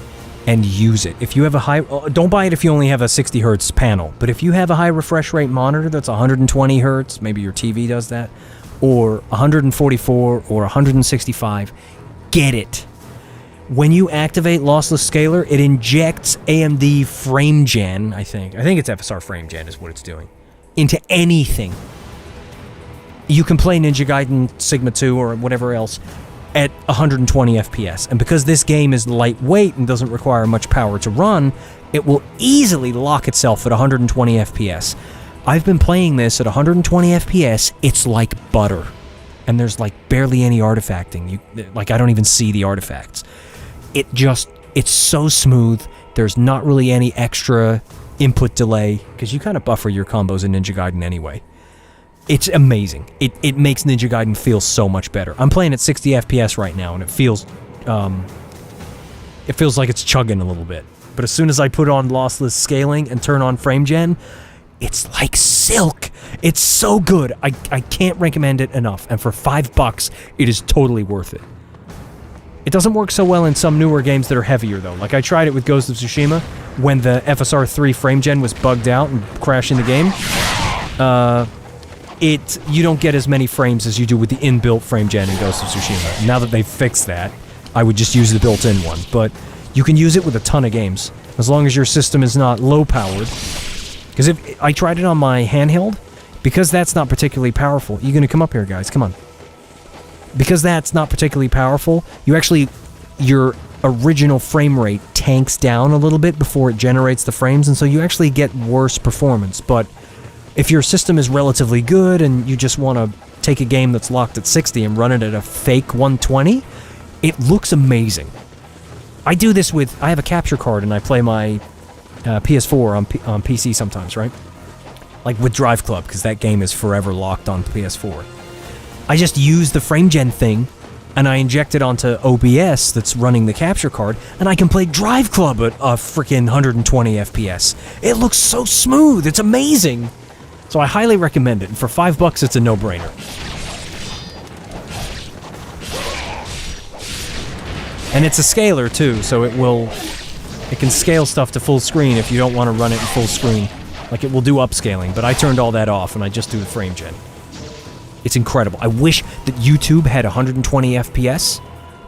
and use it. If you have a high... Don't buy it if you only have a 60 hertz panel, but if you have a high refresh rate monitor that's 120 hertz, maybe your TV does that, or 144 or 165, get it. When you activate Lossless Scaler, it injects AMD Frame Gen, I think it's FSR Frame Gen is what it's doing, into anything. You can play Ninja Gaiden Sigma 2 or whatever else at 120 FPS. And because this game is lightweight and doesn't require much power to run, it will easily lock itself at 120 FPS. I've been playing this at 120 FPS, it's like butter. And there's like barely any artifacting. I don't even see the artifacts. It's so smooth. There's not really any extra input delay, because you kind of buffer your combos in Ninja Gaiden anyway. It's amazing. It makes Ninja Gaiden feel so much better. I'm playing at 60 FPS right now, and it feels like it's chugging a little bit. But as soon as I put on lossless scaling and turn on frame gen, it's like silk. It's so good. I can't recommend it enough. And for $5, it is totally worth it. It doesn't work so well in some newer games that are heavier, though. Like, I tried it with Ghost of Tsushima when the FSR 3 frame gen was bugged out and crashing the game. You don't get as many frames as you do with the inbuilt frame gen in Ghost of Tsushima. Now that they've fixed that, I would just use the built-in one. But you can use it with a ton of games, as long as your system is not low-powered. Because if I tried it on my handheld, because that's not particularly powerful... You gonna come up here, guys? Come on. Because that's not particularly powerful, your original frame rate tanks down a little bit before it generates the frames, and so you actually get worse performance. But if your system is relatively good and you just want to take a game that's locked at 60 and run it at a fake 120, it looks amazing. I do this I have a capture card and I play my PS4 on PC sometimes, right? Like with Drive Club, because that game is forever locked on PS4. I just use the frame gen thing, and I inject it onto OBS that's running the capture card, and I can play Drive Club at a freaking 120 FPS. It looks so smooth, it's amazing! So I highly recommend it, and for $5 it's a no-brainer. And it's a scaler too, so it can scale stuff to full screen if you don't want to run it in full screen. Like, it will do upscaling, but I turned all that off and I just do the frame gen. It's incredible. I wish that YouTube had 120 FPS,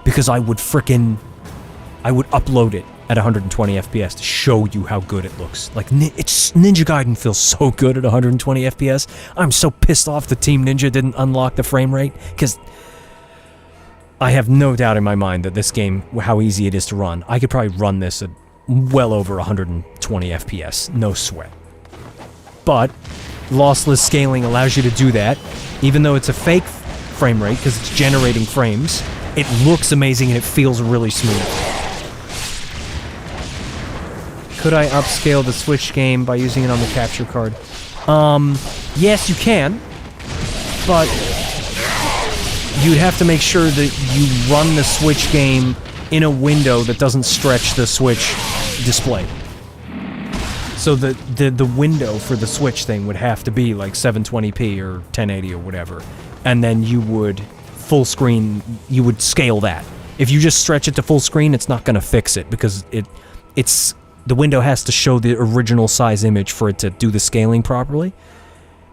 because I would upload it at 120 FPS to show you how good it looks. Like, Ninja Gaiden feels so good at 120 FPS. I'm so pissed off that Team Ninja didn't unlock the frame rate, because I have no doubt in my mind that this game, how easy it is to run. I could probably run this at well over 120 FPS, no sweat. But lossless scaling allows you to do that, even though it's a fake frame rate, because it's generating frames. It looks amazing and it feels really smooth. Could I upscale the Switch game by using it on the capture card? Yes, you can, but you'd have to make sure that you run the Switch game in a window that doesn't stretch the Switch display. So the window for the Switch thing would have to be like 720p or 1080 or whatever. And then you would full screen, you would scale that. If you just stretch it to full screen, it's not going to fix it because it's the window has to show the original size image for it to do the scaling properly.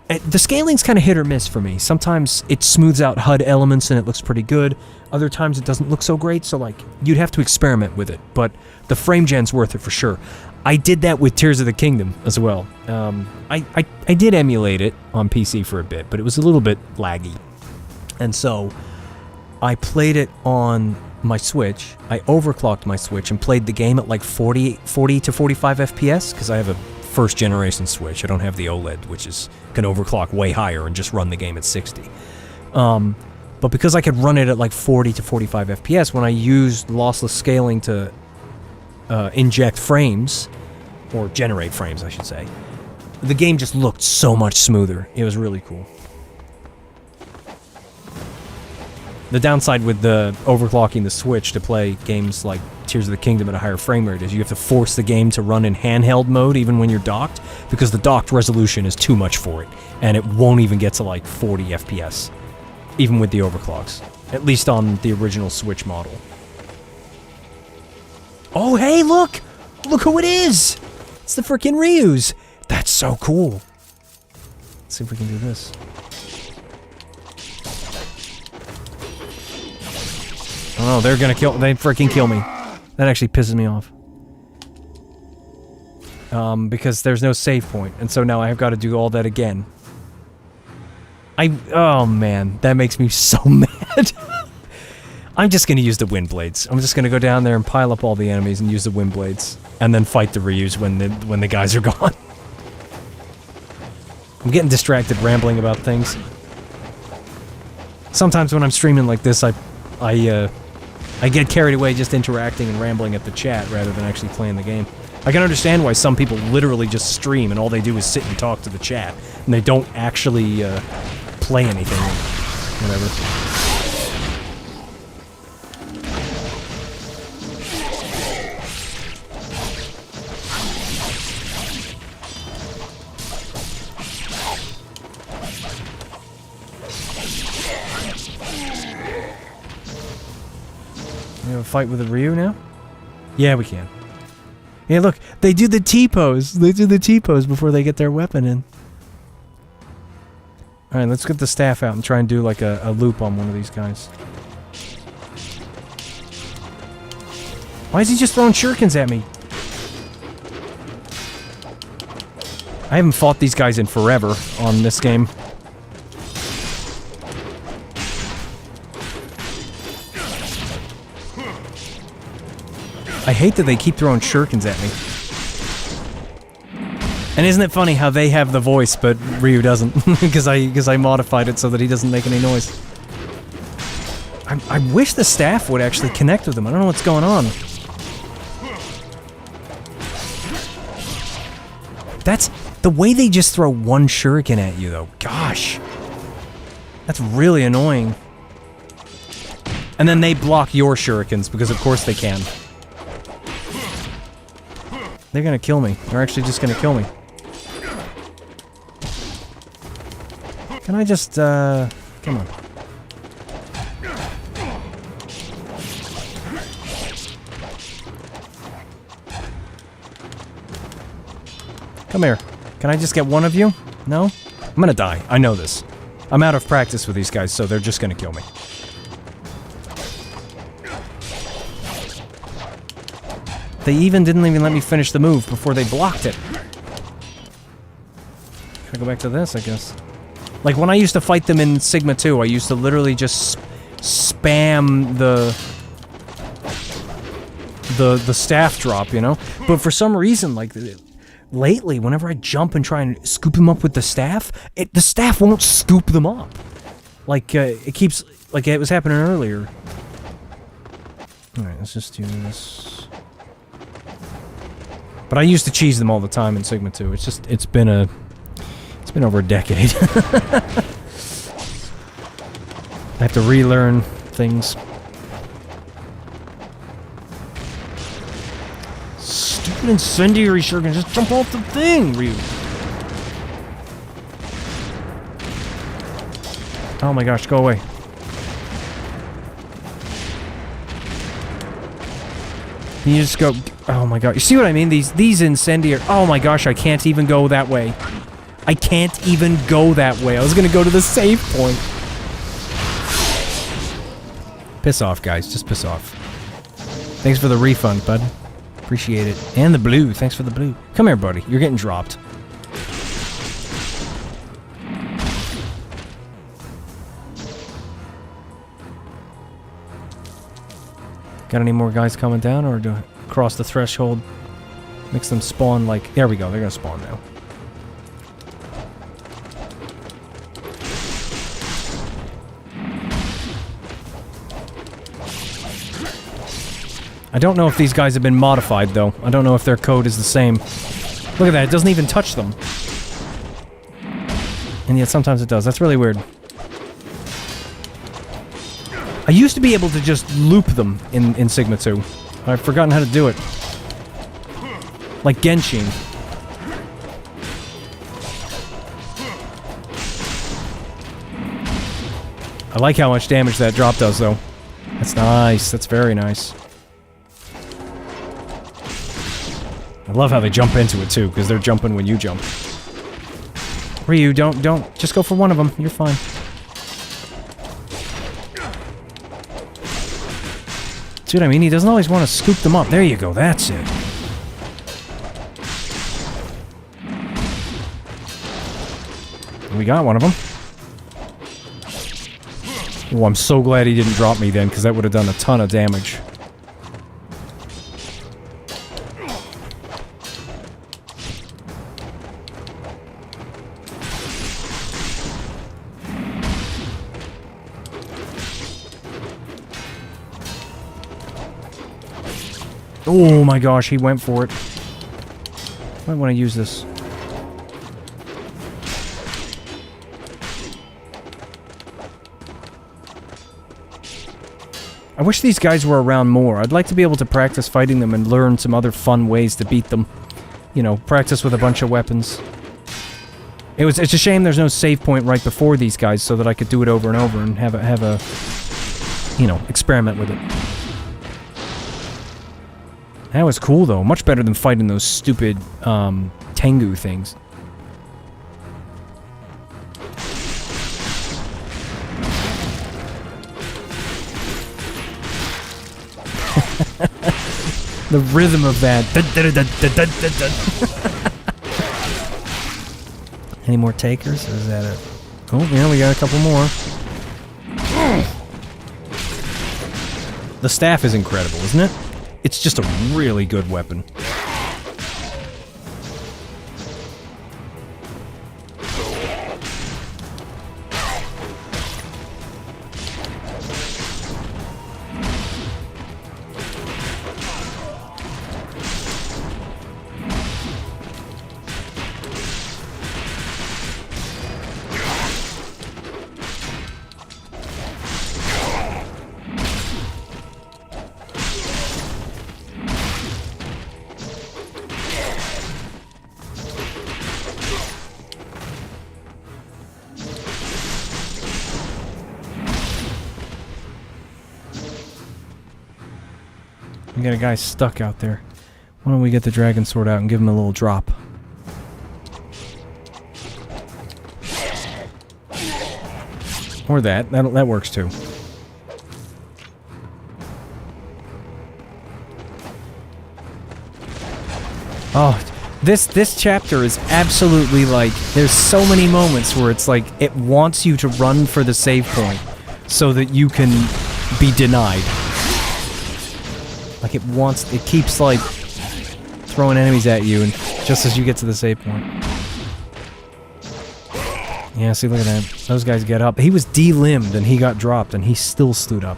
The scaling's kind of hit or miss for me. Sometimes it smooths out HUD elements and it looks pretty good. Other times it doesn't look so great, so like you'd have to experiment with it. But the frame gen's worth it for sure. I did that with Tears of the Kingdom as well. I did emulate it on PC for a bit, but it was a little bit laggy. And so I played it on my Switch. I overclocked my Switch and played the game at like 40 to 45 FPS because I have a first generation Switch. I don't have the OLED, which can overclock way higher and just run the game at 60. But because I could run it at like 40 to 45 FPS, when I used lossless scaling to inject frames, or generate frames, I should say, the game just looked so much smoother. It was really cool. The downside with the overclocking the Switch to play games like Tears of the Kingdom at a higher frame rate is you have to force the game to run in handheld mode even when you're docked, because the docked resolution is too much for it, and it won't even get to like 40 FPS, even with the overclocks. At least on the original Switch model. Oh, hey, look! Look who it is! It's the frickin' Ryu's! That's so cool. Let's see if we can do this. Oh, they're gonna they freaking kill me. That actually pisses me off. Because there's no save point, and so now I've got to do all that again. Oh man, that makes me so mad. I'm just gonna use the wind blades. I'm just gonna go down there and pile up all the enemies and use the wind blades, and then fight the Ryus when the guys are gone. I'm getting distracted rambling about things. Sometimes when I'm streaming like this, I get carried away just interacting and rambling at the chat rather than actually playing the game. I can understand why some people literally just stream and all they do is sit and talk to the chat, and they don't actually play anything. Whatever. We have a fight with the Ryu now? Yeah, we can. Yeah, look, they do the T-pose. They do the T-pose before they get their weapon in. Alright, let's get the staff out and try and do like a loop on one of these guys. Why is he just throwing shurikens at me? I haven't fought these guys in forever on this game. I hate that they keep throwing shurikens at me. And isn't it funny how they have the voice, but Ryu doesn't? because I modified it so that he doesn't make any noise. I wish the staff would actually connect with him. I don't know what's going on. That's the way they just throw one shuriken at you, though. Gosh. That's really annoying. And then they block your shurikens, because of course they can. They're gonna kill me. They're actually just gonna kill me. Can I just, come on. Come here. Can I just get one of you? No? I'm gonna die. I know this. I'm out of practice with these guys, so they're just gonna kill me. They didn't even let me finish the move before they blocked it. Can I go back to this, I guess? Like, when I used to fight them in Sigma 2, I used to literally just spam the staff drop, you know? But for some reason, like, lately, whenever I jump and try and scoop them up with the staff won't scoop them up. Like, it keeps... Like, it was happening earlier. Alright, let's just do this... But I used to cheese them all the time in Sigma 2. It's just, it's been over a decade. I have to relearn things. An incendiary shuriken, just jump off the thing, Ryu. Oh my gosh, go away. You just go... Oh my god. You see what I mean? These incendiary... Oh my gosh, I can't even go that way. I can't even go that way. I was gonna go to the save point. Piss off, guys. Just piss off. Thanks for the refund, bud. Appreciate it. And the blue. Thanks for the blue. Come here, buddy. You're getting dropped. Got any more guys coming down, or do I cross the threshold? Makes them spawn like... There we go, they're gonna spawn now. I don't know if these guys have been modified, though. I don't know if their code is the same. Look at that, it doesn't even touch them. And yet sometimes it does. That's really weird. I used to be able to just loop them in Sigma 2. I've forgotten how to do it. Like Genshin. I like how much damage that drop does, though. That's nice. That's very nice. I love how they jump into it, too, because they're jumping when you jump. Ryu, don't. Just go for one of them. You're fine. See what I mean? He doesn't always want to scoop them up. There you go. That's it. We got one of them. Oh, I'm so glad he didn't drop me then, because that would have done a ton of damage. Oh my gosh, he went for it. Might want to use this. I wish these guys were around more. I'd like to be able to practice fighting them and learn some other fun ways to beat them. You know, practice with a bunch of weapons. It's a shame there's no save point right before these guys so that I could do it over and over and have a you know, experiment with it. That was cool, though. Much better than fighting those stupid, Tengu things. The rhythm of that. Any more takers, or is that it? Oh, yeah, we got a couple more. The staff is incredible, isn't it? It's just a really good weapon. We got a guy stuck out there. Why don't we get the dragon sword out and give him a little drop? Or that. That works too. Oh, this chapter is absolutely like, there's so mmany moments where it's like it wants you to run for the save point so that you can be denied. Like it keeps like throwing enemies at you, and just as you get to the save point. Yeah, see, look at that. Those guys get up. He was de-limbed and he got dropped and he still stood up.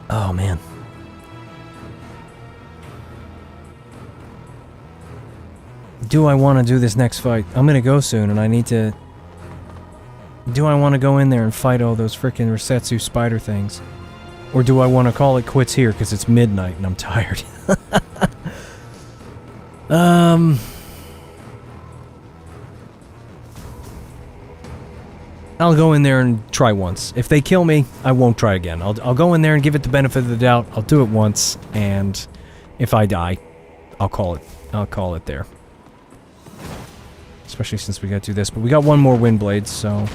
Oh, man. Do I want to do this next fight? I'm gonna go soon, and I need to Do I want to go in there and fight all those frickin' Resetsu spider things? Or do I want to call it quits here because it's midnight and I'm tired? I'll go in there and try once. If they kill me, I won't try again. I'll go in there and give it the benefit of the doubt. I'll do it once, and if I die, I'll call it there. Especially since we got to do this. But we got one more wind blade, so...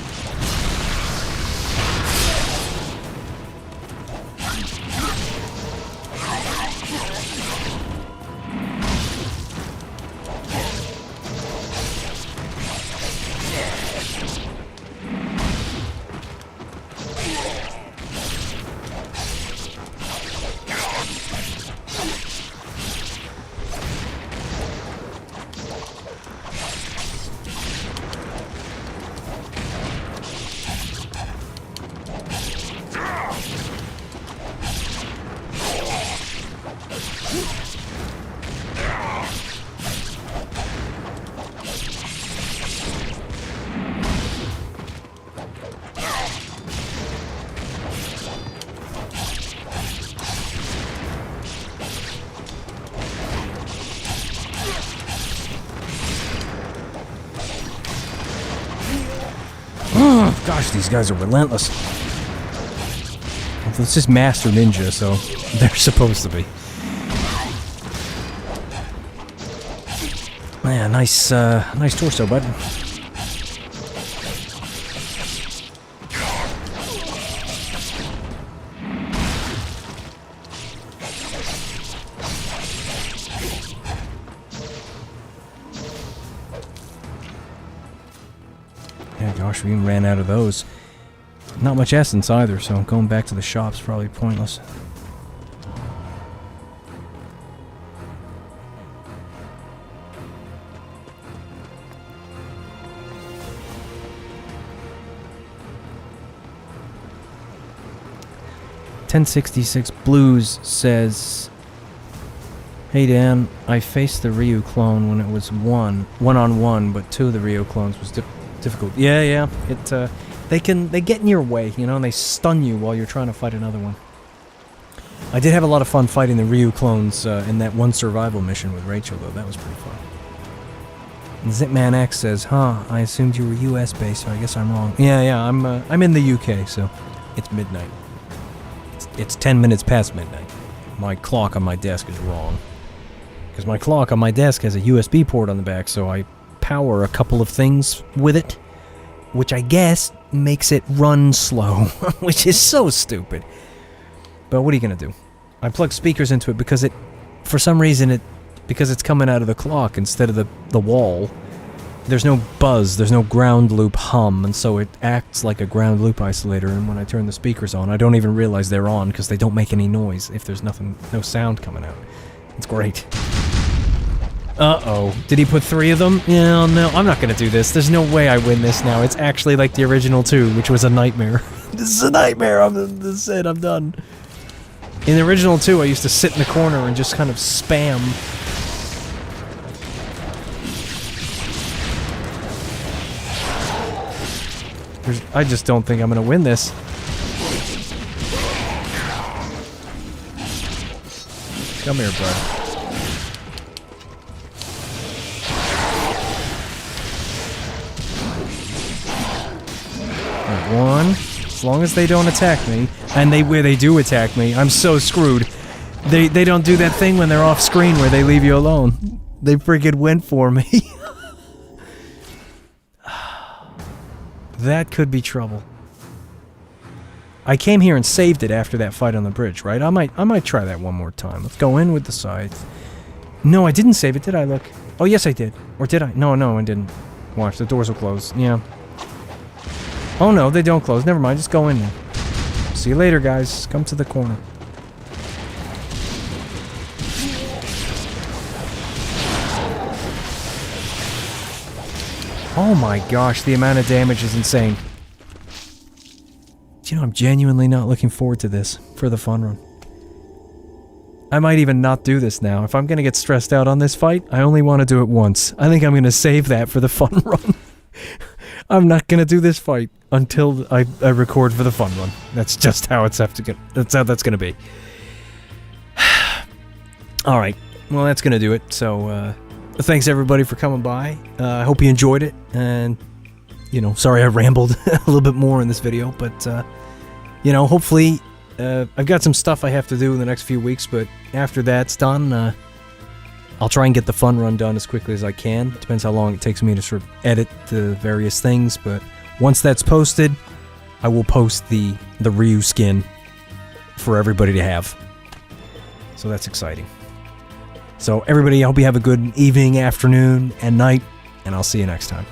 Gosh, these guys are relentless. Well, this is Master Ninja, so they're supposed to be. Man, nice torso, bud. Yeah, gosh, we even ran out of those. Not much essence either, so going back to the shop's probably pointless. $1066 Blues says, "Hey Dan, I faced the Ryu clone when it was one-on-one, but two of the Ryu clones was difficult." Yeah, they get in your way, you know, and they stun you while you're trying to fight another one. I did have a lot of fun fighting the Ryu clones in that one survival mission with Rachel, though. That was pretty fun. And Zipman X says, I assumed you were US based, so I guess I'm wrong. Yeah, I'm in the UK, so it's midnight. It's 10 minutes past midnight. My clock on my desk is wrong. Because my clock on my desk has a USB port on the back, so I power a couple of things with it, which I guess makes it run slow, which is so stupid. But what are you gonna do? I plug speakers into it because for some reason because it's coming out of the clock instead of the wall. There's no buzz, there's no ground loop hum, and so it acts like a ground loop isolator, and when I turn the speakers on, I don't even realize they're on because they don't make any noise if there's no sound coming out. It's great. Uh-oh. Did he put 3 of them? Yeah, no, I'm not gonna do this. There's no way I win this now. It's actually like the original 2, which was a nightmare. This is a nightmare. This is it. I'm done. In the original 2, I used to sit in the corner and just kind of spam. I just don't think I'm gonna win this. Come here, bud. One. As long as they don't attack me, and where they do attack me, I'm so screwed. They don't do that thing when they're off screen where they leave you alone. They freaking went for me. That could be trouble. I came here and saved it after that fight on the bridge, right? I might try that one more time. Let's go in with the scythe. No, I didn't save it, did I? Look. Oh, yes, I did. Or did I? No, I didn't. Watch, the doors will close. Yeah. Oh, no, they don't close. Never mind, just go in there. See you later, guys. Come to the corner. Oh my gosh, the amount of damage is insane. You know, I'm genuinely not looking forward to this for the fun run. I might even not do this now. If I'm gonna get stressed out on this fight, I only want to do it once. I think I'm gonna save that for the fun run. I'm not gonna do this fight until I record for the fun run. That's just how that's how that's gonna be. Alright, well that's gonna do it. So, thanks everybody for coming by. I hope you enjoyed it, and, you know, sorry I rambled a little bit more in this video, but, you know, hopefully, I've got some stuff I have to do in the next few weeks, but after that's done, I'll try and get the fun run done as quickly as I can. Depends how long it takes me to sort of edit the various things, but once that's posted, I will post the Ryu skin for everybody to have. So that's exciting. So everybody, I hope you have a good evening, afternoon, and night, and I'll see you next time.